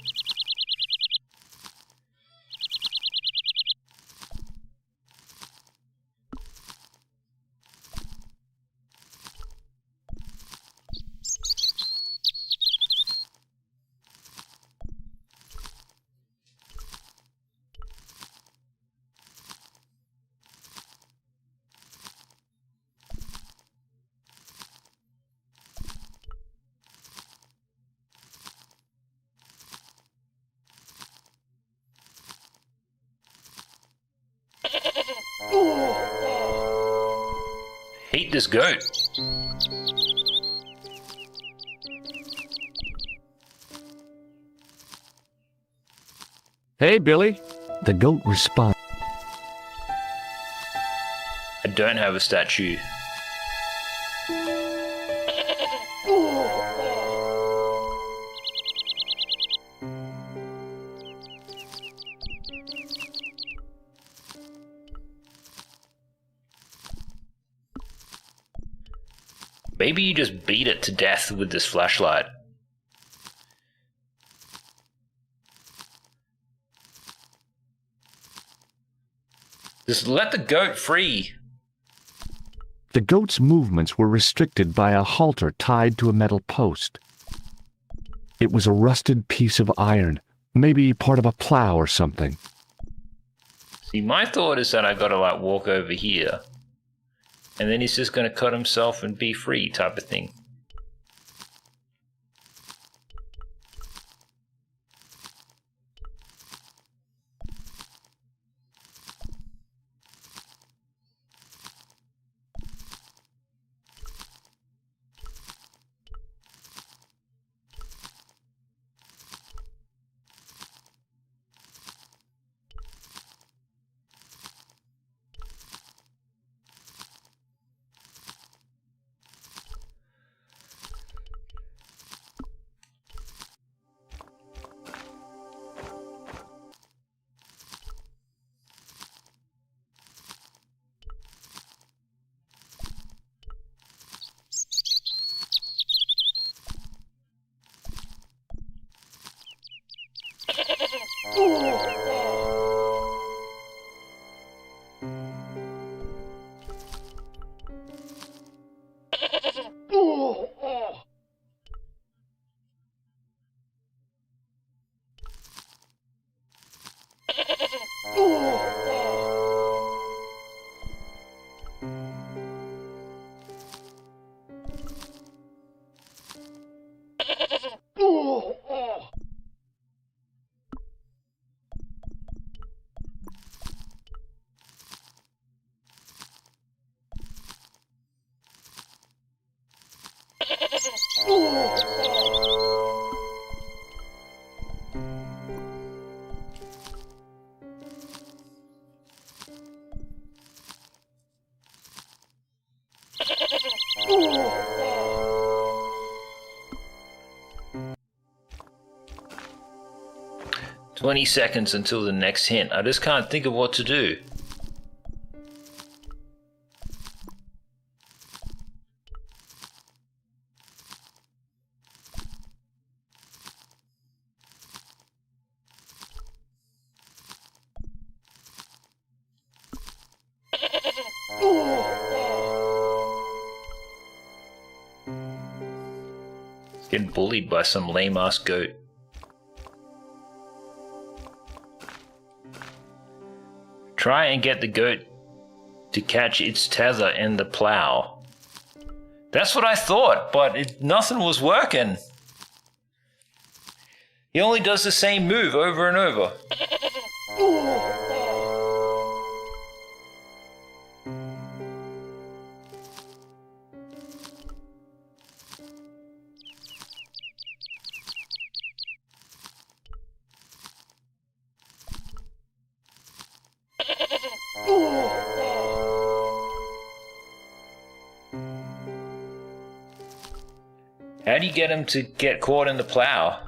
Hate this goat. Hey, Billy. The goat responds. I don't have a statue. Maybe you just beat it to death with this flashlight. Just let the goat free. The goat's movements were restricted by a halter tied to a metal post. It was a rusted piece of iron, maybe part of a plow or something. See, my thought is that I gotta like walk over here. And then he's just gonna cut himself and be free type of thing. "20 seconds until the next hint. I just can't think of what to do." Getting bullied by some lame-ass goat. Try and get the goat to catch its tether in the plow. That's what I thought, but nothing was working. He only does the same move over and over. How do you get him to get caught in the plow?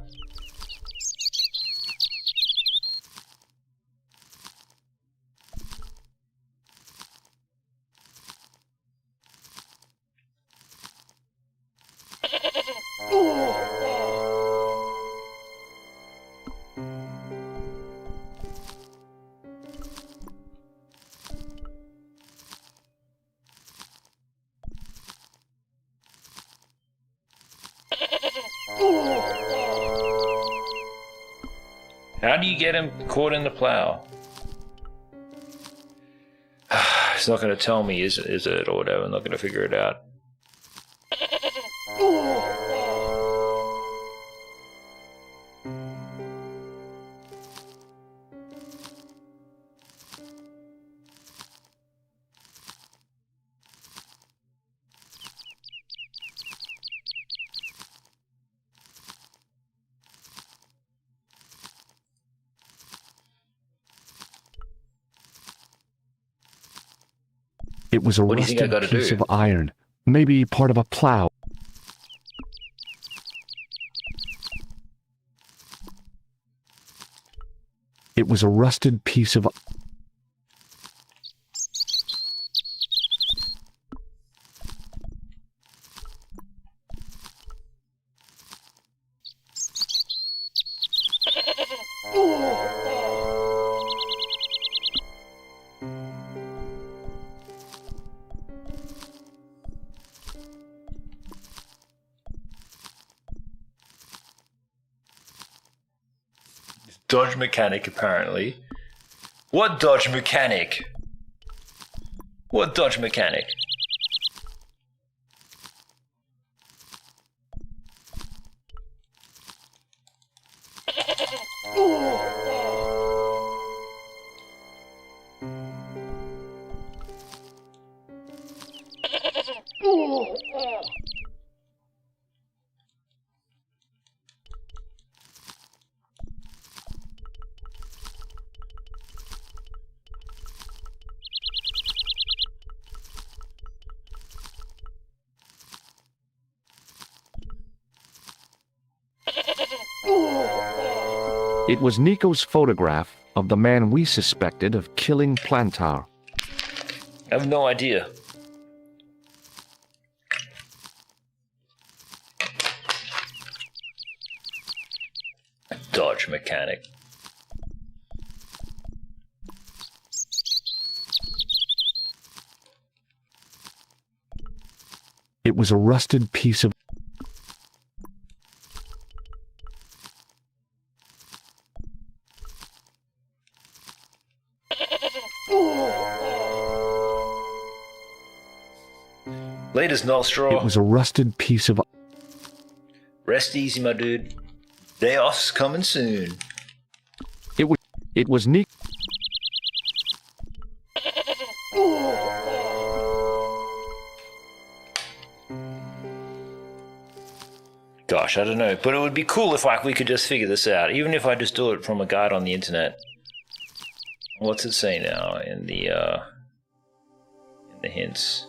How do you get him caught in the plow? He's not going to tell me, is it, or whatever. I'm not going to figure it out. It was a What do you think I rusted gotta piece do? of iron, maybe part of a plow. It was a rusted piece of... Dodge mechanic, apparently. What dodge mechanic? What dodge mechanic? It was Nico's photograph of the man we suspected of killing Plantar. I have no idea. Dodge mechanic. It was a rusted piece of... Latest nostril. It was a rusted piece of... Rest easy, my dude. Day off's coming soon. It was Nico... Gosh, I don't know, but it would be cool if we could just figure this out, even if I just do it from a guide on the internet. What's it say now in the hints?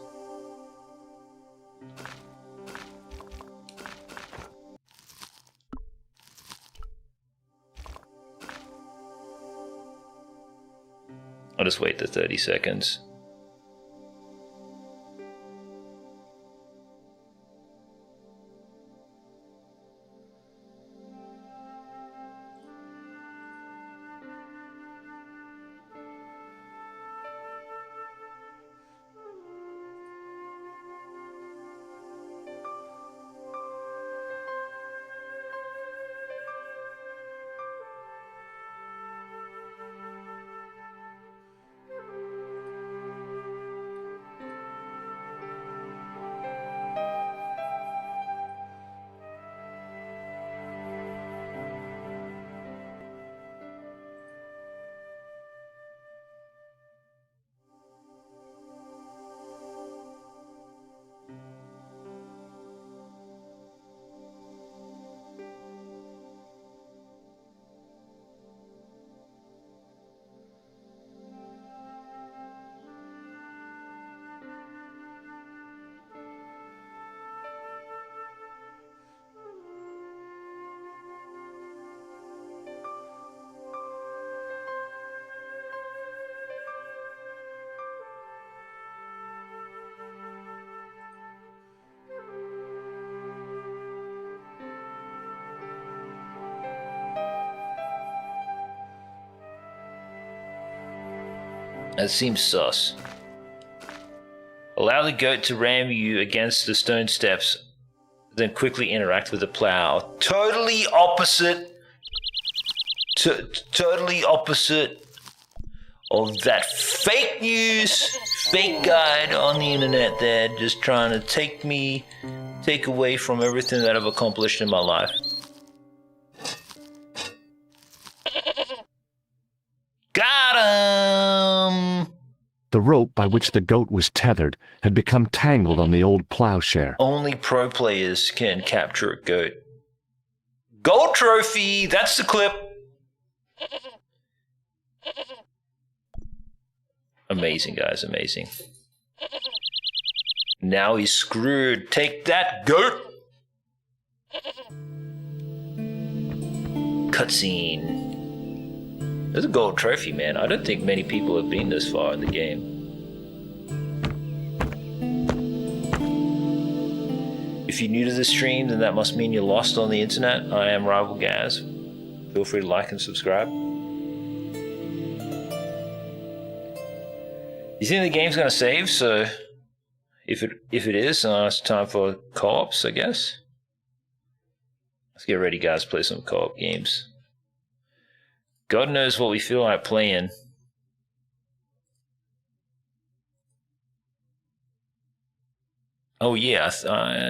I'll just wait the 30 seconds. That seems sus. Allow the goat to ram you against the stone steps, then quickly interact with the plow. Totally opposite. Totally opposite of that fake news, fake guide on the internet there, just trying to take away from everything that I've accomplished in my life. Got him! The rope by which the goat was tethered had become tangled on the old plowshare. Only pro players can capture a goat. Gold trophy! That's the clip! Amazing, guys, amazing. Now he's screwed. Take that, goat! Cutscene. There's a gold trophy, man. I don't think many people have been this far in the game. If you're new to the stream, then that must mean you're lost on the internet. I am Rival Gaz. Feel free to like and subscribe. You think the game's gonna save? So, if it is, it's time for co-ops, I guess. Let's get ready, guys. Play some co-op games. God knows what we feel like playing. Oh yeah,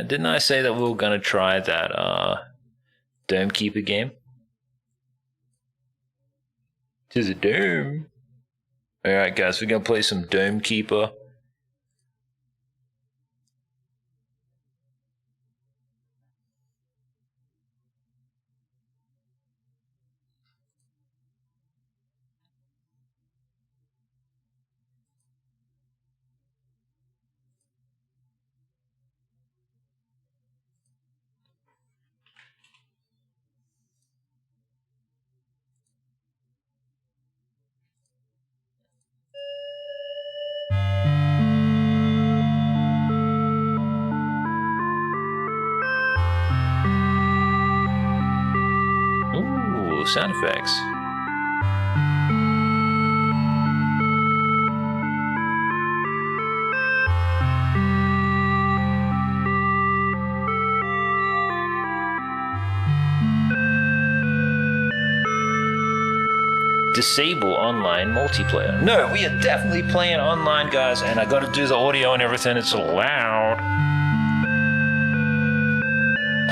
didn't I say that we were gonna try that Dome Keeper game? To the dome. Alright guys, we're gonna play some Dome Keeper. Sound effects. Disable online multiplayer. No, we are definitely playing online, guys, and I gotta do the audio and everything. It's loud.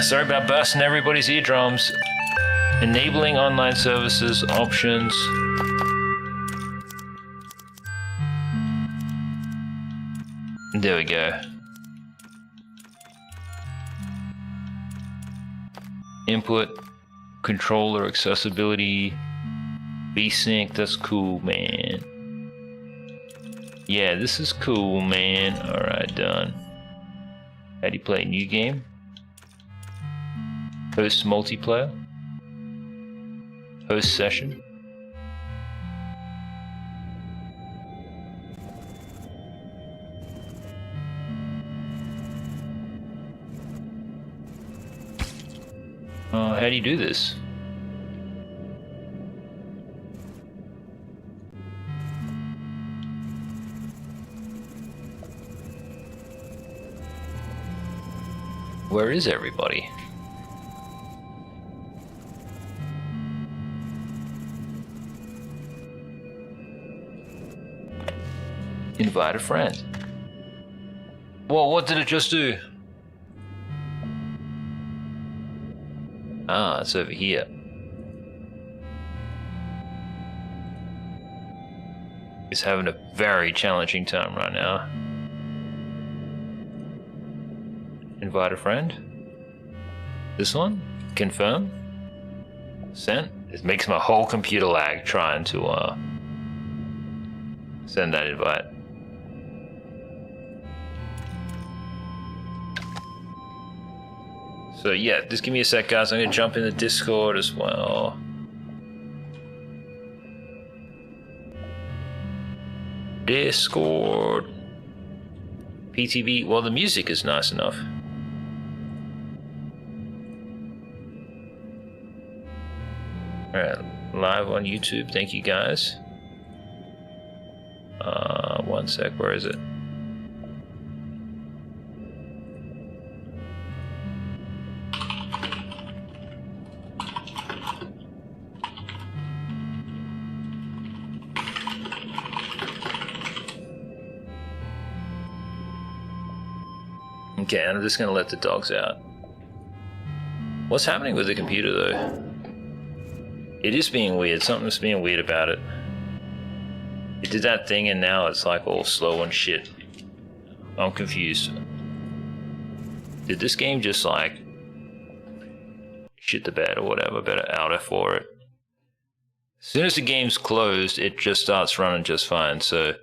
Sorry about busting everybody's eardrums. Enabling online services options. There we go. Input, controller accessibility, VSync, that's cool, man. Yeah, this is cool, man. Alright, done. How do you play? New game? Host multiplayer? Host session. How do you do this? Where is everybody? Invite a friend. Whoa, what did it just do? Ah, it's over here. He's having a very challenging time right now. Invite a friend. This one? Confirm. Sent. It makes my whole computer lag trying to send that invite. So yeah, just give me a sec, guys. I'm gonna jump in the Discord as well. Discord. PTV. Well, the music is nice enough. Alright, live on YouTube. Thank you, guys. One sec, where is it? Okay, I'm just gonna let the dogs out. What's happening with the computer though? It is being weird. Something's being weird about it. It did that thing and now it's like all slow and shit. I'm confused. Did this game just like shit the bed or whatever? Better outer for it. As soon as the game's closed, it just starts running just fine. So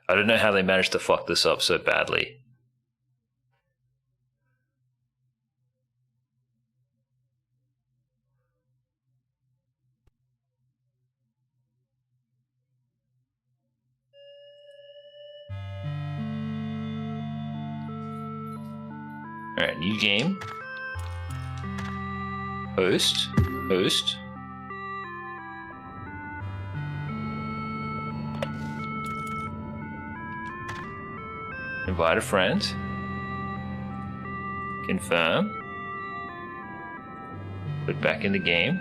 I don't know how they managed to fuck this up so badly. Alright, new game. Host. Invite a friend. Confirm. Put back in the game.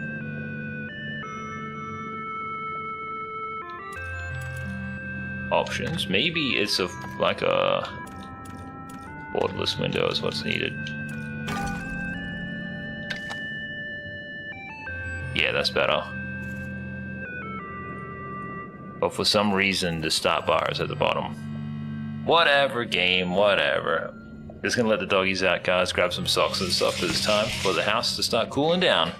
Options. Maybe it's like a borderless window is what's needed. Yeah, that's better. But for some reason, the start bar is at the bottom. Whatever, game, whatever. Just gonna let the doggies out, guys. Grab some socks and stuff because it's time for the house to start cooling down.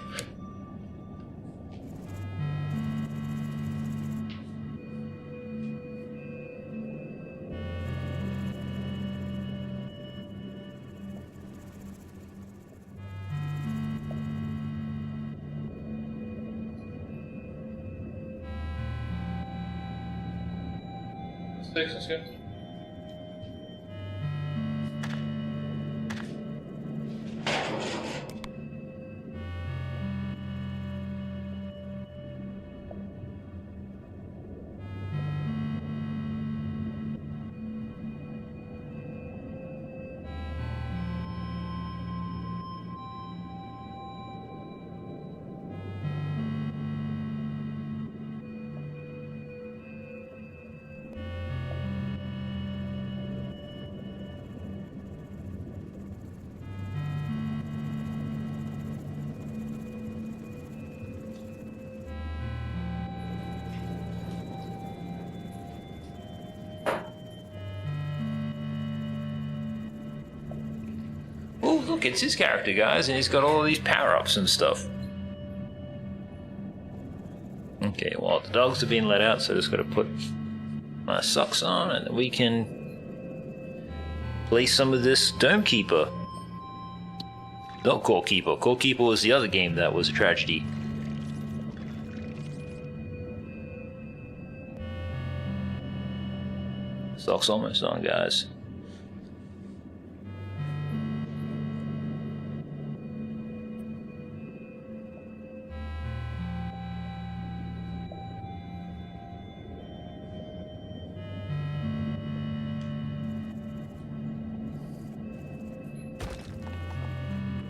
Let's go. Look, it's his character, guys, and he's got all of these power-ups and stuff. Okay, well, the dogs are being let out, so I just gotta put my socks on, and we can play some of this Dome Keeper. Not Core Keeper. Core Keeper was the other game that was a tragedy. Socks almost on, guys.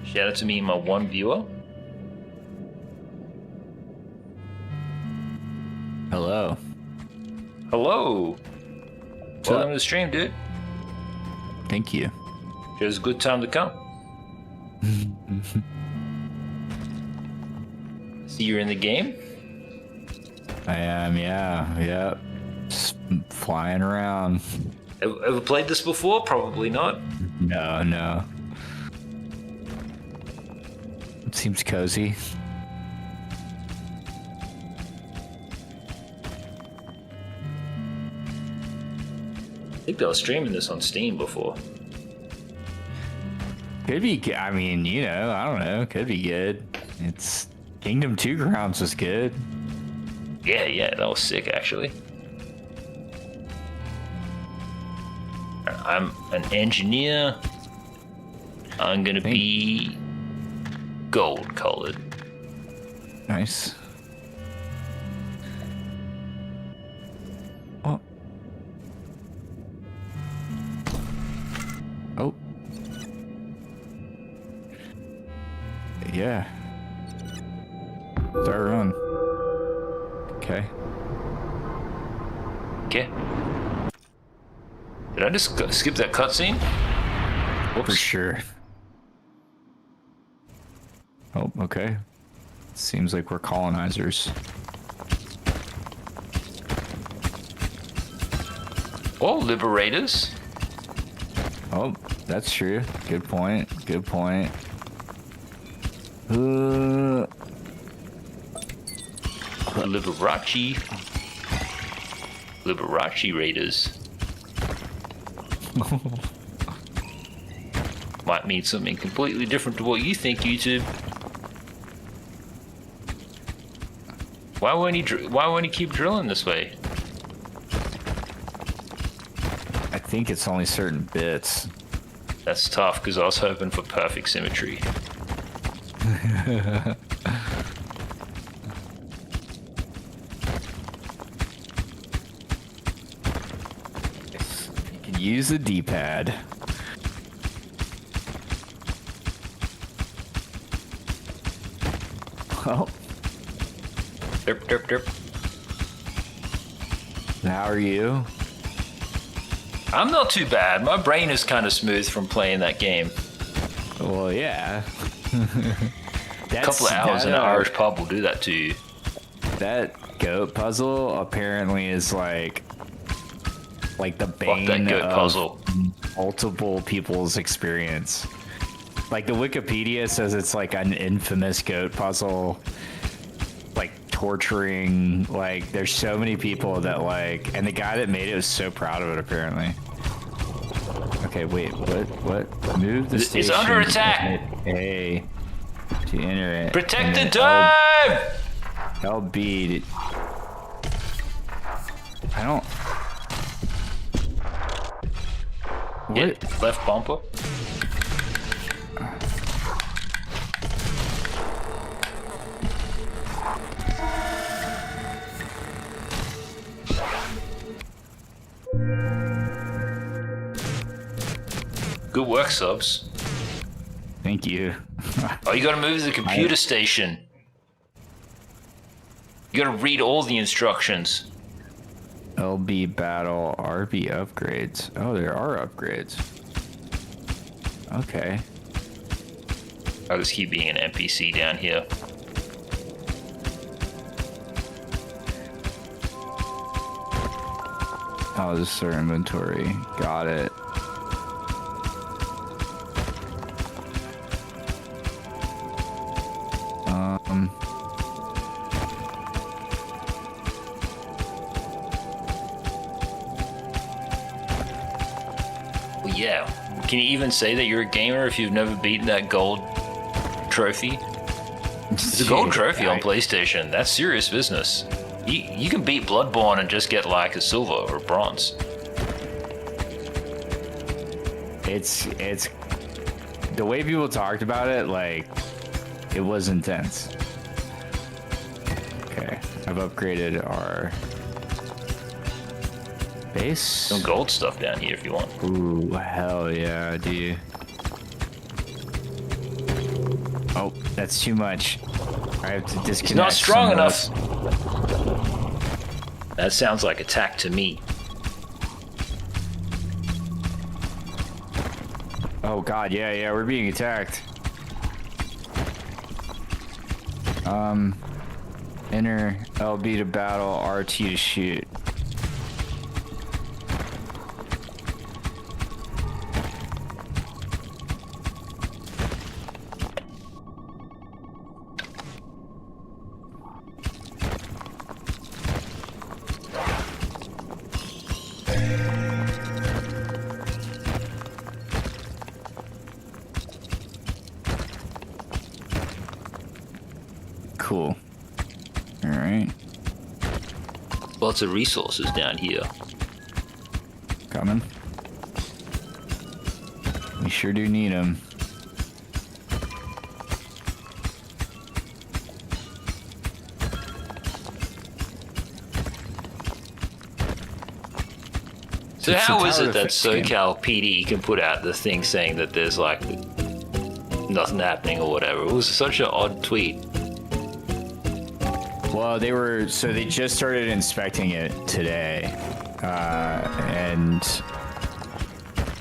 Shout out to me and my one viewer. Hello. Hello. Welcome to the stream, dude. Thank you. Just a good time to come. See you're in the game? I am, yeah. Just flying around. Ever played this before? Probably not. No. It seems cozy. I think they were streaming this on Steam before. Could be, I mean, you know, I don't know. Could be good. It's Kingdom 2 Grounds was good. Yeah, that was sick, actually. I'm an engineer. I'm gonna be gold colored. Nice. Yeah. Start run. Okay. Okay. Did I just skip that cutscene? For sure. Oh, okay. Seems like we're colonizers. Oh, liberators. Oh, that's true. Good point. Good point. Liberace Raiders. Might mean something completely different to what you think, YouTube. Why won't he keep drilling this way? I think it's only certain bits. That's tough, because I was hoping for perfect symmetry. You can use the D-pad. Oh. Derp, derp, derp. How are you? I'm not too bad. My brain is kind of smooth from playing that game. Well, yeah. A couple of hours in an Irish pub will do that to you. That goat puzzle apparently is like the bane Fuck that goat of puzzle. Multiple people's experience. Like the Wikipedia says it's like an infamous goat puzzle, like torturing, like there's so many people that like, and the guy that made it was so proud of it apparently. Okay, wait, what? Move the station. It's under attack! A to enter it. Protect the dive! LB. I don't. What? Hit left bumper. Good work, subs. Thank you. Oh, you gotta move to the computer station. You gotta read all the instructions. LB battle RB upgrades. Oh, there are upgrades. Okay. I'll just keep being an NPC down here. Oh, this is our inventory. Got it. Well, yeah. Can you even say that you're a gamer if you've never beaten that gold trophy? It's a gold trophy on PlayStation. That's serious business. You can beat Bloodborne and just get like a silver or a bronze. It's the way people talked about it, like it was intense. Okay, I've upgraded our base. Some gold stuff down here if you want. Ooh, hell yeah, dude. Oh, that's too much. I have to disconnect. He's not strong enough. That sounds like attack to me. Oh god, yeah, we're being attacked. Enter LB to battle, RT to shoot. Cool. Alright. Lots of resources down here. Coming. We sure do need them. So how is it that SoCal PD can put out the thing saying that there's like nothing happening or whatever. It was such an odd tweet. Well, they just started inspecting it today. And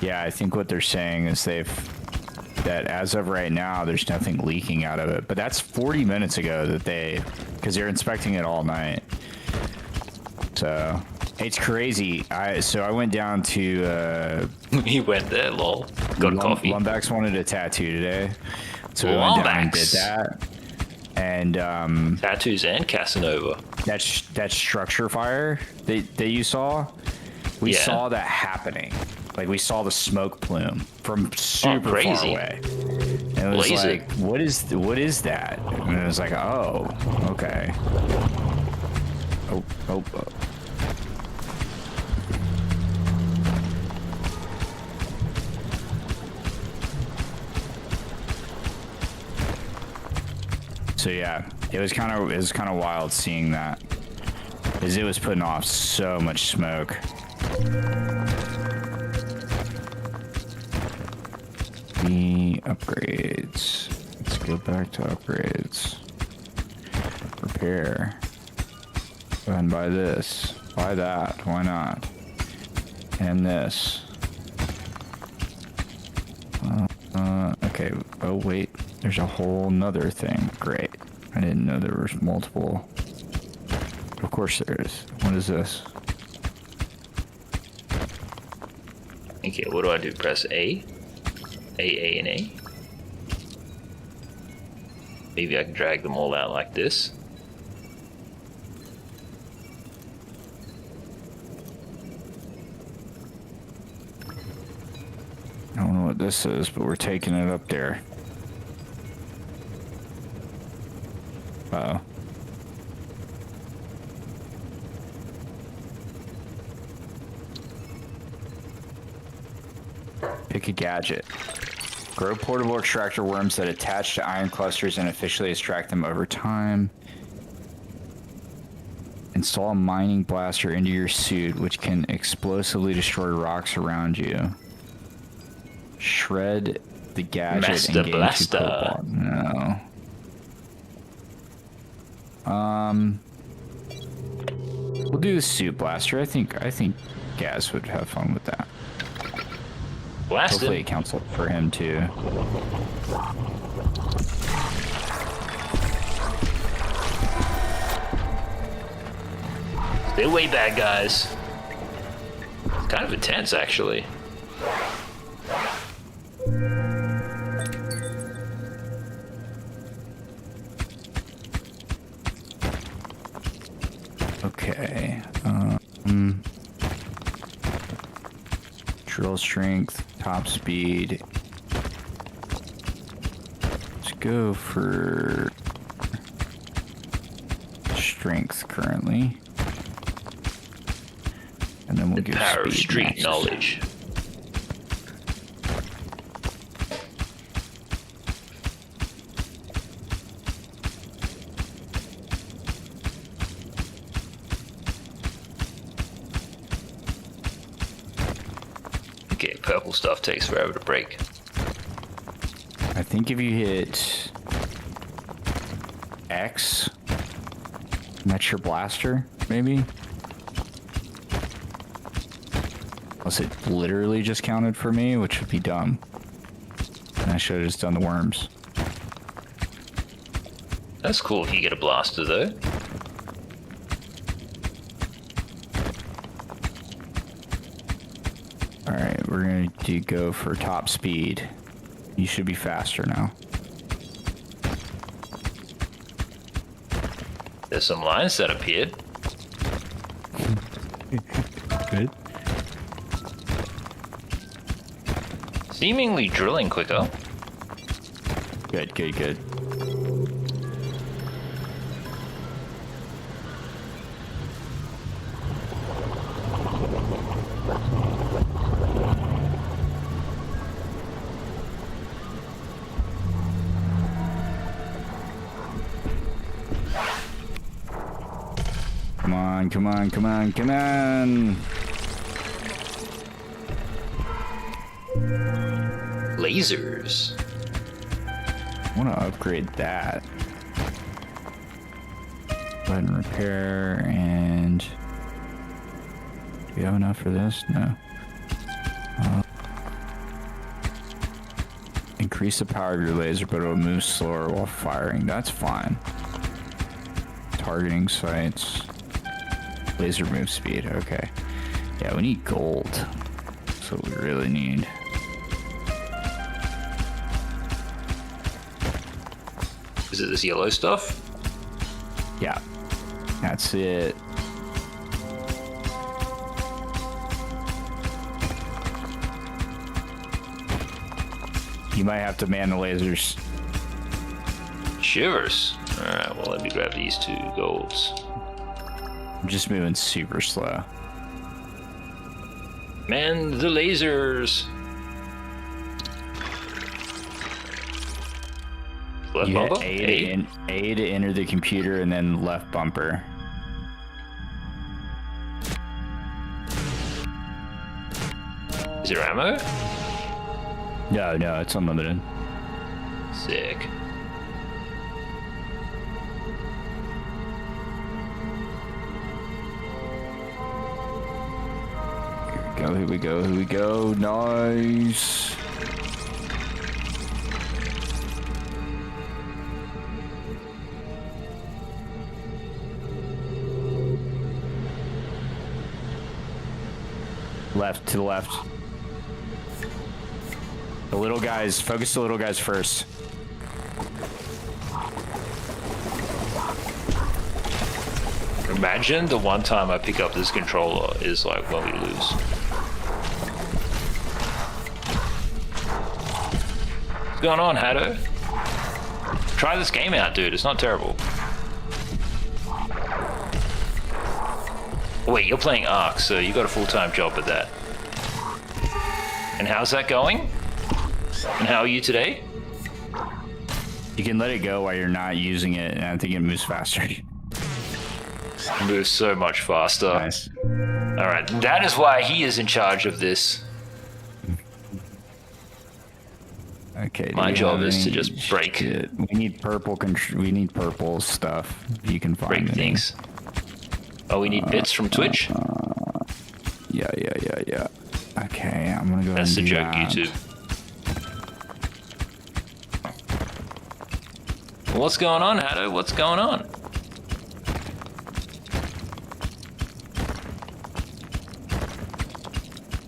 yeah, I think what they're saying is that as of right now, there's nothing leaking out of it. But that's 40 minutes ago because they're inspecting it all night. So it's crazy. I went down to He went there, lol. Got coffee. Lumbax wanted a tattoo today, so we went down and did that. And tattoos and Casanova. That structure fire that you saw, we saw that happening. Like we saw the smoke plume from super far away. And it was like, what is that? And it was like, oh, okay. Oh. So yeah, it was kind of wild seeing that, as it was putting off so much smoke. The upgrades. Let's go back to upgrades. Repair. Go ahead and buy this. Buy that. Why not? And this. Okay. Oh wait. There's a whole nother thing. Great. I didn't know there was multiple. Of course there is. What is this? Okay, what do I do? Press A? A, and A? Maybe I can drag them all out like this. I don't know what this is, but we're taking it up there. Uh-oh. Pick a gadget. Grow portable extractor worms that attach to iron clusters and officially extract them over time. Install a mining blaster into your suit, which can explosively destroy rocks around you. Shred the gadget Master and gain Blaster. 2 cobalt. No. We'll do the suit blaster. I think Gaz would have fun with that. Blast Hopefully him. it counts up for him too. Stay way bad, guys. It's kind of intense, actually. Okay. Drill strength, top speed. Let's go for strength currently. And then we'll The give power of speed street next. knowledge. Okay, purple stuff takes forever to break. I think if you hit X, that's your blaster, maybe? Unless it literally just counted for me, which would be dumb. And I should have just done the worms. That's cool if you get a blaster, though. Alright, we're going to go for top speed. You should be faster now. There's some lines that appeared. Good. Seemingly drilling quicker. Good, good, good. Come on, come on, come on, come on! Lasers. I want to upgrade that. Go ahead and repair, and do we have enough for this? No. Increase the power of your laser, but it'll move slower while firing. That's fine. Targeting sights. Laser move speed. Okay. Yeah, we need gold. That's what we really need. Is it this yellow stuff? Yeah. That's it. You might have to man the lasers. Shivers. Alright, well, let me grab these 2 golds. I'm just moving super slow. Man, the lasers. Left You hit bumper? A to enter the computer, and then left bumper. Is there ammo? No, it's unlimited. Sick. Here we go. Nice. Left, to the left. The little guys, focus the little guys first. Imagine the one time I pick up this controller is like when we lose. What's going on, Hatto? Try this game out, dude. It's not terrible. Wait, you're playing Ark, so you got a full-time job at that. And how's that going? And how are you today? You can let it go while you're not using it, and I think it moves faster. It moves so much faster. Nice. Alright, that is why he is in charge of this. Okay. My job is to just break. Shit. We need purple. We need purple stuff. You can find break things. Oh, we need bits from Twitch. Yeah. Okay, I'm gonna go. That's the and do joke, that. YouTube. What's going on, Hatto? What's going on?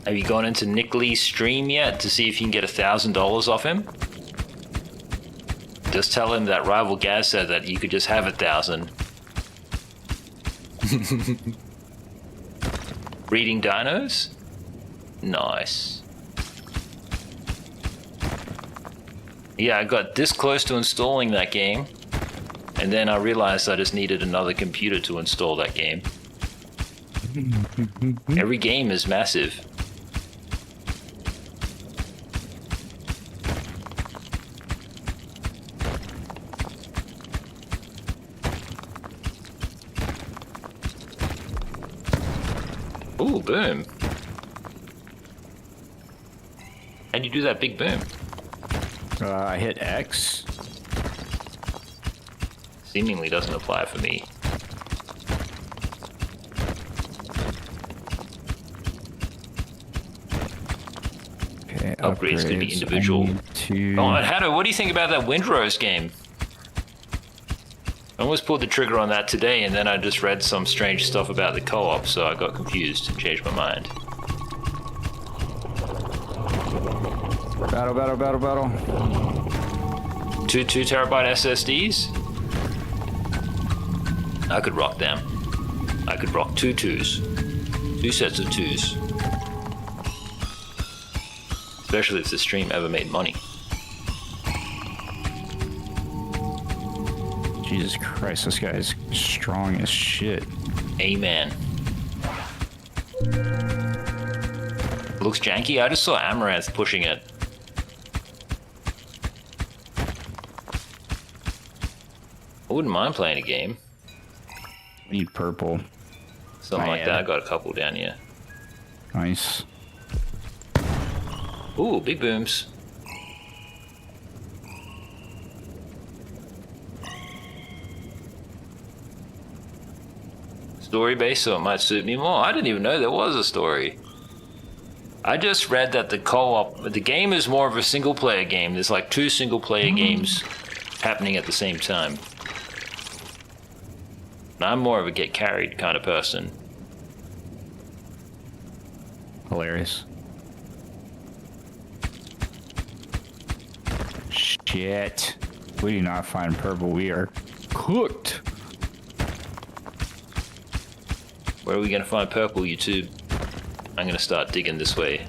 Have you gone into Nick Lee's stream yet to see if you can get $1,000 off him? Just tell him that Rival Gaz said that you could just have 1,000. Reading dinos? Nice. Yeah, I got this close to installing that game, and then I realized I just needed another computer to install that game. Every game is massive. Ooh, boom. How'd you do that big boom? I hit X. Seemingly doesn't apply for me. Okay, Upgrades could be individual. Oh, and Hatto, what do you think about that Windrose game? I almost pulled the trigger on that today, and then I just read some strange stuff about the co-op, so I got confused and changed my mind. Battle. 2 terabyte SSDs? I could rock them. I could rock 2 2s. 2 sets of 2s. Especially if the stream ever made money. Jesus Christ, this guy is strong as shit. Amen. Looks janky. I just saw Amaranth pushing it. I wouldn't mind playing a game. We need purple. Something like that. I got a couple down here. Nice. Ooh, big booms. story-based, so it might suit me more. I didn't even know there was a story. I just read that the game is more of a single-player game. There's like 2 single-player games happening at the same time. And I'm more of a get carried kind of person. Hilarious. Shit. We do not find purple. We are cooked. Where are we gonna find purple, YouTube? I'm gonna start digging this way.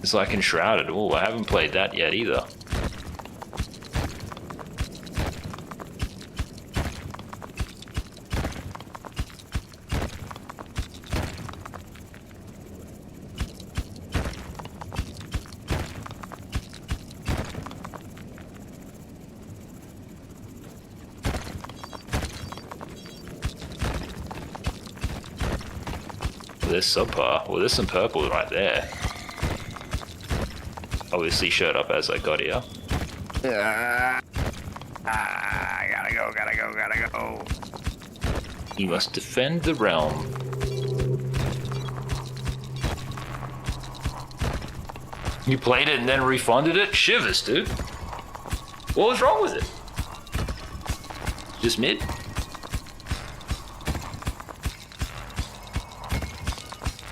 It's like Enshrouded. Oh, I haven't played that yet either. There's subpar. Well, there's some purple right there. Obviously showed up as I got here. Gotta go. You must defend the realm. You played it and then refunded it? Shivers, dude. What was wrong with it? Just mid?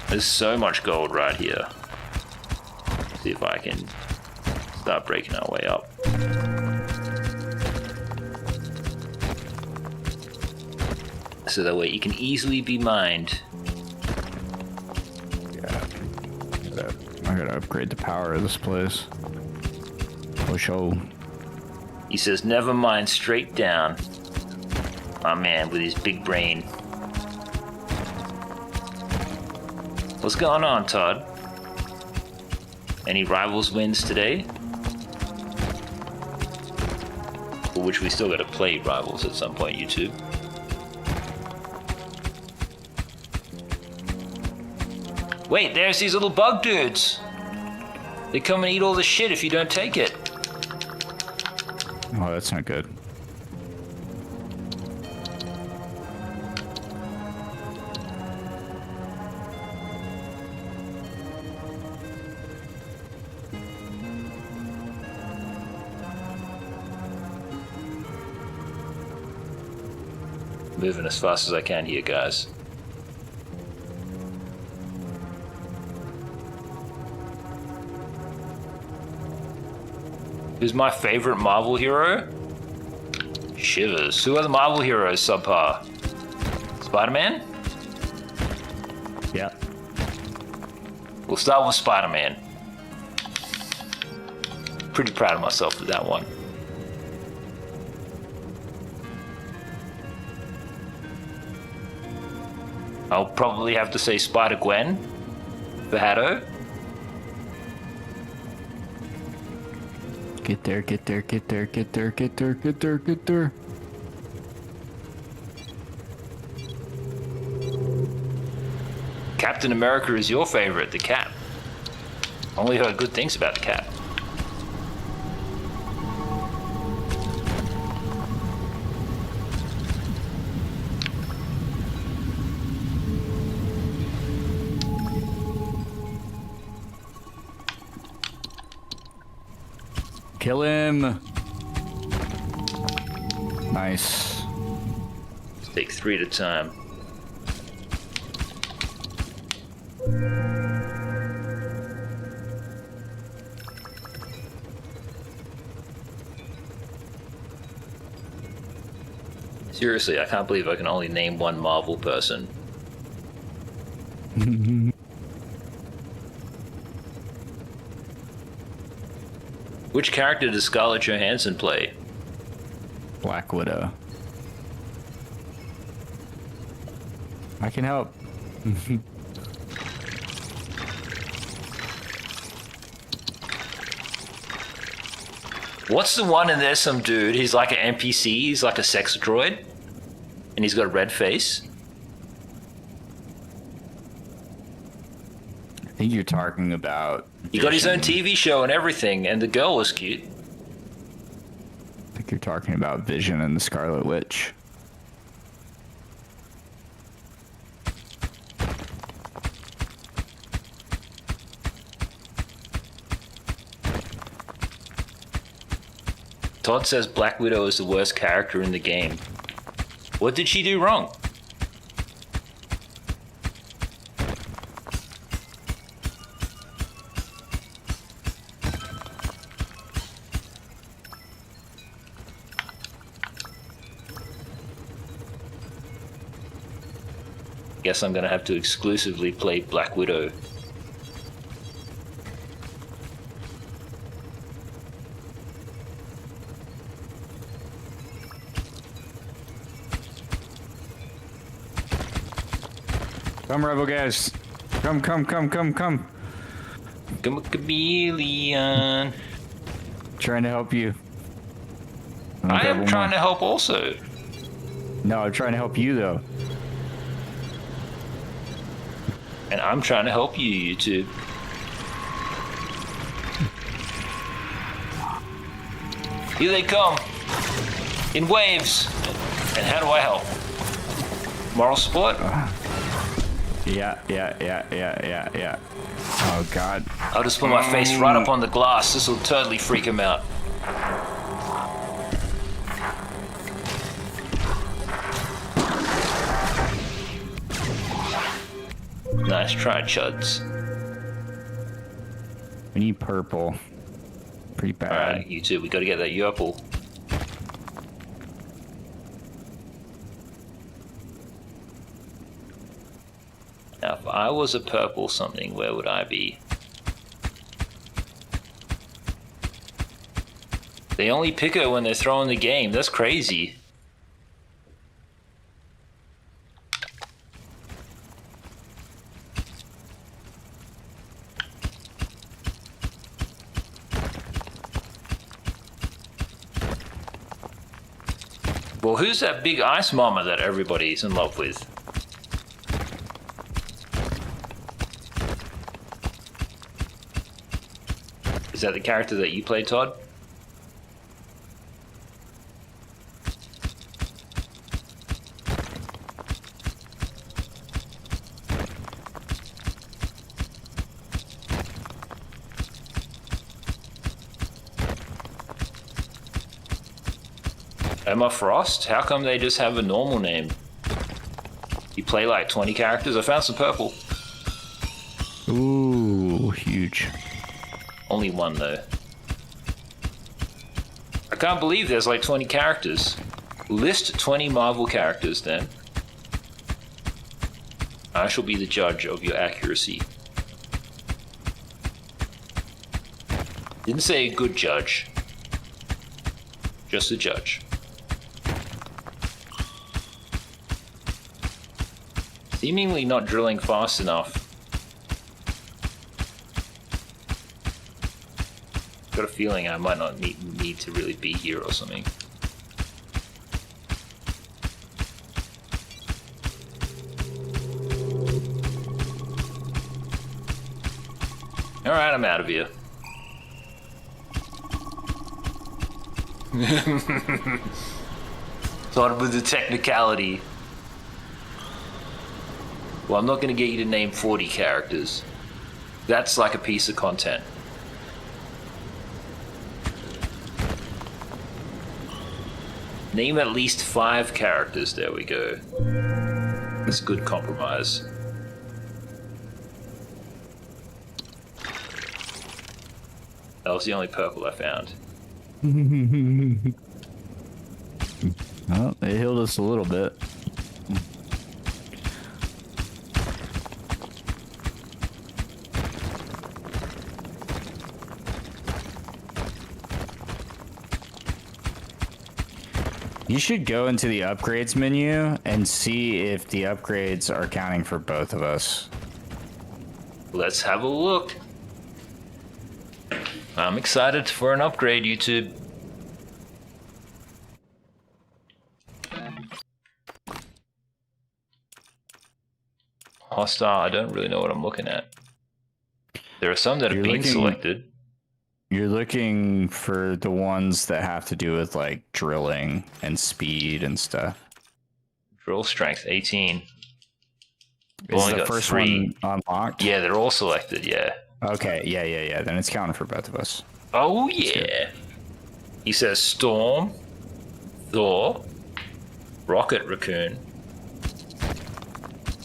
There's so much gold right here. See if I can start breaking our way up. So that way you can easily be mined. Yeah. I gotta upgrade the power of this place. Oh, show. He says, never mind, straight down. My man with his big brain. What's going on, Todd? Any Rivals wins today? For which we still gotta play Rivals at some point, YouTube. Wait, there's these little bug dudes. They come and eat all the shit if you don't take it. Oh, that's not good. Moving as fast as I can here, guys. Who's my favorite Marvel hero? Shivers. Who are the Marvel heroes, subpar? Spider-Man? Yeah. We'll start with Spider-Man. Pretty proud of myself with that one. I'll probably have to say Spider-Gwen for Hatto. Get there, get there, get there, get there, get there, get there, get there. Captain America is your favorite, the Cap. Only heard good things about the Cap. Kill him. Nice. Let's take 3 at a time. Seriously, I can't believe I can only name one Marvel person. Which character does Scarlett Johansson play? Black Widow. I can help. What's the one in there, some dude, he's like an NPC, he's like a sex droid, and he's got a red face? I think you're talking about... He got his own TV show and everything, and the girl was cute. I think you're talking about Vision and the Scarlet Witch. Todd says Black Widow is the worst character in the game. What did she do wrong? Guess I'm gonna have to exclusively play Black Widow. Come, Rebel guys. Come. Come a chameleon. Trying to help you. I am trying to help also. No, I'm trying to help you though. And I'm trying to help you, YouTube. Here they come. In waves. And how do I help? Moral support? Yeah. Oh god. I'll just put my face right up on the glass. This will totally freak him out. Nice try, Chuds. We need purple. Pretty bad. Alright, you two, we gotta get that Yurple. Now, if I was a purple something, where would I be? They only pick her when they're throwing the game. That's crazy. Well, who's that big ice mama that everybody's in love with? Is that the character that you play, Todd? Emma Frost? How come they just have a normal name? You play like 20 characters? I found some purple. Ooh, huge. Only one though. I can't believe there's like 20 characters. List 20 Marvel characters then. I shall be the judge of your accuracy. Didn't say a good judge. Just a judge. Seemingly not drilling fast enough. Got a feeling I might not need to really be here or something. Alright, I'm out of here. Thought with the technicality. Well, I'm not going to get you to name 40 characters. That's like a piece of content. Name at least 5 characters. There we go. That's a good compromise. That was the only purple I found. Well, it healed us a little bit. You should go into the upgrades menu and see if the upgrades are counting for both of us. Let's have a look. I'm excited for an upgrade, YouTube. Hostile, I don't really know what I'm looking at. There are some that have been selected. You're looking for the ones that have to do with like drilling and speed and stuff. Drill strength 18. Is Only the got first 3. one unlocked? Yeah, they're all selected. Yeah. Okay. Yeah. Then it's counting for both of us. Oh yeah. He says Storm, Thor, Rocket Raccoon,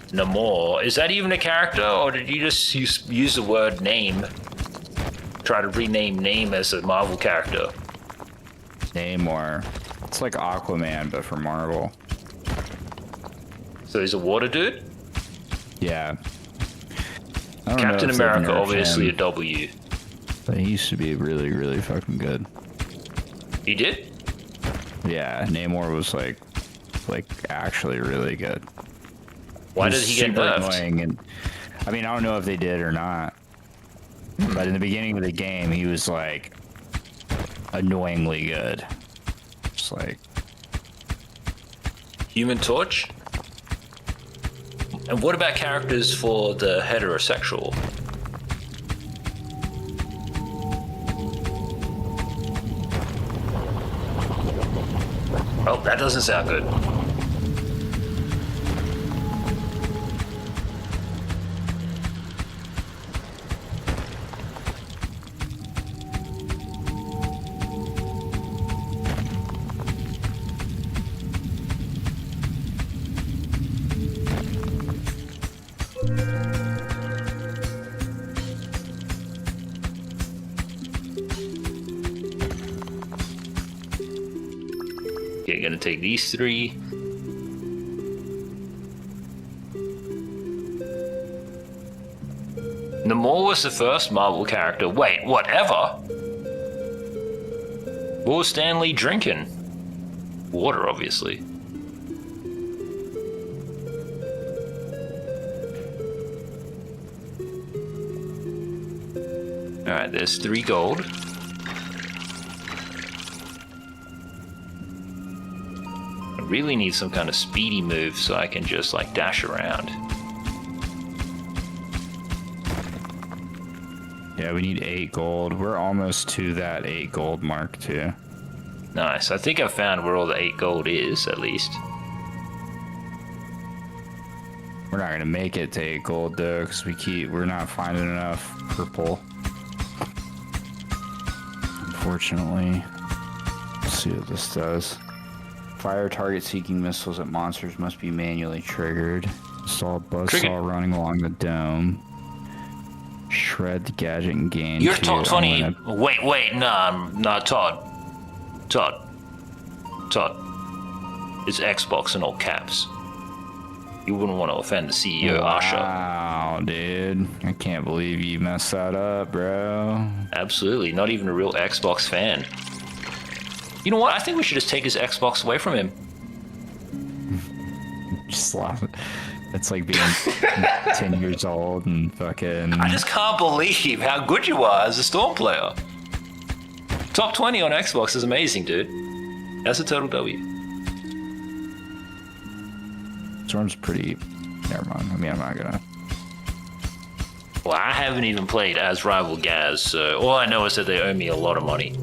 Namor. Is that even a character, or did you just use the word name? Try to rename name as a Marvel character. Namor. It's like Aquaman, but for Marvel. So he's a water dude? Yeah. I don't know Captain if they've America, nerfed obviously him, a W. but he used to be really, really fucking good. He did? Yeah, Namor was like actually really good. Why was did he get super nerfed? annoying, and I mean, I don't know if they did or not. But in the beginning of the game, he was like annoyingly good. Just like Human Torch? And what about characters for the heterosexual? Oh, that doesn't sound good. Okay, gonna take these 3. Namor was the first Marvel character. Wait, whatever? What was Stan Lee drinking? Water, obviously. Alright, there's 3 gold. I really need some kind of speedy move so I can just like dash around. yeah, we need 8 gold. We're almost to that 8 gold mark too. Nice. I think I found where all the 8 gold is, at least. We're not gonna make it to 8 gold though, because we're not finding enough purple. Unfortunately. Let's see what this does. Fire target seeking missiles at monsters must be manually triggered. Saw a buzzsaw running along the dome. Shred the gadget and gain. You're 2. top 20. Wait, nah, Todd. It's Xbox in all caps. You wouldn't want to offend the CEO, Asha. Wow, dude. I can't believe you messed that up, bro. Absolutely, not even a real Xbox fan. You know what? I think we should just take his Xbox away from him. Just laugh. It's like being 10 years old and fucking... I just can't believe how good you are as a Storm player. Top 20 on Xbox is amazing, dude. That's a total W. Storm's pretty... Never mind. I mean, I'm not gonna... Well, I haven't even played as Rival Gaz, so all I know is that they owe me a lot of money.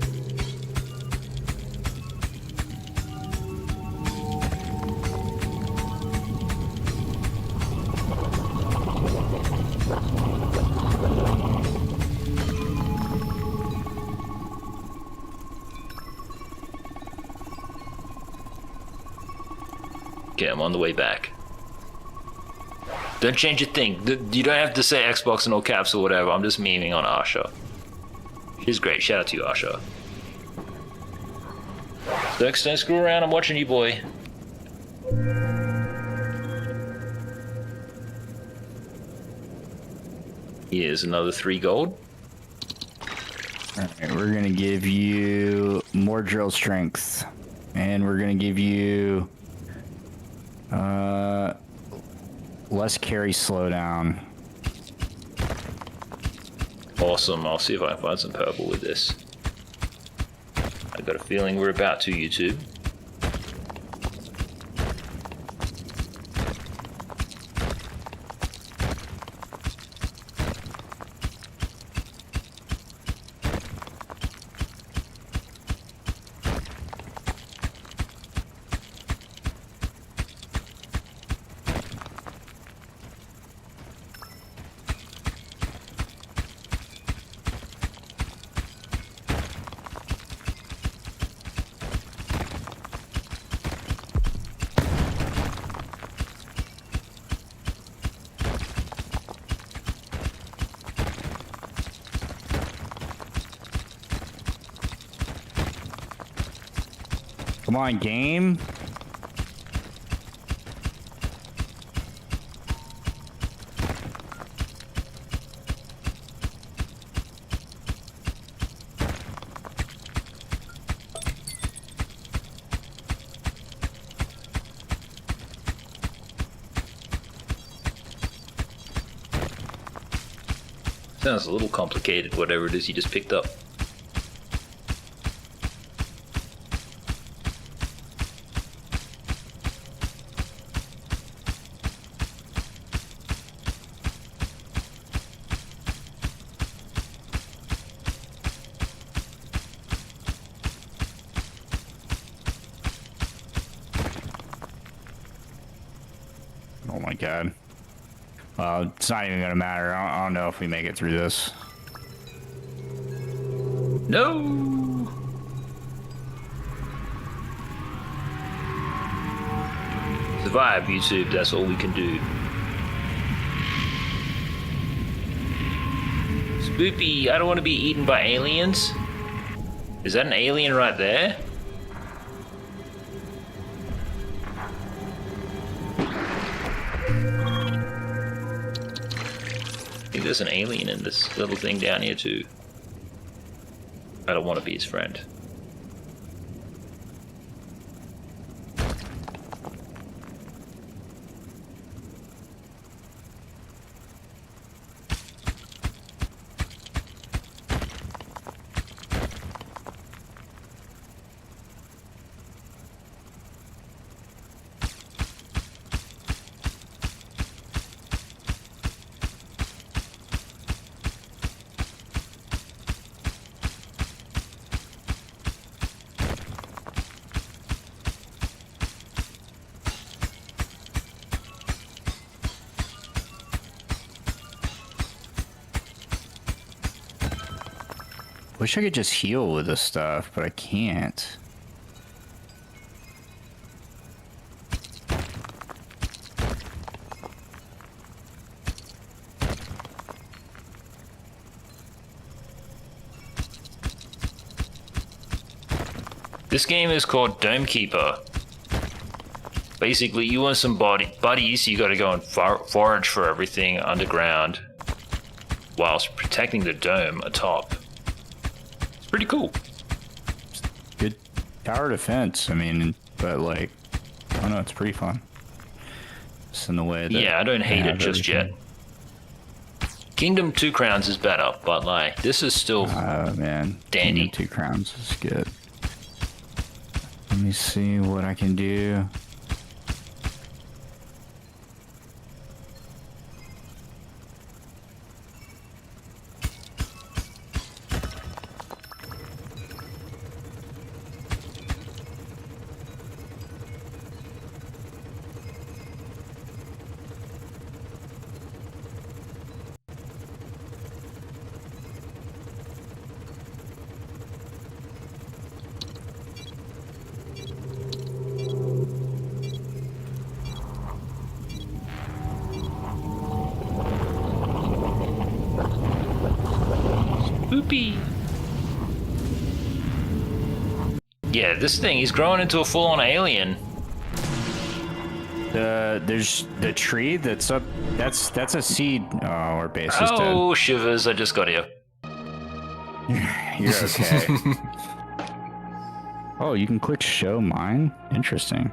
Okay, I'm on the way back. Don't change a thing. You don't have to say Xbox in all caps or whatever. I'm just memeing on Asha. She's great. Shout out to you, Asha. Dex, don't screw around. I'm watching you, boy. Here's another 3 gold. Alright, we're gonna give you more drill strength. And we're gonna give you... less carry slowdown. Awesome. I'll see if I can find some purple with this. I got a feeling we're about to, YouTube. Come on, game. Sounds a little complicated, whatever it is you just picked up. Oh my god. It's not even gonna matter. I don't know if we make it through this. No! Survive, YouTube, that's all we can do. Spoopy, I don't want to be eaten by aliens. Is that an alien right there? I think there's an alien in this little thing down here too. I don't want to be his friend. Wish I could just heal with this stuff, but I can't. This game is called Dome Keeper. Basically, you want some buddies, you gotta go and forage for everything underground whilst protecting the dome atop. It's pretty cool. Good tower defense, I mean, but like, I don't know, it's pretty fun. Just in the way that... Yeah, I don't hate it just yet. Kingdom 2 Crowns is better, but like, this is still man. dandy. Kingdom 2 Crowns is good. Let me see what I can do. Spoopy. Yeah, this thing, he's growing into a full-on alien. There's the tree that's up. That's a seed. Oh, our base is dead. Oh, shivers! I just got here. You're okay. Oh, you can click show mine. Interesting.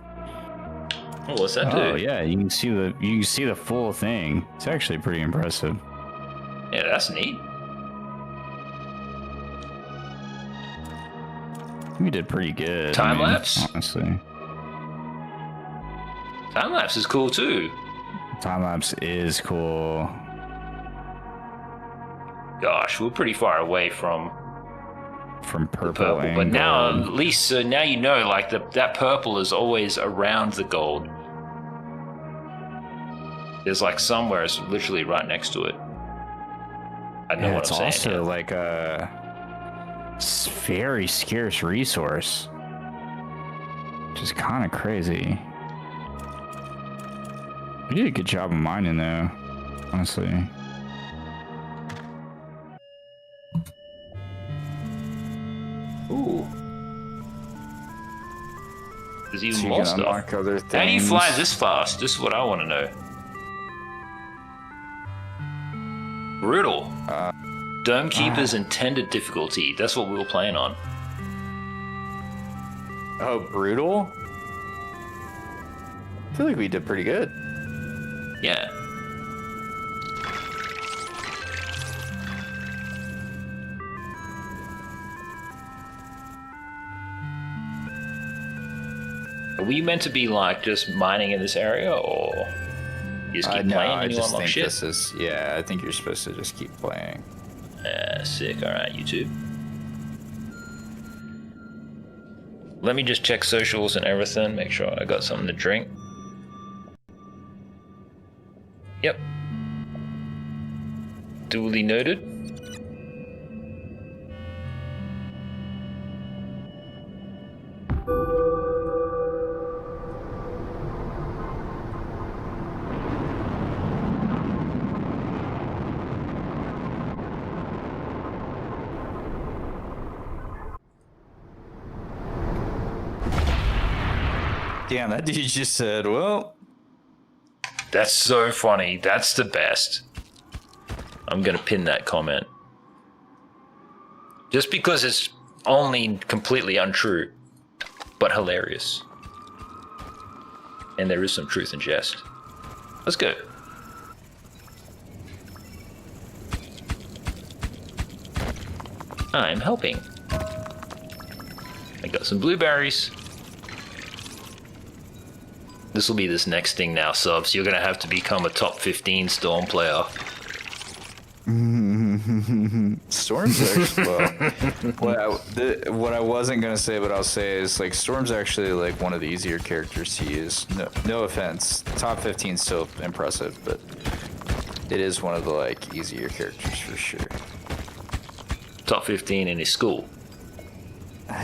Oh, what's that do? Oh yeah, you can see the full thing. It's actually pretty impressive. Yeah, that's neat. We did pretty good. Time lapse? Honestly. Time lapse is cool too. Time lapse is cool. Gosh, we're pretty far away from purple, and but now gold. at least now you know, like that purple is always around the gold. There's like somewhere it's literally right next to it. I know what I'm saying. It's also here. like a very scarce resource, which is kind of crazy. We did a good job of mining though, honestly. Ooh. There's even So you more can stuff. unlock other things. How do you fly this fast? This is what I want to know. Brutal. Dome Keeper's intended difficulty. That's what we were playing on. Oh, brutal? I feel like we did pretty good. Yeah. Are we meant to be like just mining in this area, or you just keep No, playing I and you just unlock think shit? this is, yeah, I think you're supposed to just keep playing. Sick. Alright, YouTube. Let me just check socials and everything, make sure I got something to drink. Yep. Duly noted. Damn, that dude just said, well, That's so funny. That's the best. I'm gonna pin that comment. Just because it's only completely untrue, but hilarious. And there is some truth in jest. Let's go. I'm helping. I got some blueberries. This will be this next thing now, subs. You're gonna have to become a top 15 Storm player. Storm's actually, well, what I wasn't gonna say, but I'll say is like Storm's actually like one of the easier characters to use. No offense, top 15 is still impressive, but it is one of the like easier characters for sure. Top 15 in his school. Nah,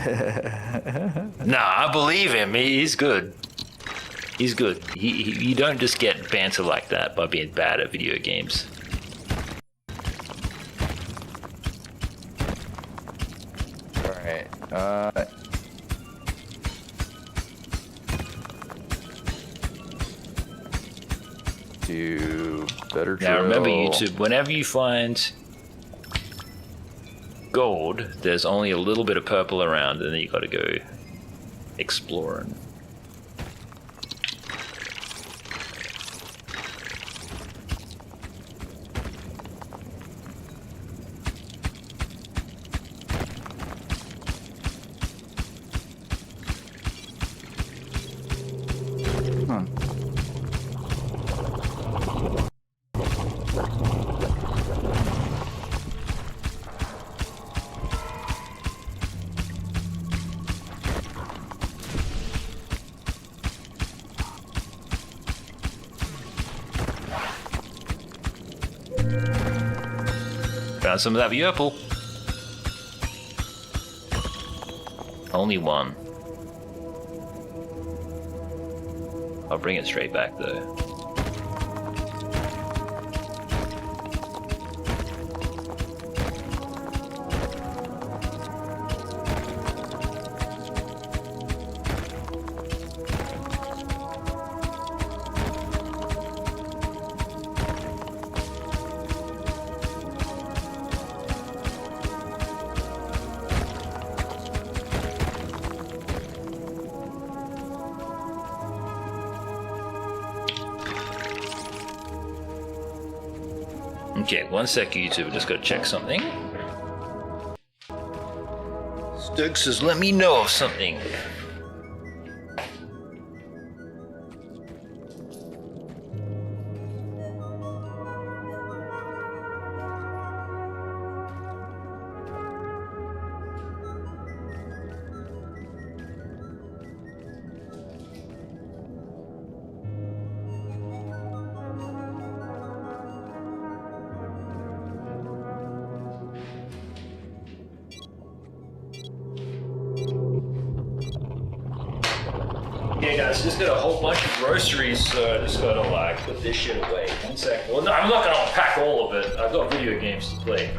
I believe him. He's good. He's good. You don't just get banter like that by being bad at video games. Alright, do better drill. Now remember, YouTube, whenever you find gold, there's only a little bit of purple around, and then you gotta go exploring. Found some of that purple. Only one. I'll bring it straight back though. Okay, one sec, YouTube. Just gotta check something. Stug says, let me know of something. Okay guys, just got a whole bunch of groceries, so I just gotta like put this shit away. One sec. Well, no, I'm not gonna unpack all of it. I've got video games to play.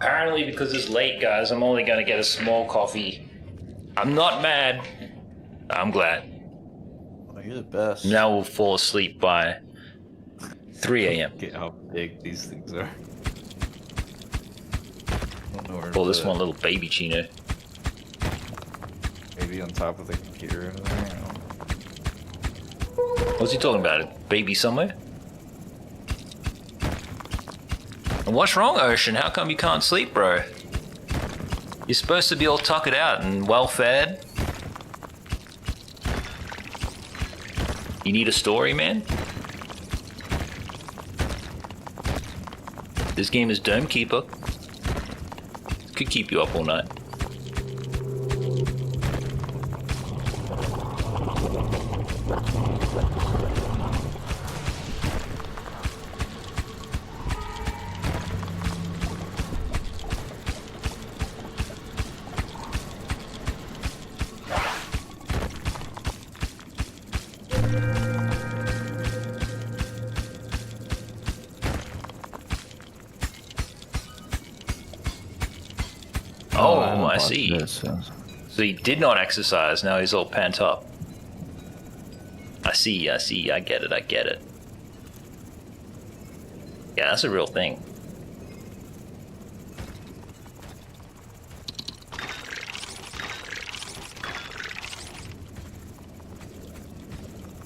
Apparently, because it's late, guys, I'm only gonna get a small coffee. I'm not mad. I'm glad. Oh, you're the best. Now we'll fall asleep by 3 a.m. Get how big these things are. Oh, this one little baby chino. Maybe on top of the computer over there. I don't know. What's he talking about? A baby somewhere? And what's wrong, Ocean? How come you can't sleep, bro? You're supposed to be all tuckered out and well fed. You need a story, man? This game is Dome Keeper. Could keep you up all night. Oh, I see. So he did not exercise, now he's all pent up. I see, I get it. Yeah, that's a real thing.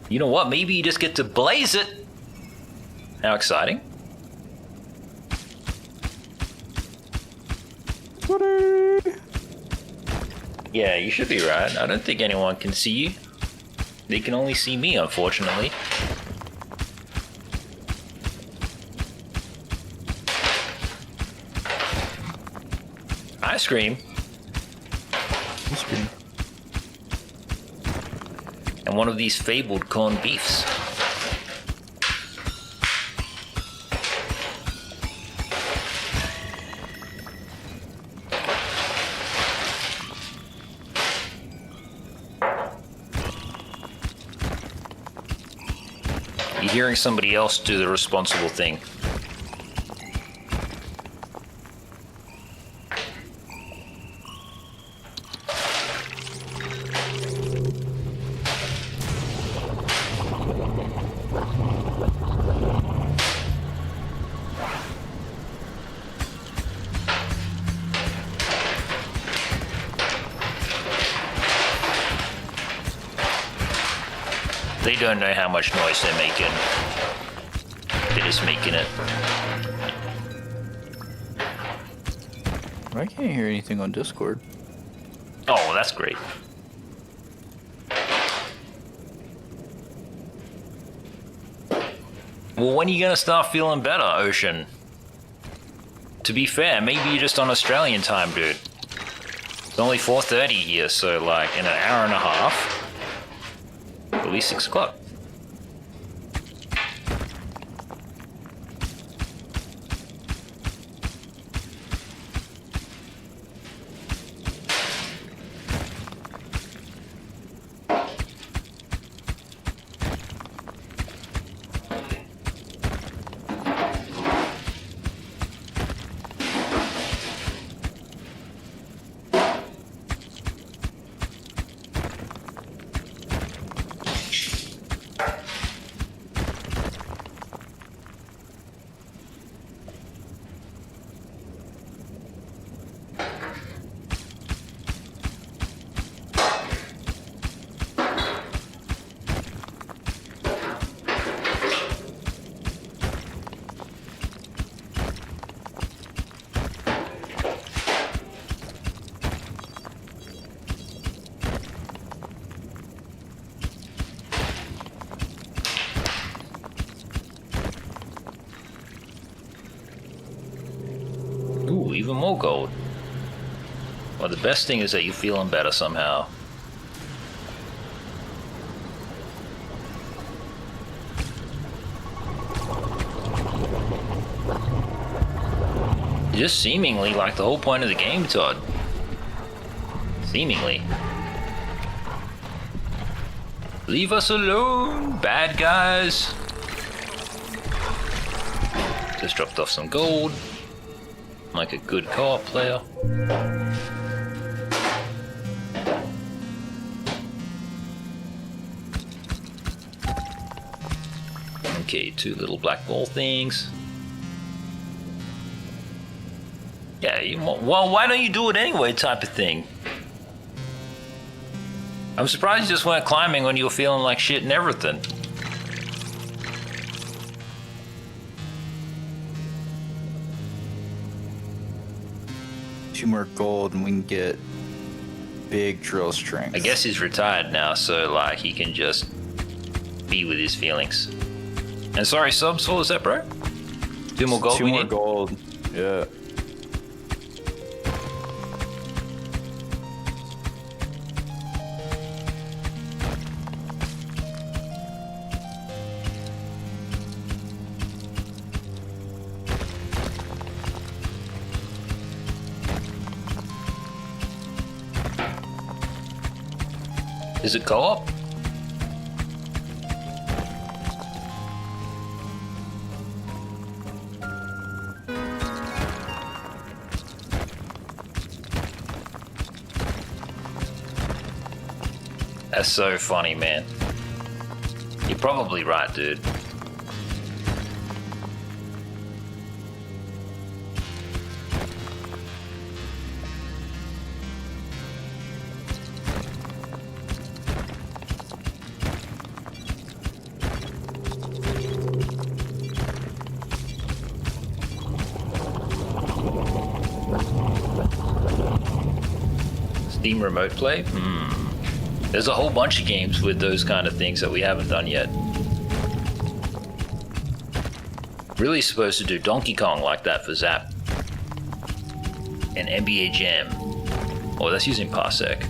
You know what, maybe you just get to blaze it! How exciting. Yeah, you should be right. I don't think anyone can see you. They can only see me, unfortunately. Ice cream. Ice cream. And one of these fabled corned beefs. You're hearing somebody else do the responsible thing. They don't know how much noise they're making. They're just making it. I can't hear anything on Discord. Oh, that's great. Well, when are you gonna start feeling better, Ocean? To be fair, maybe you're just on Australian time, dude. It's only 4:30 here, so like in an hour and a half. At least 6 o'clock. Ooh, even more gold. Well, the best thing is that you're feeling better somehow. Just seemingly like the whole point of the game, Todd. Seemingly. Leave us alone, bad guys. Just dropped off some gold. like a good co-op player. Okay, 2 little black ball things. Yeah, well, why don't you do it anyway type of thing? I'm surprised you just went climbing when you were feeling like shit and everything. Two more gold and we can get big drill strength. I guess he's retired now, so like he can just be with his feelings. And sorry, subs, what was that, bro? 2 more gold. 2 more gold. Yeah. Is it co-op? That's so funny, man. You're probably right, dude. Steam Remote Play? There's a whole bunch of games with those kind of things that we haven't done yet. Really supposed to do Donkey Kong like that for Zap. And NBA Jam. Oh, that's using Parsec.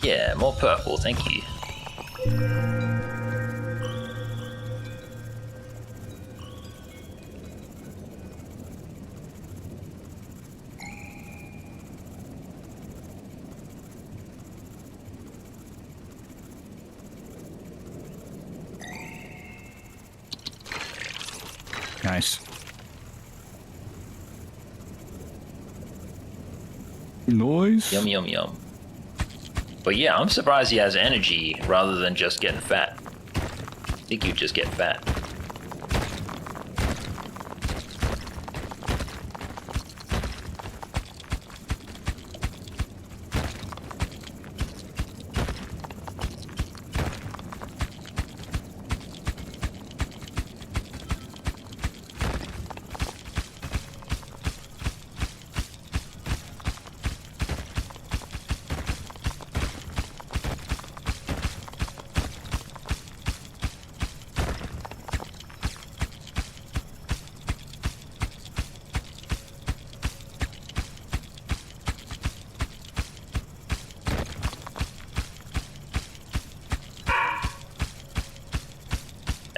Yeah, more purple, thank you. Nice. Noise. Yum, yum, yum. But yeah, I'm surprised he has energy rather than just getting fat. I think you just get fat.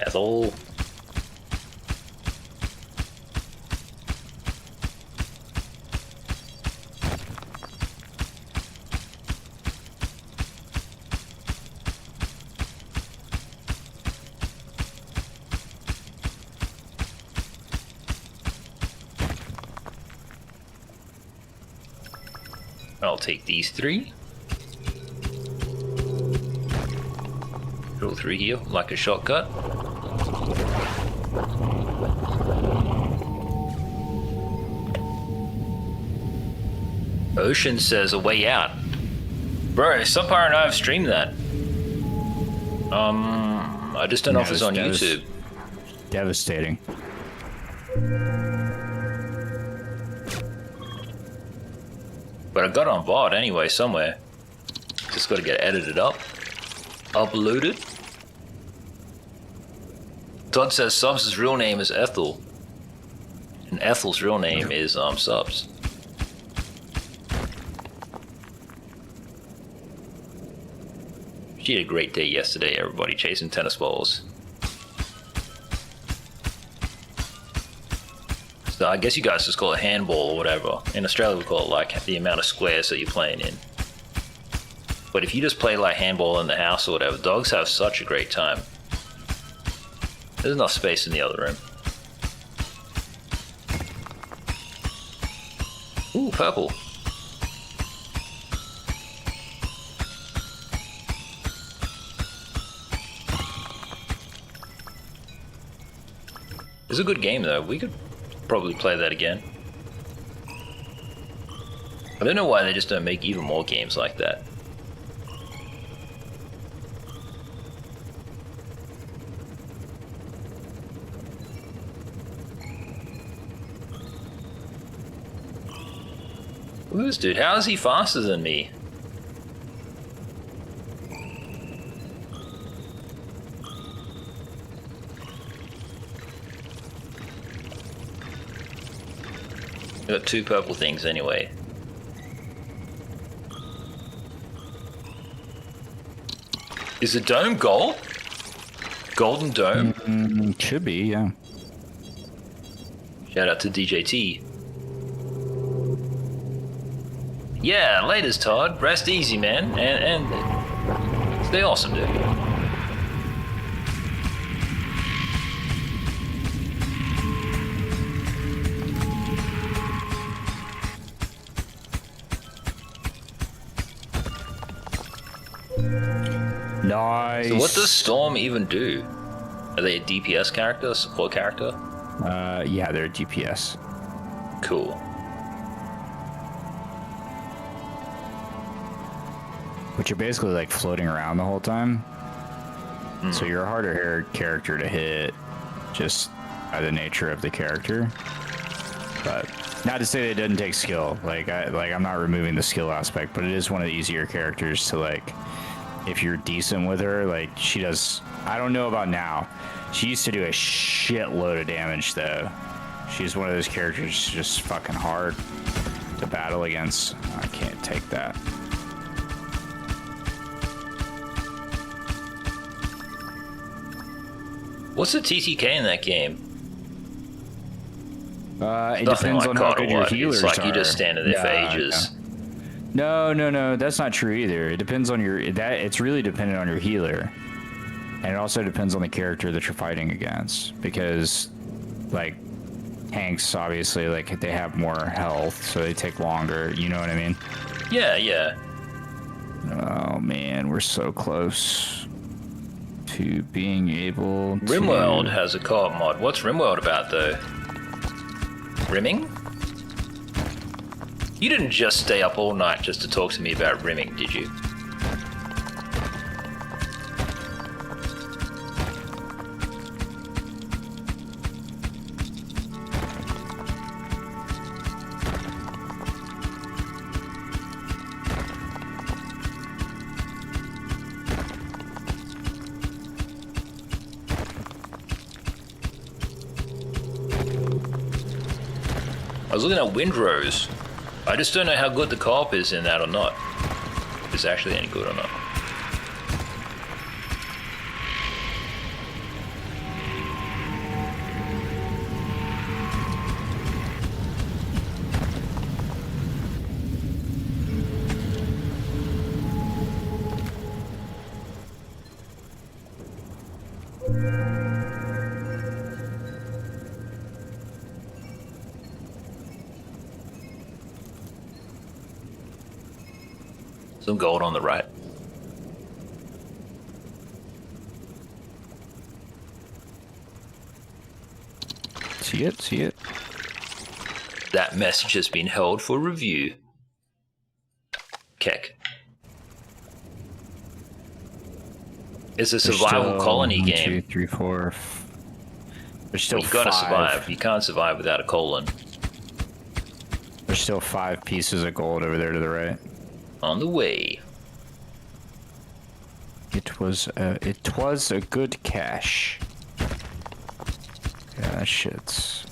Ethel. I'll take these 3. Drill through here like a shortcut. Ocean says a way out. Bro, Subpar and I have streamed that. I just don't know if it's on YouTube. Devastating. But I got it on VOD anyway, somewhere. Just gotta get edited up. Uploaded. Todd says Subs' real name is Ethel. And Ethel's real name is Subs. She had a great day yesterday, everybody, chasing tennis balls. So I guess you guys just call it handball or whatever. In Australia we call it like the amount of squares that you're playing in. But if you just play like handball in the house or whatever, dogs have such a great time. There's enough space in the other room. Ooh, purple. It's a good game though. We could probably play that again. I don't know why they just don't make even more games like that. Look at this dude. How is he faster than me? Got 2 purple things anyway. Is the dome gold? Golden dome? Should be, yeah. Shout out to DJT. Yeah, laters, Todd. Rest easy, man. And stay awesome, dude. Nice. So what does Storm even do? Are they a DPS character, a support character? Yeah, they're a DPS. Cool. But you're basically like floating around the whole time. So you're a harder hit character to hit just by the nature of the character. But not to say that it doesn't take skill. I'm not removing the skill aspect, but it is one of the easier characters to like, if you're decent with her, like she does. I don't know about now. She used to do a shitload of damage though. She's one of those characters just fucking hard to battle against. I can't take that. What's the TTK in that game? It depends on how good your healers are. It's like you just standing there for ages. No, that's not true either. It depends on it's really dependent on your healer. And it also depends on the character that you're fighting against. Because, like, tanks, obviously, like, they have more health, so they take longer. You know what I mean? Yeah. Oh, man, we're so close to being able to... RimWorld has a co-op mod. What's RimWorld about, though? Rimming? You didn't just stay up all night just to talk to me about rimming, did you? I was looking at Windrose. I just don't know how good the co-op is in that or not. If it's actually any good or not. Some gold on the right. See it. That message has been held for review. Keck. It's a survival colony game. 1, 2, 3, 4. There's still you gotta 5. survive. You can't survive without a colon. There's still 5 pieces of gold over there to the right. On the way. It was a good cache. Yeah, that shit's...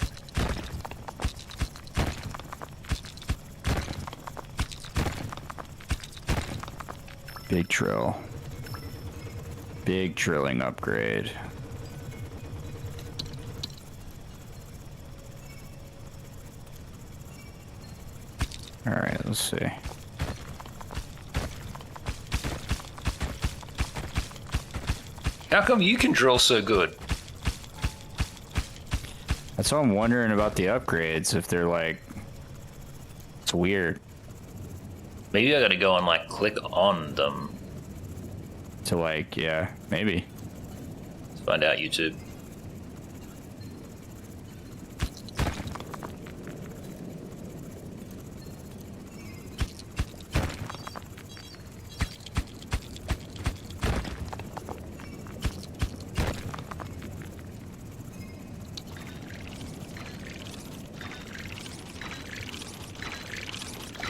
Big drill. Big drilling upgrade. Alright, let's see. How come you can drill so good? That's what I'm wondering about the upgrades, if they're like... It's weird. Maybe I gotta go and like click on them. To like, yeah, maybe. Let's find out, YouTube.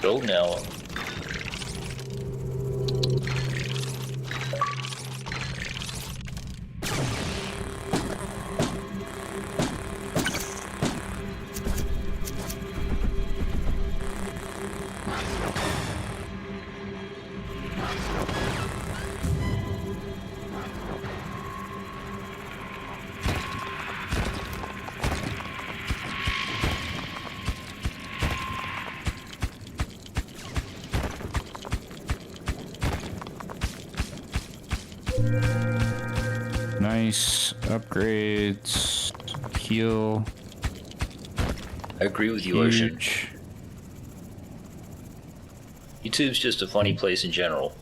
Go now. Nice upgrades. Heal. I agree with you, Ocean. YouTube's just a funny place in general.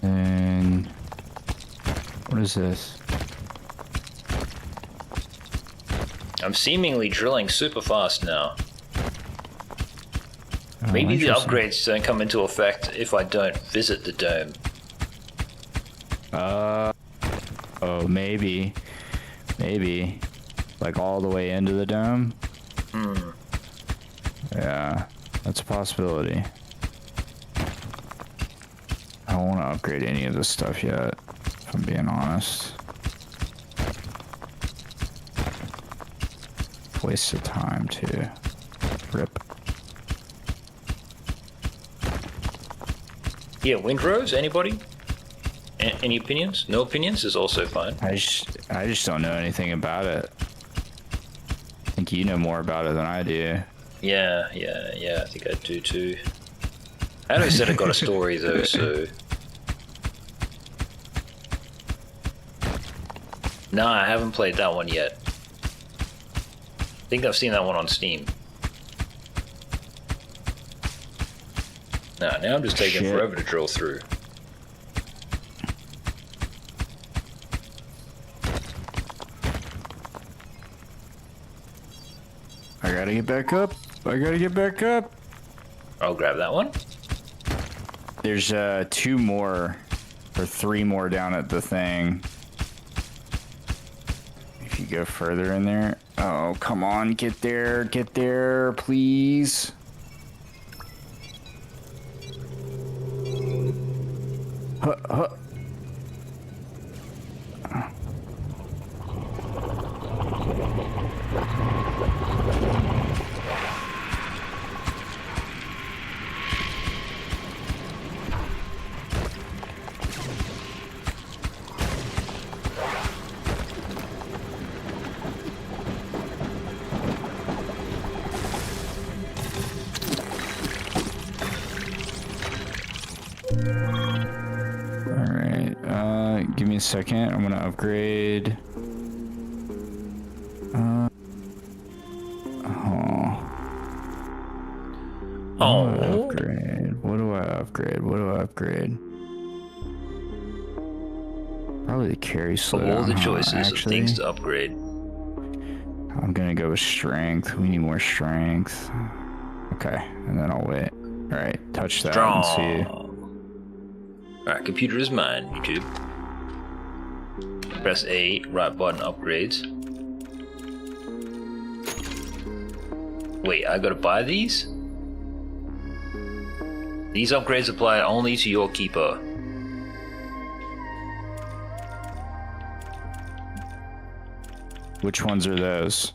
And what is this? I'm seemingly drilling super fast now. Oh, Maybe the upgrades don't come into effect if I don't visit the dome. Oh, maybe. Maybe. Like all the way into the dome? Hmm. Yeah, that's a possibility. I don't want to upgrade any of this stuff yet, if I'm being honest. Waste of time, too. Rip. Yeah, Windrose, anybody? Any opinions? No opinions is also fine. I just don't know anything about it. I think you know more about it than I do. Yeah, I think I do too. I know said it got a story though, so... Nah, I haven't played that one yet. I think I've seen that one on Steam. Nah, now I'm just taking forever to drill through. I gotta get back up. I'll grab that one. There's 2 more, or 3 more down at the thing. If you go further in there. Oh, come on, get there, please. Huh. Give me a second. I'm gonna upgrade. Upgrade. What do I upgrade? Probably the carry slowdown. All the choices actually. of things to upgrade. I'm gonna go with strength. We need more strength. Okay, and then I'll wait. All right, touch that and see. All right, computer is mine. YouTube. Press A, right button, upgrades. Wait, I gotta buy these? These upgrades apply only to your keeper. Which ones are those?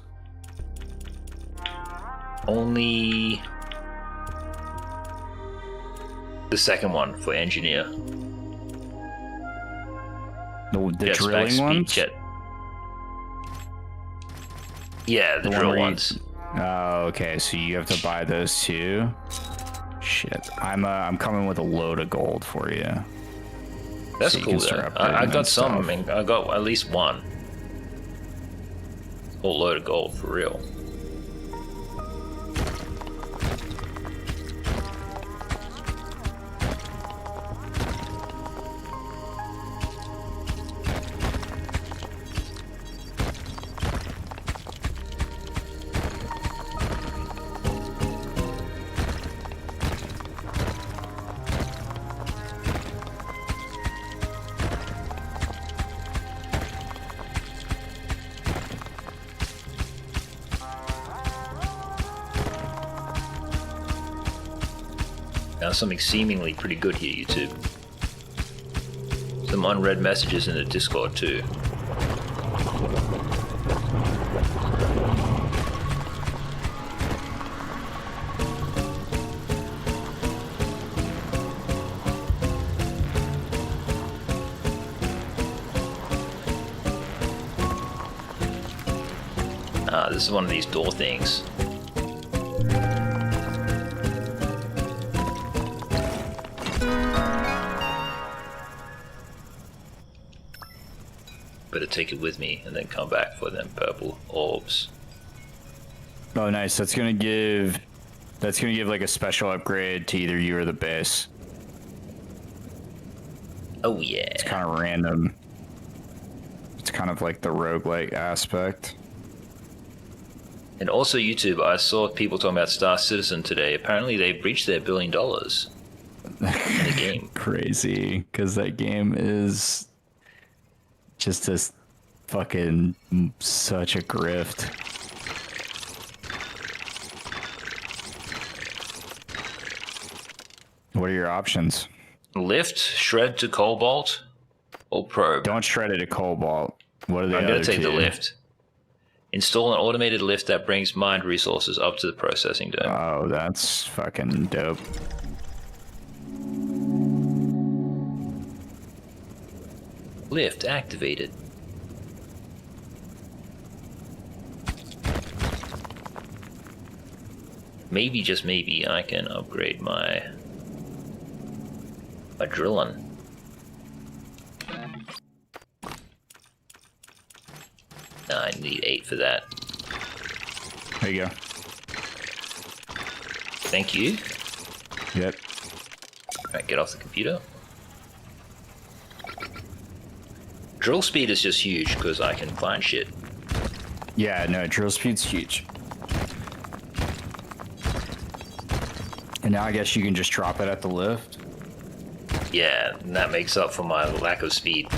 Only the second one for engineer. The drilling ones? Yeah, the drill ones. Oh, okay. So you have to buy those too. Shit, I'm coming with a load of gold for you. That's So you cool can though. start I upgrading got and some. stuff. I mean, I got at least one. Whole load of gold for real. Now something seemingly pretty good here, YouTube. Some unread messages in the Discord too. Ah, this is one of these door things. Better take it with me and then come back for them purple orbs. Oh, nice. That's gonna give like a special upgrade to either you or the base. Oh yeah. It's kind of random. It's kind of like the roguelike aspect. And also YouTube, I saw people talking about Star Citizen today. Apparently they breached their $1 billion in the game. Crazy, because that game is just this fucking such a grift. What are your options? Lift, shred to cobalt, or probe? Don't shred it to cobalt. What are the I'm other going to take the two? lift. Install an automated lift that brings mined resources up to the processing dome. Oh, that's fucking dope. Lift activated. Maybe, just maybe, I can upgrade my drilling. I need 8 for that. There you go. Thank you. Yep. Alright, get off the computer. Drill speed is just huge because I can find shit. Yeah, no, drill speed's huge. And now I guess you can just drop it at the lift. Yeah, and that makes up for my lack of speed.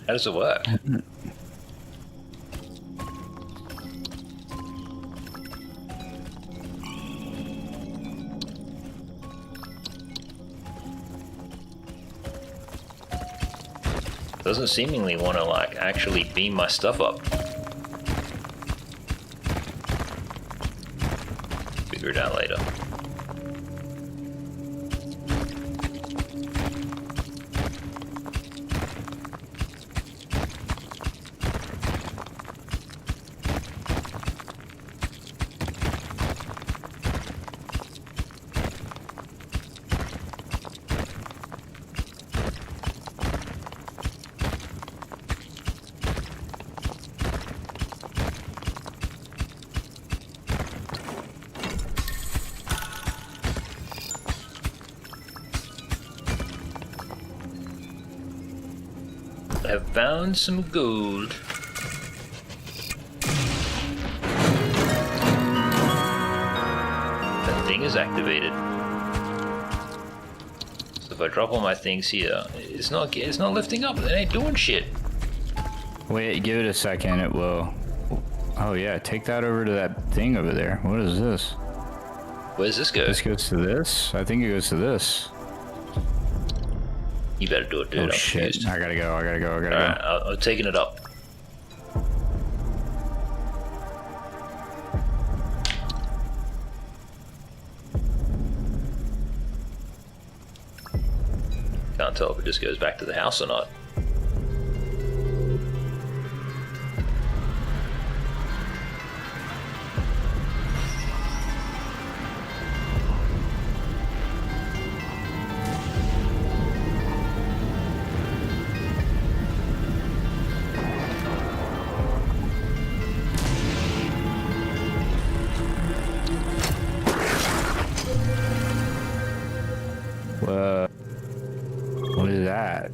How does it work? Doesn't seemingly want to like actually beam my stuff up. Figure it out later. have found some gold. That thing is activated. So if I drop all my things here, it's not lifting up. It ain't doing shit. Wait, give it a second. It will. Oh yeah, take that over to that thing over there. What is this? Where's this go? This goes to this? I think it goes to this. You better do it, dude. Oh I'm shit! confused. I gotta go. Alright, I'm taking it up. Can't tell if it just goes back to the house or not. What is that?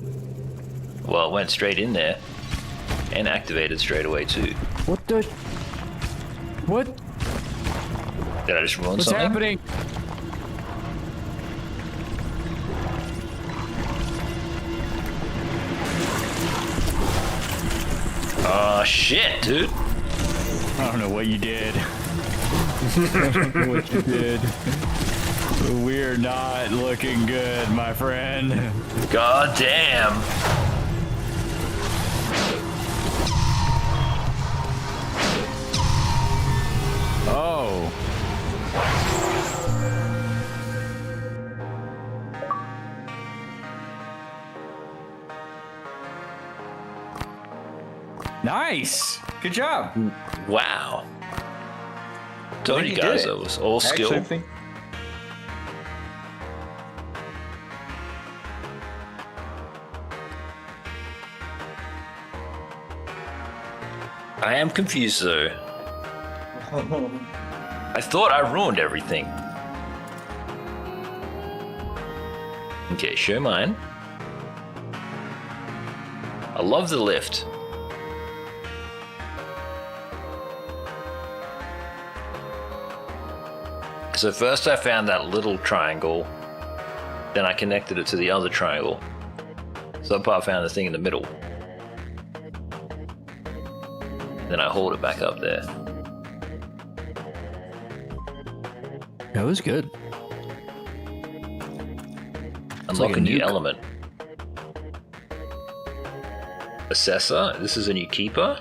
Well, it went straight in there and activated straight away too. What the? What? Did I just ruin What's something? happening? Oh shit, dude. I don't know what you did. I don't know what you did. We're not looking good, my friend. God damn. Oh. Nice. Good job. Wow. Told think you you guys did it. that was all skill. Actually, I think I am confused though. I thought I ruined everything. Okay, show mine. I love the lift. So first I found that little triangle, then I connected it to the other triangle. So I found the thing in the middle. Then I hold it back up there. That was good. Unlock like a a new nuke. element. Assessor. This is a new keeper.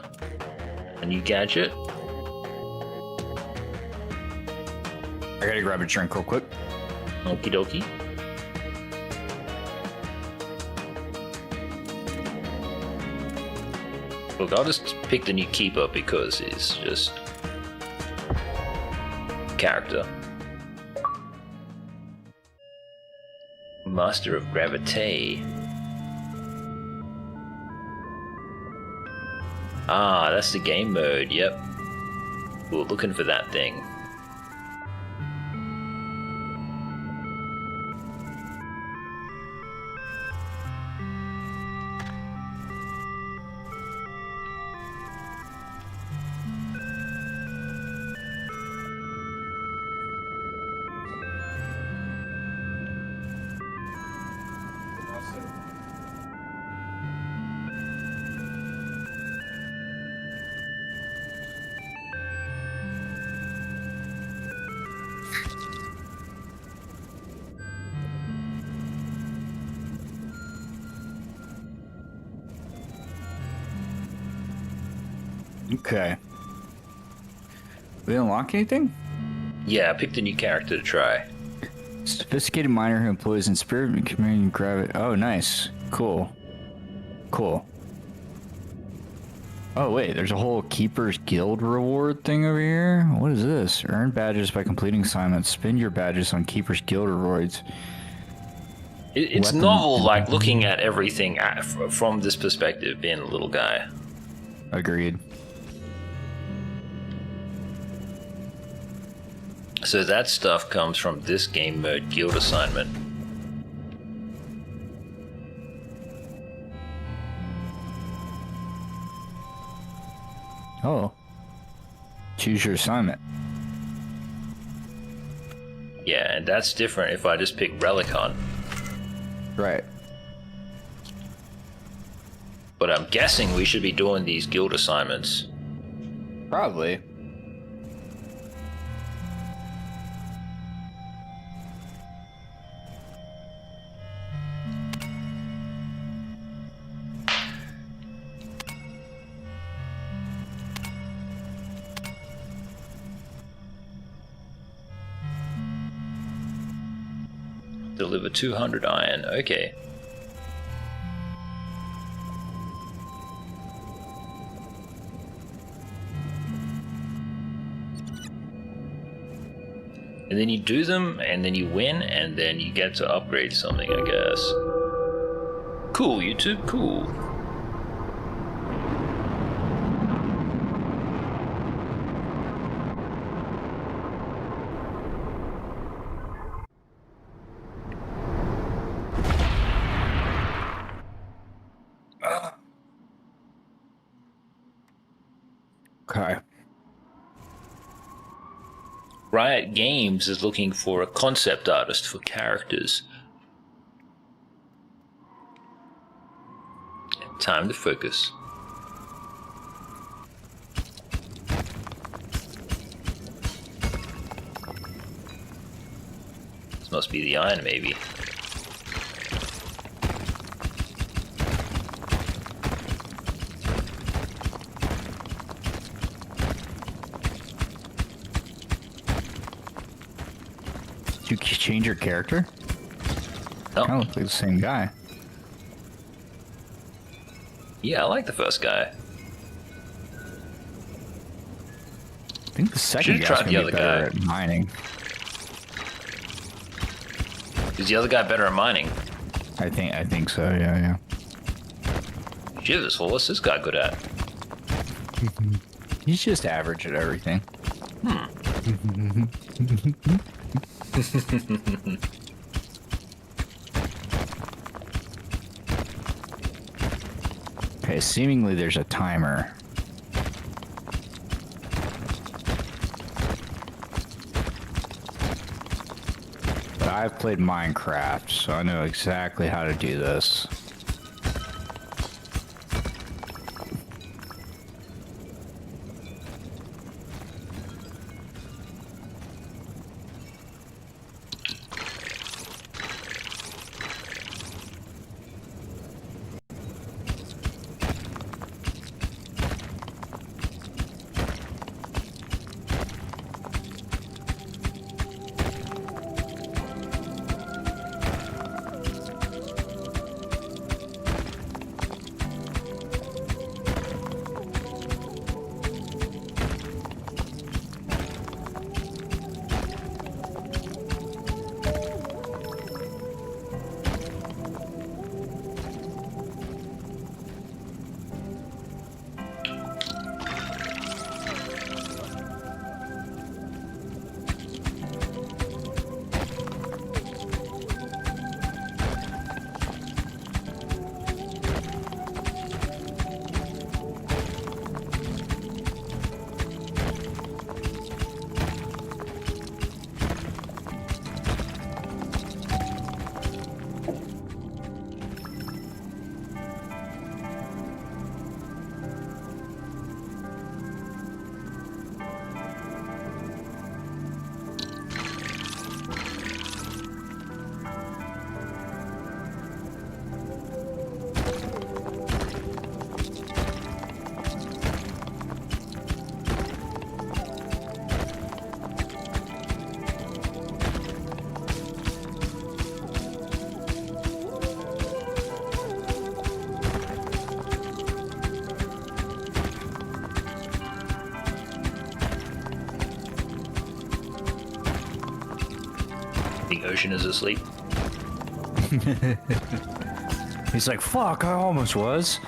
A new gadget. I gotta grab a drink real quick. Okie dokie. Look, I'll just pick the new keeper because it's just character. Master of Gravity. Ah, that's the game mode, yep. We were looking for that thing. Okay. We didn't unlock anything? Yeah, I picked a new character to try. Sophisticated miner who employs in spirit and community gravity. Oh, nice. Cool. Cool. Oh, wait, there's a whole Keeper's Guild reward thing over here? What is this? Earn badges by completing assignments. Spend your badges on Keeper's Guild rewards. It's Weapon. novel, like, looking at everything from this perspective, being a little guy. Agreed. So that stuff comes from this game mode guild assignment. Oh. Choose your assignment. Yeah, and that's different if I just pick Relicon. Right. But I'm guessing we should be doing these guild assignments. Probably. Deliver 200 iron. Okay. And then you do them, and then you win, and then you get to upgrade something, I guess. Cool, YouTube, cool. Okay. Riot Games is looking for a concept artist for characters. Time to focus. This must be the iron, maybe. Did you change your character? No. Kind of look like the same guy. Yeah, I like the first guy. I think the second Should've guy's tried the gonna other be better guy. at mining. Is the other guy better at mining? I think so. Yeah. Jesus, well, what's this guy good at? He's just average at everything. Okay, seemingly there's a timer. But I've played Minecraft, so I know exactly how to do this. The ocean is asleep. He's like, fuck, I almost was.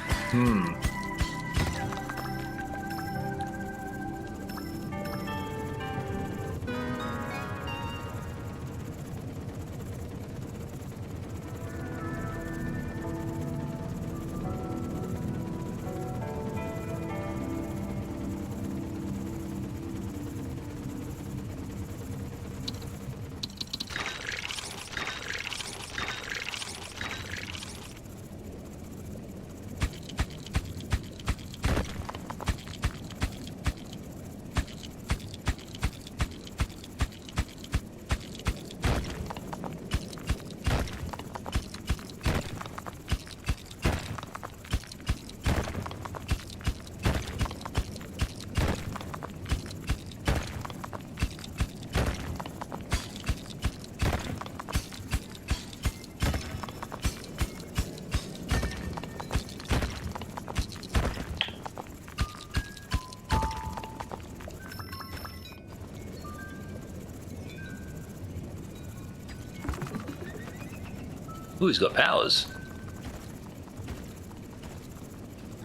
Ooh, he's got powers.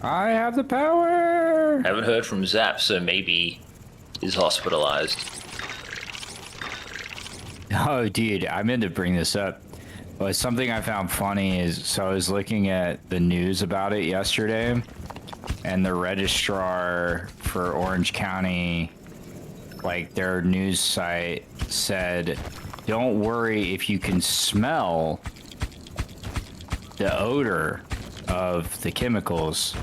I have the power! Haven't heard from Zap, so maybe he's hospitalized. Oh, dude, I meant to bring this up. Well, something I found funny is, so I was looking at the news about it yesterday, and the registrar for Orange County, like their news site said, don't worry if you can smell the odor of the chemicals.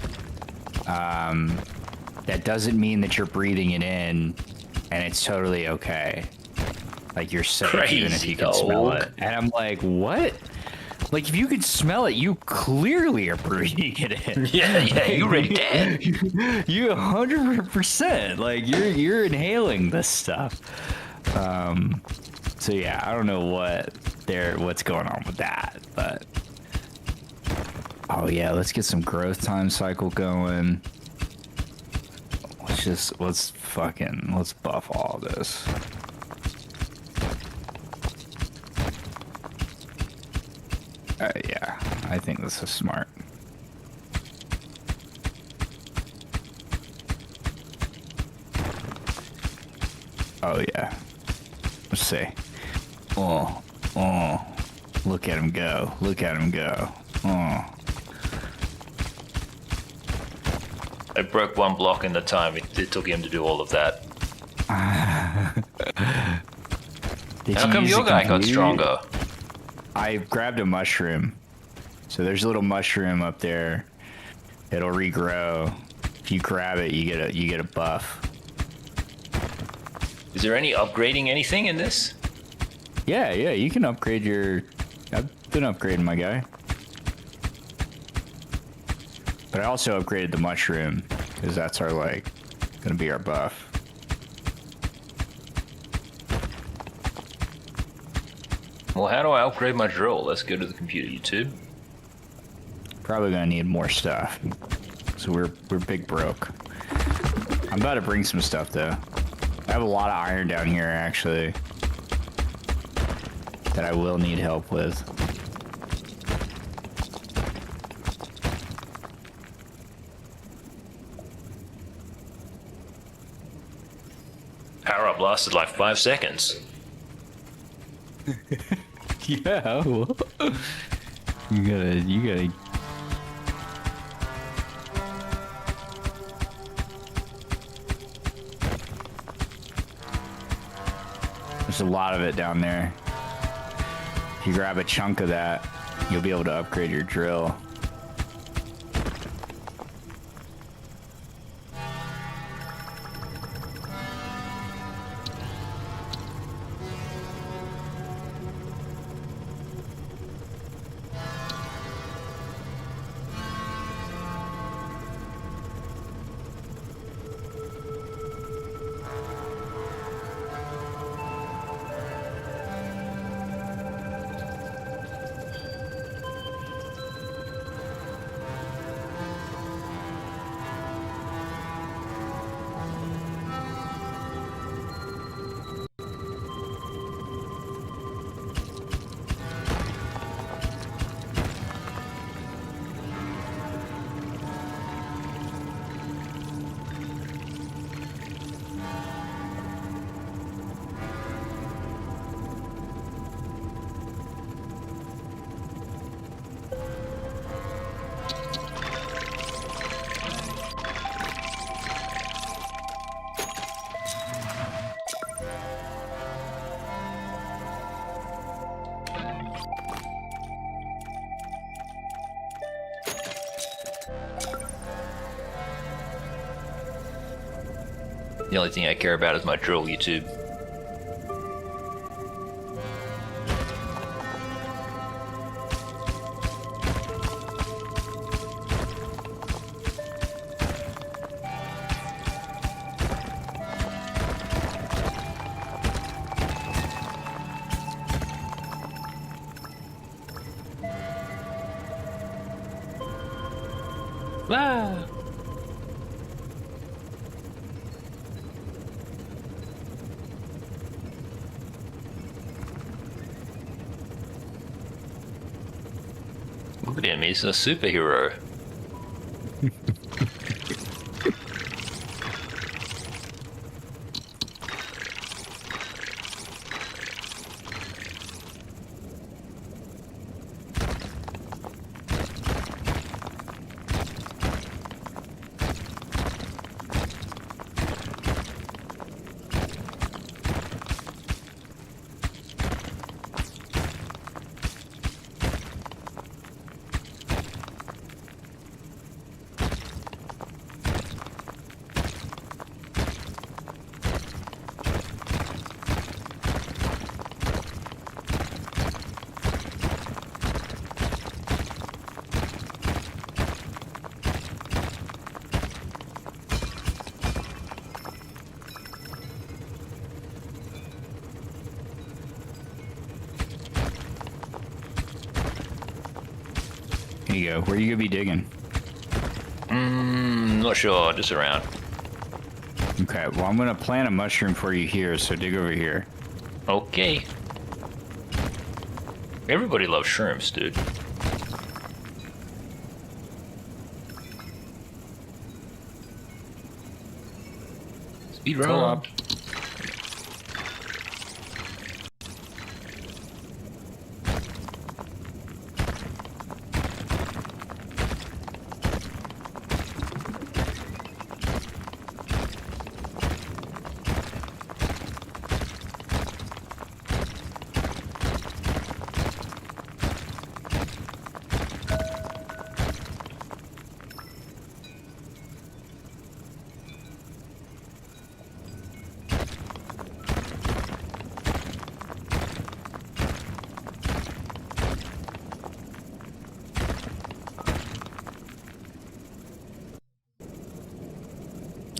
That doesn't mean that you're breathing it in, and it's totally okay. Like, you're safe even if you can smell it. And I'm like, what? Like, if you can smell it, you clearly are breathing it in. Yeah, you already dead. You 100%. Like, you're inhaling this stuff. So yeah, I don't know what's going on with that, but oh yeah, let's get some growth time cycle going. Let's buff all this. Yeah, I think this is smart. Oh yeah. Let's see. Oh, look at him go. Look at him go. Oh. I broke one block in the time it took him to do all of that. How come your guy got stronger? I grabbed a mushroom. So there's a little mushroom up there. It'll regrow. If you grab it, you get a buff. Is there any upgrading anything in this? Yeah, you can upgrade your... I've been upgrading my guy. But I also upgraded the mushroom, because that's our, like, gonna be our buff. Well, how do I upgrade my drill? Let's go to the computer, YouTube. Probably gonna need more stuff. So we're big broke. I'm about to bring some stuff, though. I have a lot of iron down here, actually, that I will need help with. Power up lasted like 5 seconds. Yeah, well, you gotta. There's a lot of it down there. If you grab a chunk of that, you'll be able to upgrade your drill. The only thing I care about is my drill, YouTube. Ah! Look at him, he's a superhero. Here you go. Where are you gonna be digging? Not sure, just around. Okay, well I'm gonna plant a mushroom for you here, so dig over here. Okay. Everybody loves shrooms, dude. Speed Go run. up.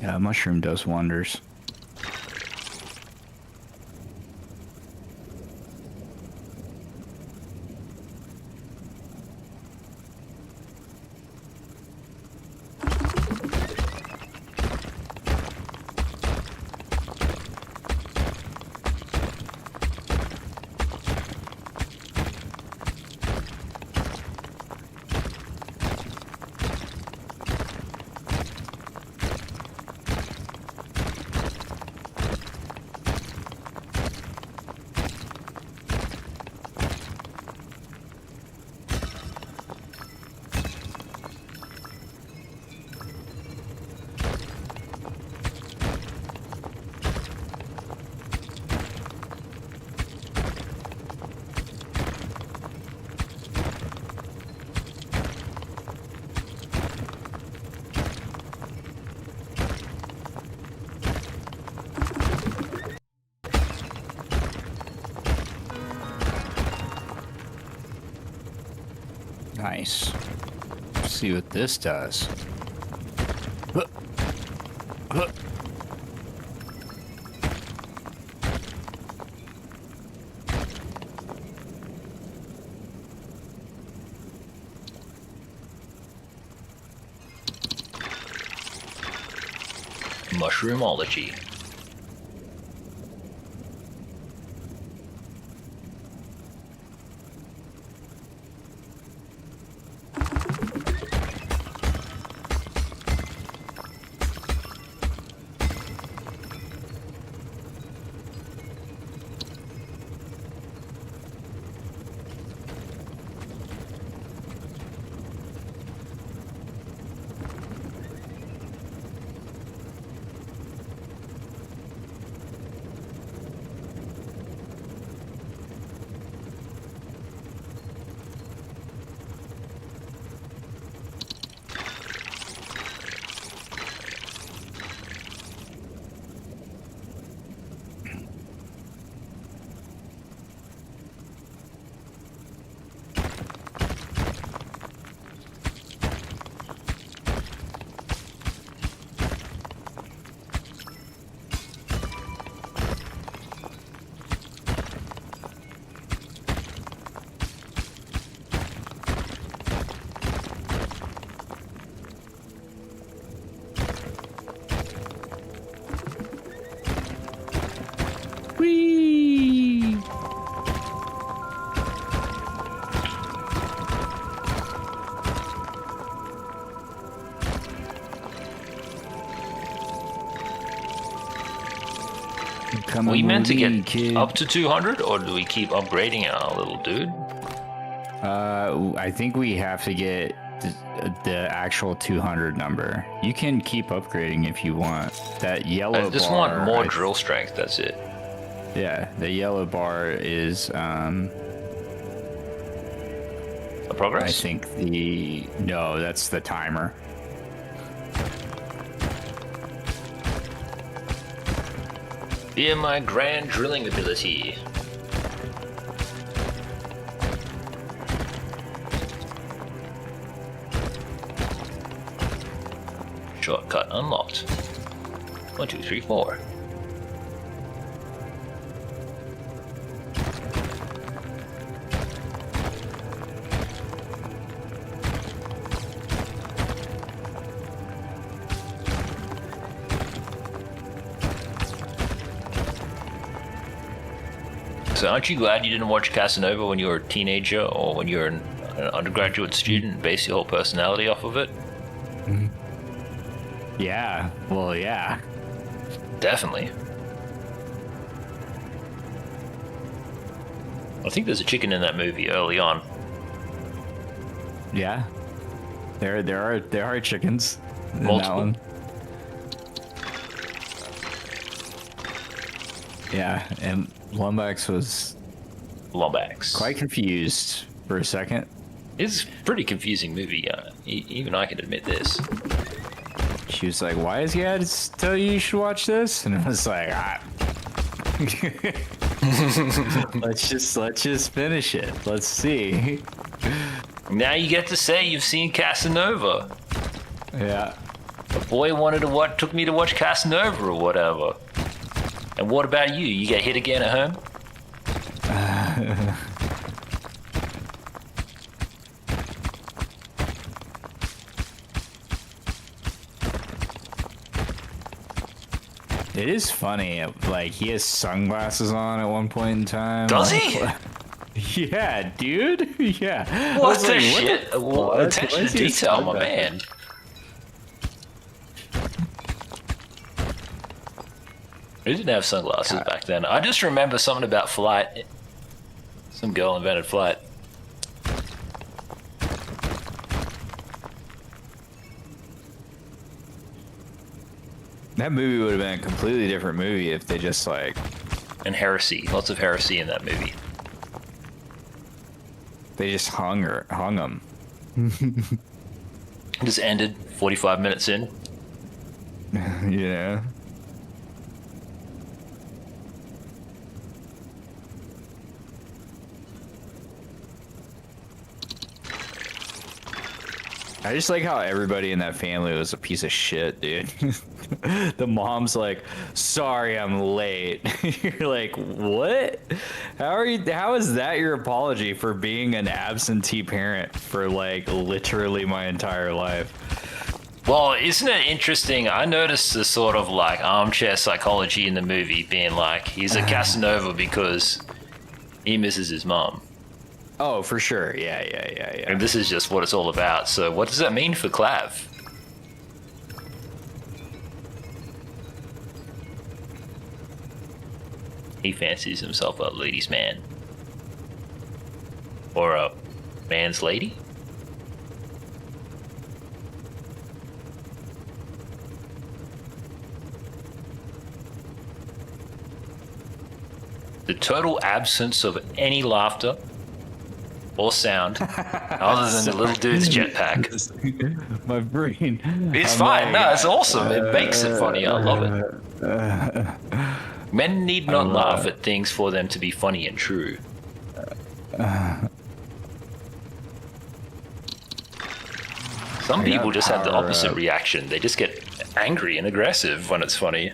Yeah, mushroom does wonders. Nice. Let's see what this does. Mushroomology. Are we meant to get up to 200, or do we keep upgrading our little dude? I think we have to get the actual 200 number. You can keep upgrading if you want. That yellow bar... I just want more drill strength, that's it. Yeah, the yellow bar is... a progress? I think No, that's the timer. Via my grand drilling ability. Shortcut unlocked. 1, 2, 3, 4. So aren't you glad you didn't watch Casanova when you were a teenager or when you were an undergraduate student and base your whole personality off of it? Yeah, well, yeah. Definitely. I think there's a chicken in that movie early on. Yeah. There are chickens in Multiple. that one. Yeah, and Lombax was quite confused for a second. It's a pretty confusing movie. Even I can admit this. She was like, "Why is Gad tell you should watch this?" And I was like, let's just finish it. Let's see." Now you get to say you've seen Casanova. Yeah. A boy took me to watch Casanova or whatever. And what about you? You get hit again at home? It is funny, like, he has sunglasses on at one point in time. Does he? Yeah, dude. Yeah. What the shit? Attention to detail, my man. We didn't have sunglasses back then. I just remember something about flight. Some girl invented flight. That movie would have been a completely different movie if they just like... And heresy. Lots of heresy in that movie. They just hung him. Just ended 45 minutes in. Yeah. I just like how everybody in that family was a piece of shit, dude. The mom's like, "Sorry, I'm late." You're like, "What? How is that your apology for being an absentee parent for like literally my entire life?" Well, isn't it interesting? I noticed the sort of like armchair psychology in the movie being like, he's a Casanova because he misses his mom. Oh, for sure. Yeah. And this is just what it's all about. So what does that mean for Clav? He fancies himself a ladies' man. Or a man's lady? The total absence of any laughter or sound other than the little dude's jetpack. My brain. It's fine. No, it's awesome. It makes it funny. I love it. Men need not laugh at things for them to be funny and true. Some people just have the opposite reaction. They just get angry and aggressive when it's funny.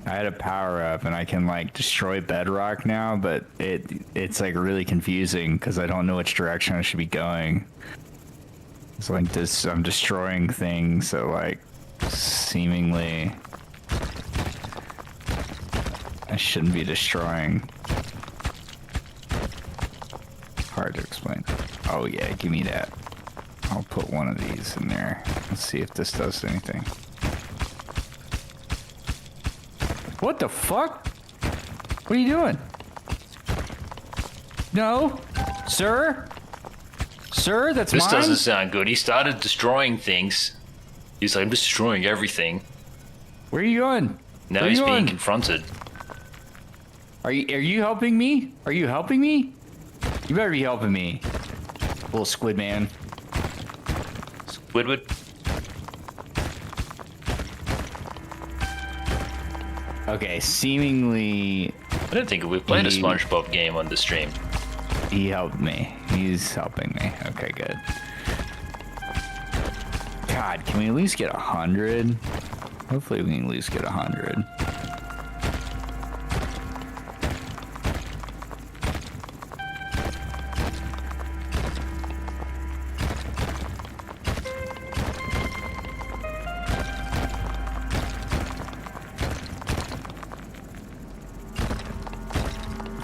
I had a power up and I can like destroy Bedrock now, but it's like really confusing because I don't know which direction I should be going. It's like this, I'm destroying things that like seemingly I shouldn't be destroying. Hard to explain. Oh yeah, give me that. I'll put one of these in there. Let's see if this does anything. What the fuck? What are you doing? No, sir. Sir, that's This mine. doesn't sound good. He started destroying things. He's like, I'm destroying everything. Where are you going? Now Where he's you being going? confronted. Are you helping me? Are you helping me? You better be helping me, little squid man. Squidward. Okay, seemingly I don't think we've played a SpongeBob game on the stream. he helped me. He's helping me. Okay, good. God, can we at least get 100? Hopefully we can at least get 100.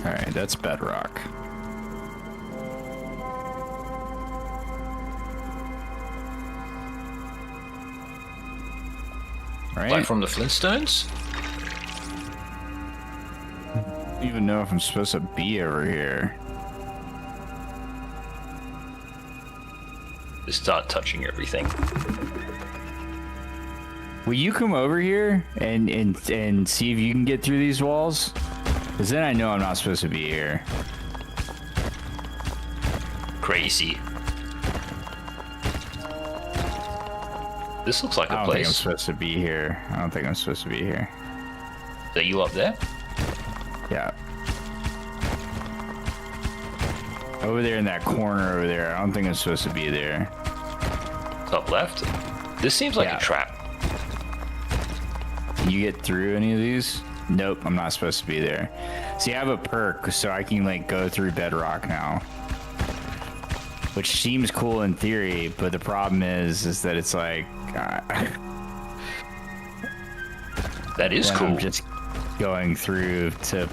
Alright, that's Bedrock. Right? Like from the Flintstones? I don't even know if I'm supposed to be over here. Just start touching everything. Will you come over here and see if you can get through these walls? Because then I know I'm not supposed to be here. Crazy. This looks like I a don't think I'm place. supposed to be here. I don't think I'm supposed to be here. Is that you up there? Yeah. Over there in that corner over there. I don't think I'm supposed to be there. Top left? This seems like Yeah. a trap. Can you get through any of these? Nope, I'm not supposed to be there. See, I have a perk so I can like go through Bedrock now. Which seems cool in theory, but the problem is that it's like That is then cool. I'm just going through to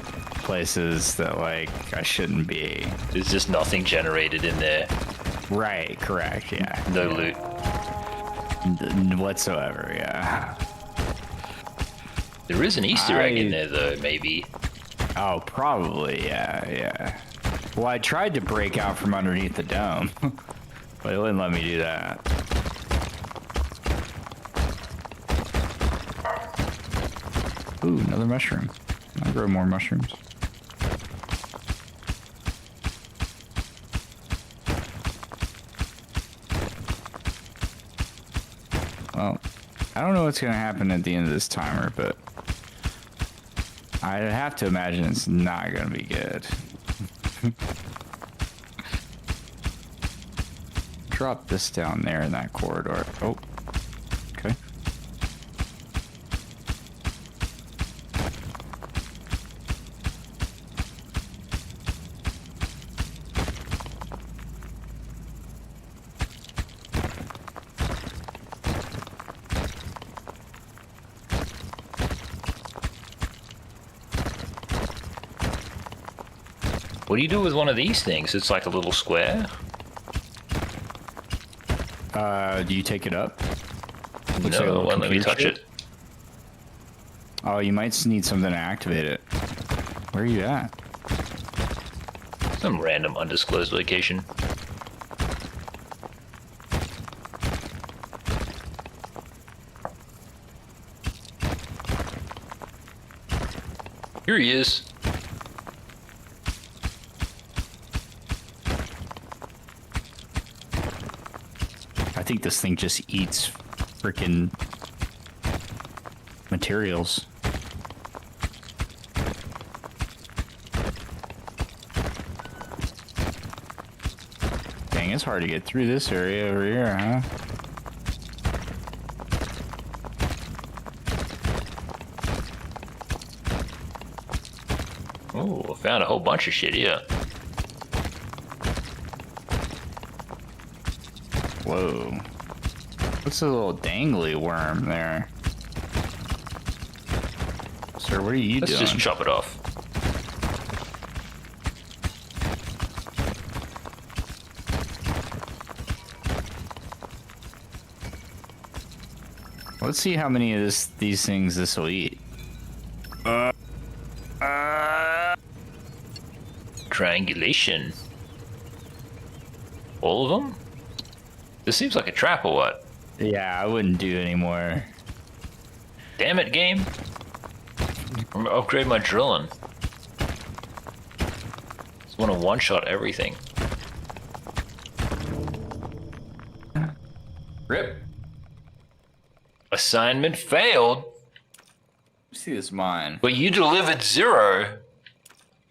places that like I shouldn't be. There's just nothing generated in there. Right, correct, yeah. No loot. Whatsoever, yeah. There is an Easter egg in there though, maybe. Oh, probably, yeah. Well, I tried to break out from underneath the dome, but it wouldn't let me do that. Ooh, another mushroom. I'll grow more mushrooms. Well, I don't know what's going to happen at the end of this timer, but I'd have to imagine it's not going to be good. Drop this down there in that corridor. Oh, okay. What do you do with one of these things? It's like a little square. Do you take it up? Looks like a No, little won't let me computer touch chip. it. Oh, you might need something to activate it. Where are you at? Some random undisclosed location. Here he is. I think this thing just eats freaking materials. Dang, it's hard to get through this area over here, huh? Oh, I found a whole bunch of shit here. Whoa. What's a little dangly worm there? Sir, what are you Let's doing? just chop it off. Let's see how many of these things this will eat. Triangulation. All of them? This seems like a trap or what? Yeah, I wouldn't do anymore. Damn it, game. I'm gonna upgrade my drilling. Just want to one-shot everything. Rip. Assignment failed. See, this mine. But you delivered 0.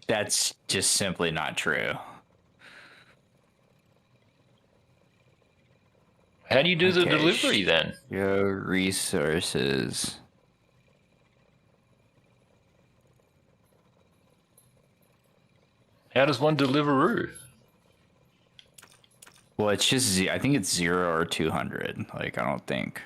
That's just simply not true. How do you do the delivery then? Your resources. How does one deliveroo? Well, it's just, I think it's 0 or 200. Like, I don't think.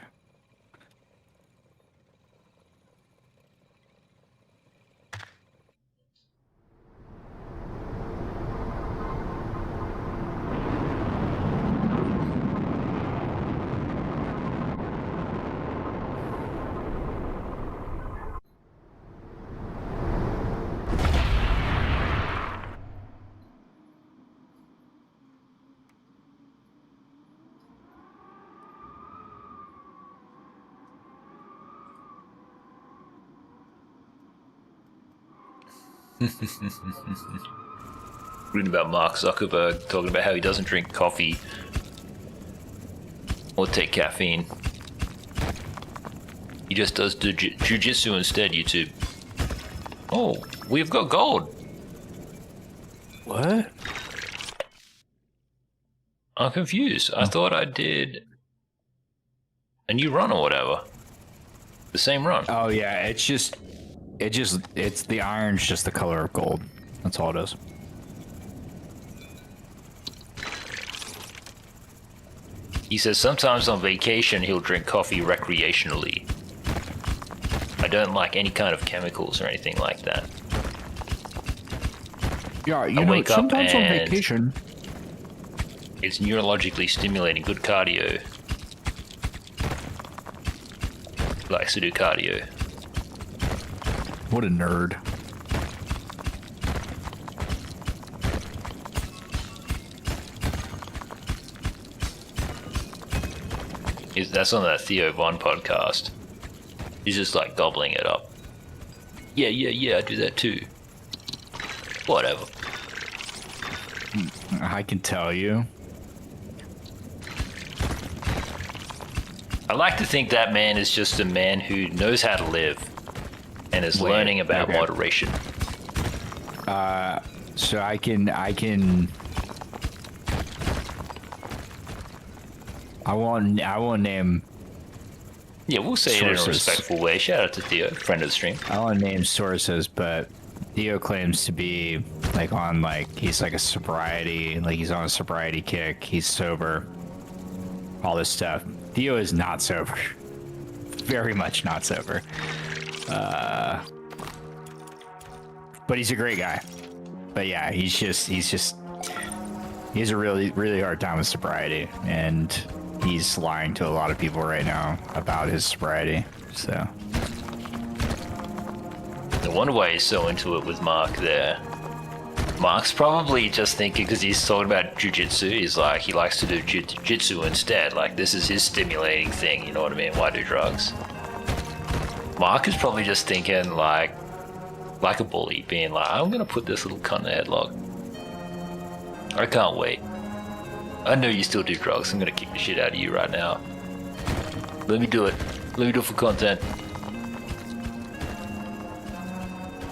Reading about Mark Zuckerberg talking about how he doesn't drink coffee or take caffeine. He just does Jiu-Jitsu instead, YouTube. Oh, we've got gold. What? I'm confused. I thought I did a new run or whatever. The same run. Oh yeah, it's the iron's just the color of gold. That's all it is. He says sometimes on vacation he'll drink coffee recreationally. I don't like any kind of chemicals or anything like that. Yeah, I wake up sometimes on and vacation. it's neurologically stimulating, good cardio. Likes to do cardio. What a nerd. That's on that Theo Von podcast. He's just like gobbling it up. Yeah, I do that too. Whatever. I can tell you. I like to think that man is just a man who knows how to live and is learning about moderation. So I can I won't name. Yeah, we'll say sources. it in a respectful way. Shout out to Theo, friend of the stream. I won't name sources, but Theo claims to be he's like a sobriety, like he's on a sobriety kick. He's sober. All this stuff. Theo is not sober. Very much not sober. But he's a great guy. But yeah, he has a really, really hard time with sobriety, and he's lying to a lot of people right now about his sobriety. So No wonder why he's so into it with Mark there. Mark's probably just thinking, because he's talking about jiu-jitsu, he's like, he likes to do jiu-jitsu instead. Like, this is his stimulating thing, you know what I mean? Why do drugs? Mark is probably just thinking, like a bully, being like, I'm gonna put this little cunt in a headlock. I can't wait. I know you still do drugs. I'm gonna kick the shit out of you right now. Let me do it. Let me do it for content.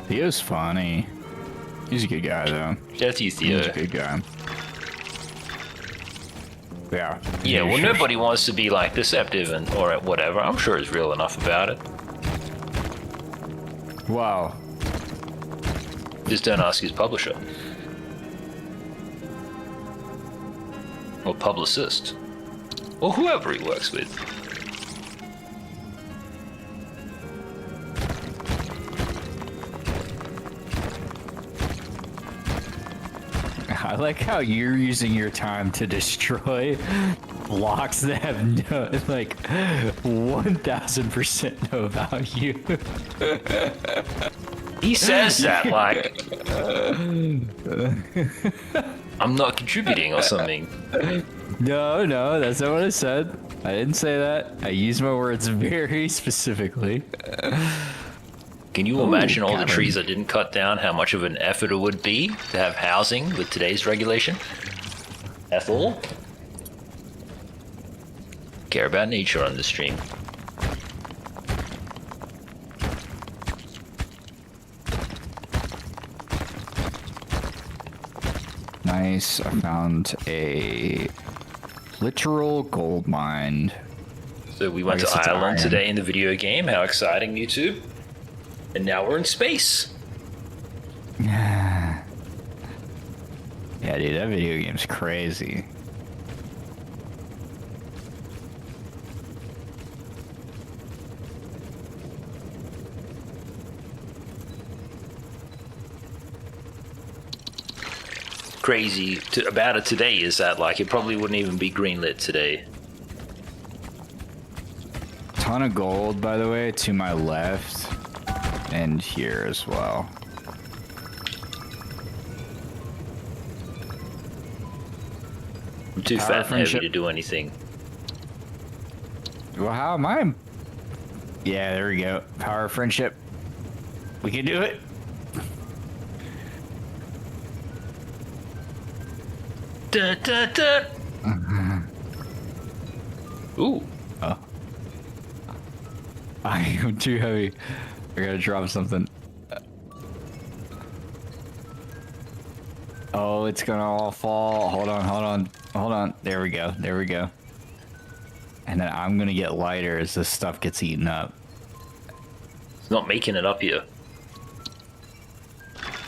Theo's funny. He's a good guy, though. Shout out to you, Theo. He's a good guy. Yeah. Yeah, well, nobody wants to be, like, deceptive or whatever. I'm sure he's real enough about it. Wow. Just don't ask his publisher. Or publicist. Or whoever he works with. I like how you're using your time to destroy blocks that have no, like 1000% no value. He says that like I'm not contributing or something. No, that's not what I said. I didn't say that. I used my words very specifically. Can you imagine all the trees I didn't cut down, how much of an effort it would be to have housing with today's regulation? Ethel? Care about nature on the stream. Nice. I found a literal gold mine. So we went to Ireland today in the video game. How exciting, YouTube. And now we're in space. Yeah, dude, that video game's crazy. Crazy about it today is that like it probably wouldn't even be greenlit today. Ton of gold, by the way, to my left and here as well. I'm too fat and heavy to do anything. Well, how am I? Yeah, there we go. Power of friendship. We can do it. Da, da, da. Ooh. Oh. I am too heavy. I gotta drop something. Oh, it's gonna all fall. Hold on. There we go. And then I'm gonna get lighter as this stuff gets eaten up. It's not making it up here.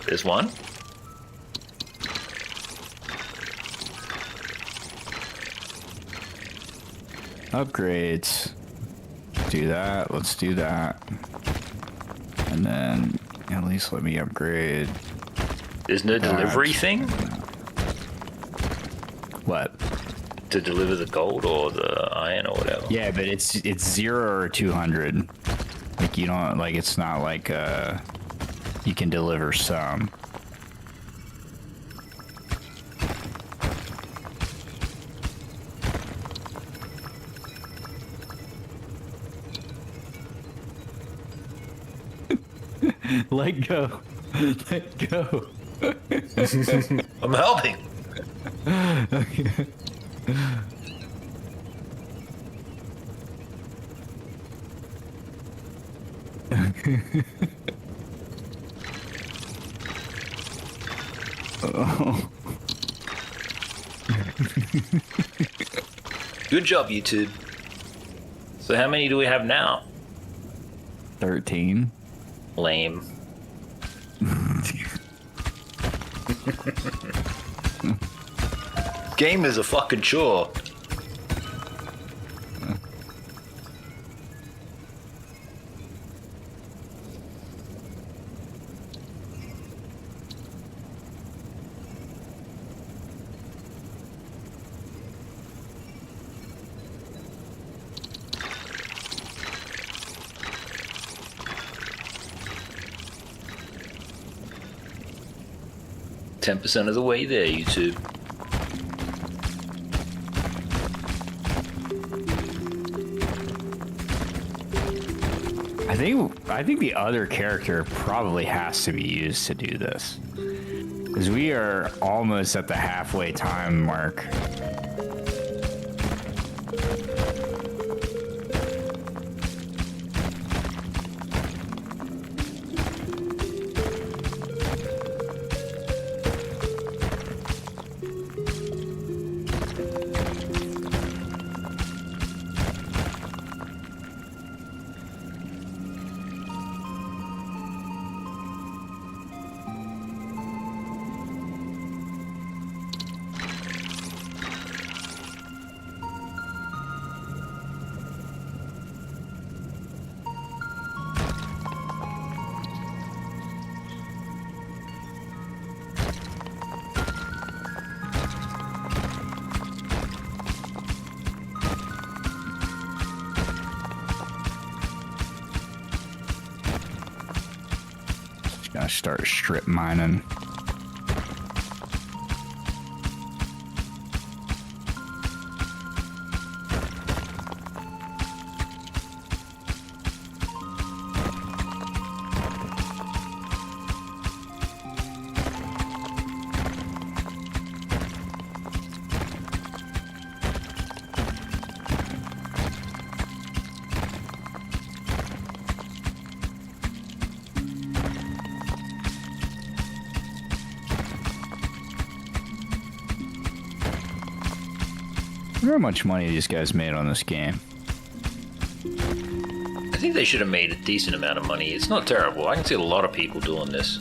There's one. Upgrades. Do that. Let's do that. And then at least let me upgrade. There's no delivery thing? What? To deliver the gold or the iron or whatever. Yeah, but it's 0 or 200. Like you don't like it's not like you can deliver some. Let go. Let go. I'm helping. Okay. Oh. Good job, YouTube. So how many do we have now? 13. Lame. Game is a fucking chore. %10 of the way there, YouTube. I think the other character probably has to be used to do this. Because we are almost at the halfway time mark. Just gonna start strip mining. I wonder how much money these guys made on this game. I think they should have made a decent amount of money. It's not terrible. I can see a lot of people doing this.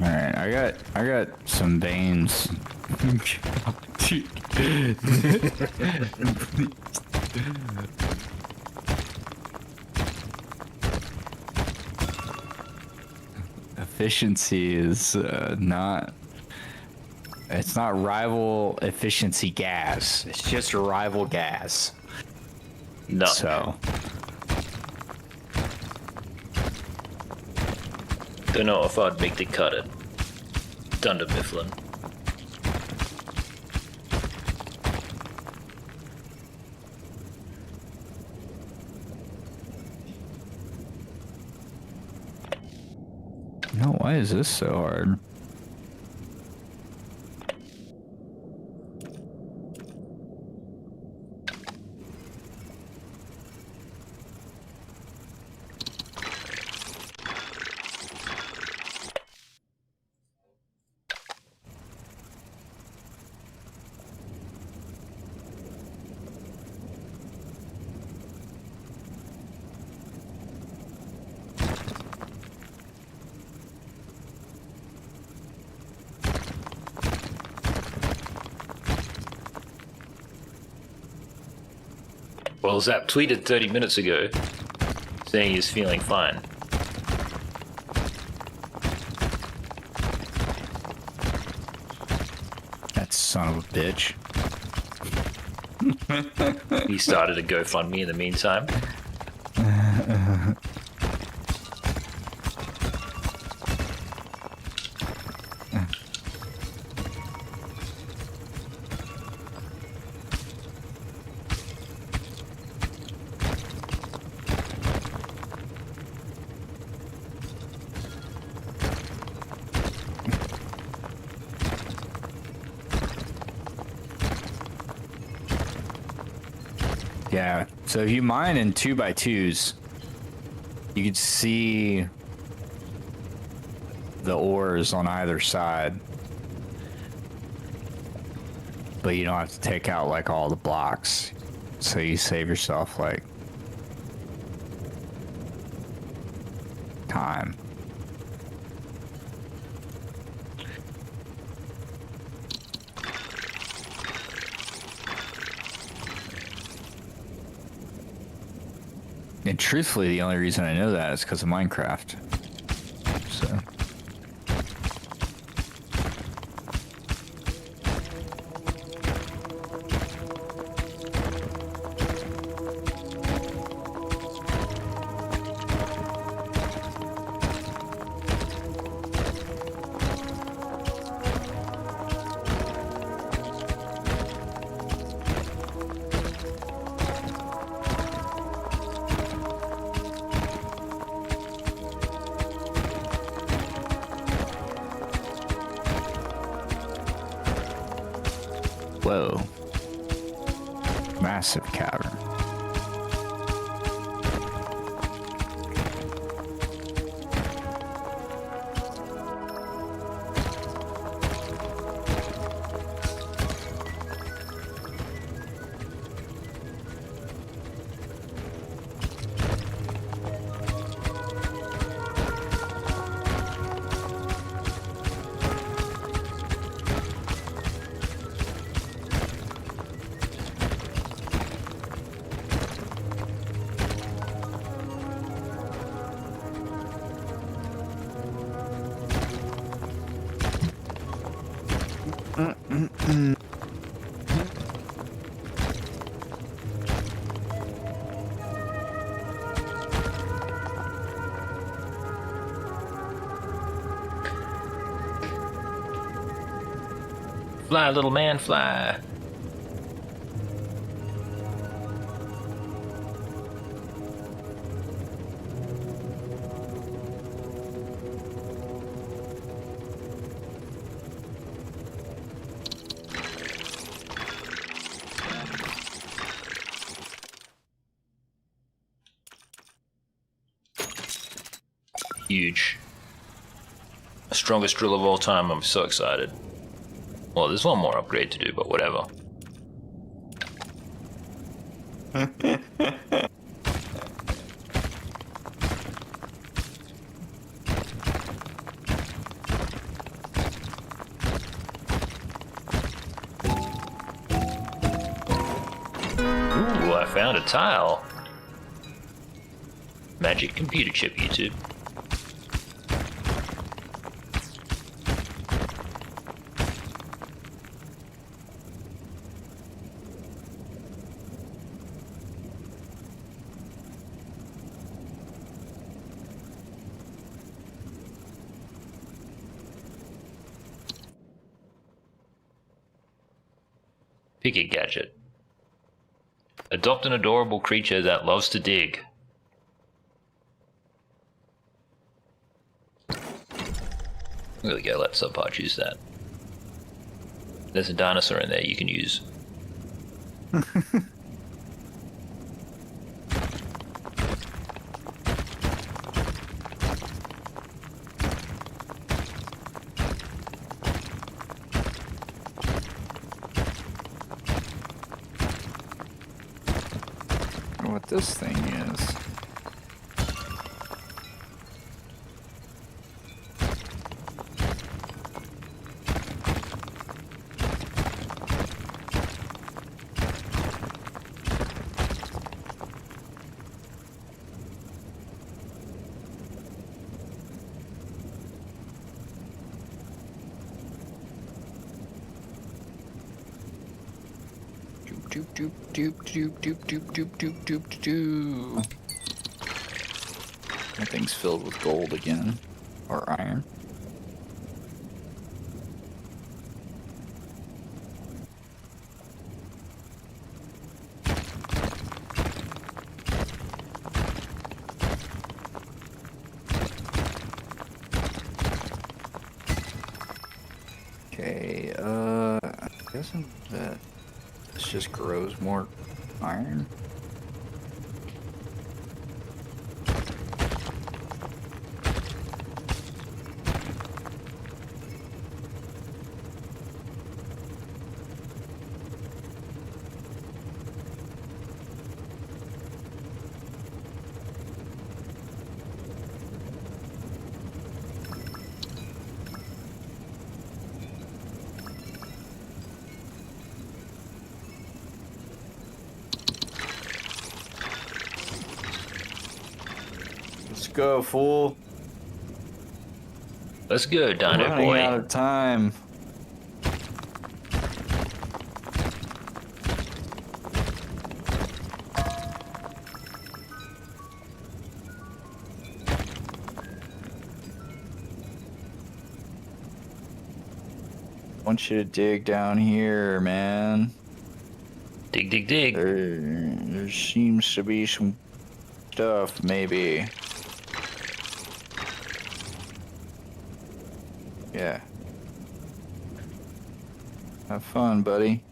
Alright, I got some veins. Efficiency is not... It's not rival efficiency gas. It's just rival gas. No. So... Don't know if I'd make the cut at Dunder Mifflin. No, why is this so hard? Well, Zap tweeted 30 minutes ago saying he's feeling fine. That son of a bitch. He started a GoFundMe in the meantime. Yeah, so if you mine in 2x2s, you can see the ores on either side. But you don't have to take out like all the blocks. So you save yourself like time. And truthfully, the only reason I know that is because of Minecraft. So. Whoa. Massive cavern. Fly, little man, fly. Huge. Strongest drill of all time. I'm so excited. Well, there's one more upgrade to do, but whatever. Ooh, I found a tile. Magic computer chip, YouTube. Pick a gadget. Adopt an adorable creature that loves to dig. There we go, let Subpar choose that. There's a dinosaur in there you can use. What this thing is. That thing's filled with gold again, or iron. Okay, I'm guessing that this just grows more iron. Go, fool. Let's go, Dino Running boy. out of time. I want you to dig down here, man. Dig, dig, dig. There seems to be some stuff, maybe. Yeah. Have fun, buddy.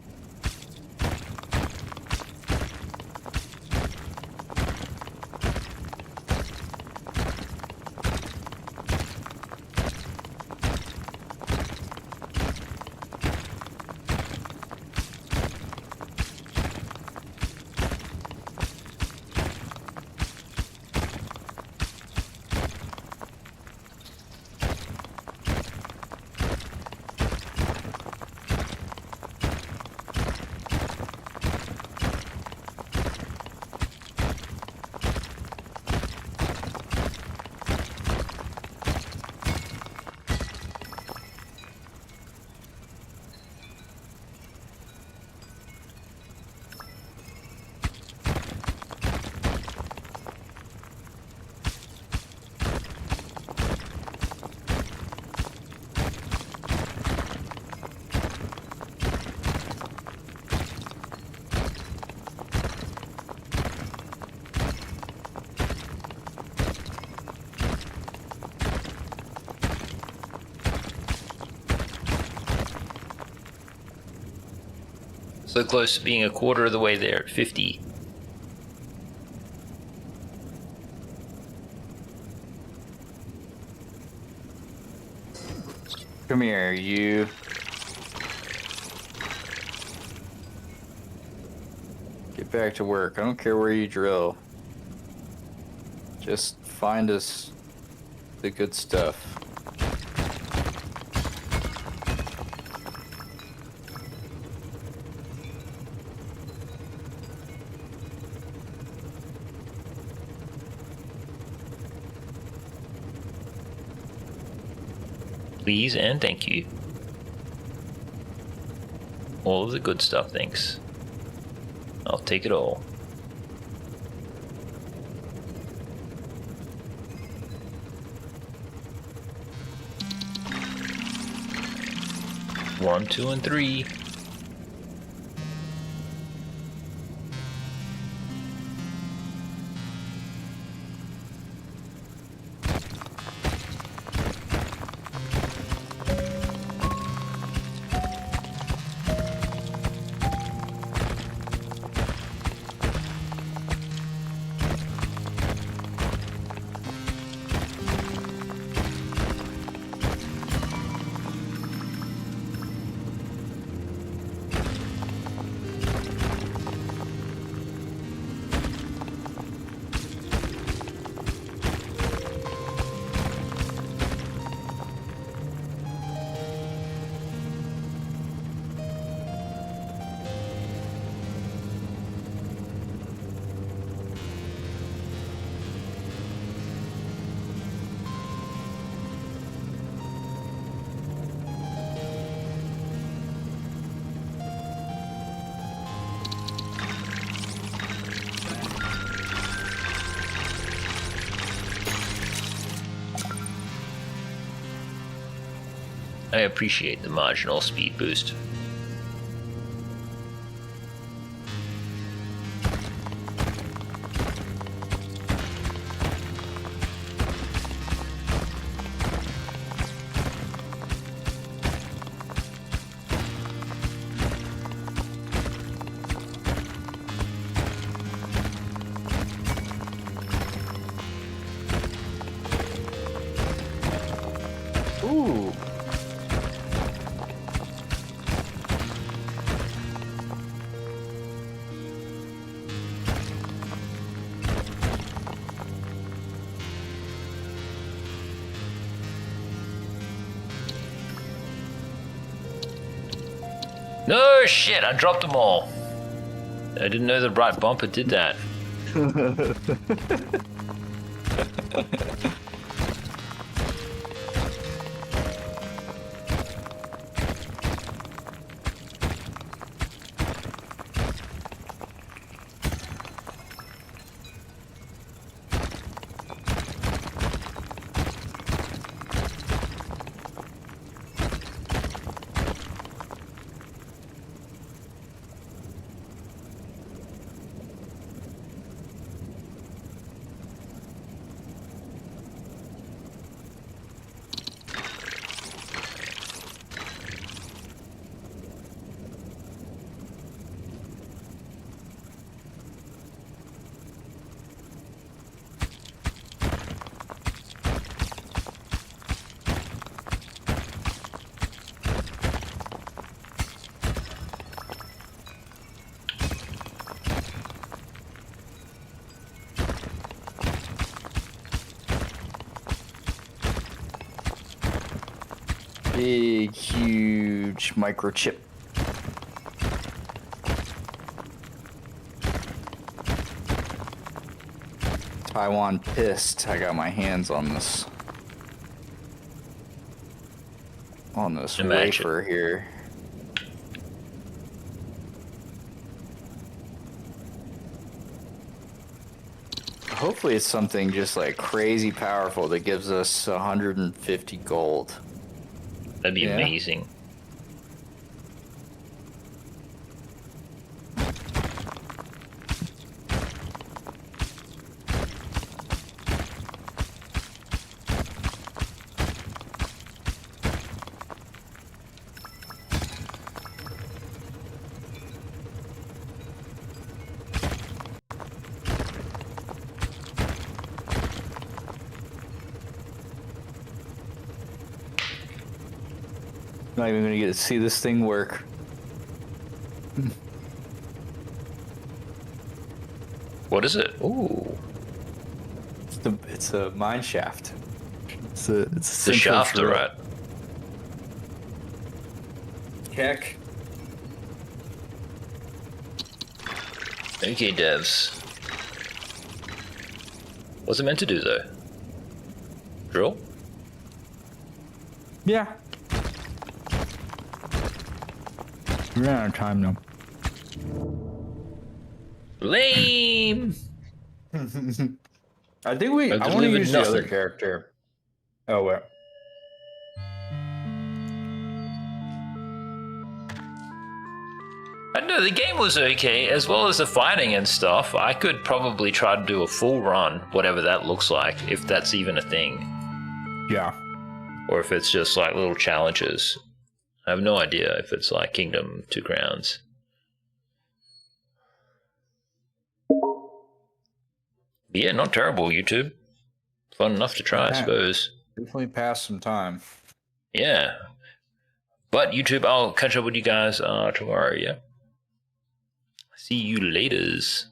So close to being a quarter of the way there at 50. Come here, you. Get back to work. I don't care where you drill. Just find us the good stuff. Please and thank you. All of the good stuff, thanks. I'll take it all. One, two, and three. I appreciate the marginal speed boost. Ooh. No shit, I dropped them all. I didn't know the right bumper did that. Big, huge microchip. Taiwan pissed. I got my hands on this. Wafer here. Hopefully it's something just like crazy powerful that gives us 150 gold. That'd be amazing. Not even gonna get to see this thing work. What is it? Ooh. It's a mine shaft. It's a The simple shaft, drill. alright. Heck. Okay, devs. What's it meant to do, though? Drill? Yeah. We're out of time now. Lame! I think we. I want to delivered use the other nothing. character. Oh wait. I don't know, the game was okay, as well as the fighting and stuff. I could probably try to do a full run, whatever that looks like, if that's even a thing. Yeah. Or if it's just like little challenges. I have no idea if it's like Kingdom 2 Crowns. Yeah, not terrible, YouTube. Fun enough to try, I suppose. Definitely pass some time. Yeah. But YouTube, I'll catch up with you guys tomorrow, yeah? See you laters.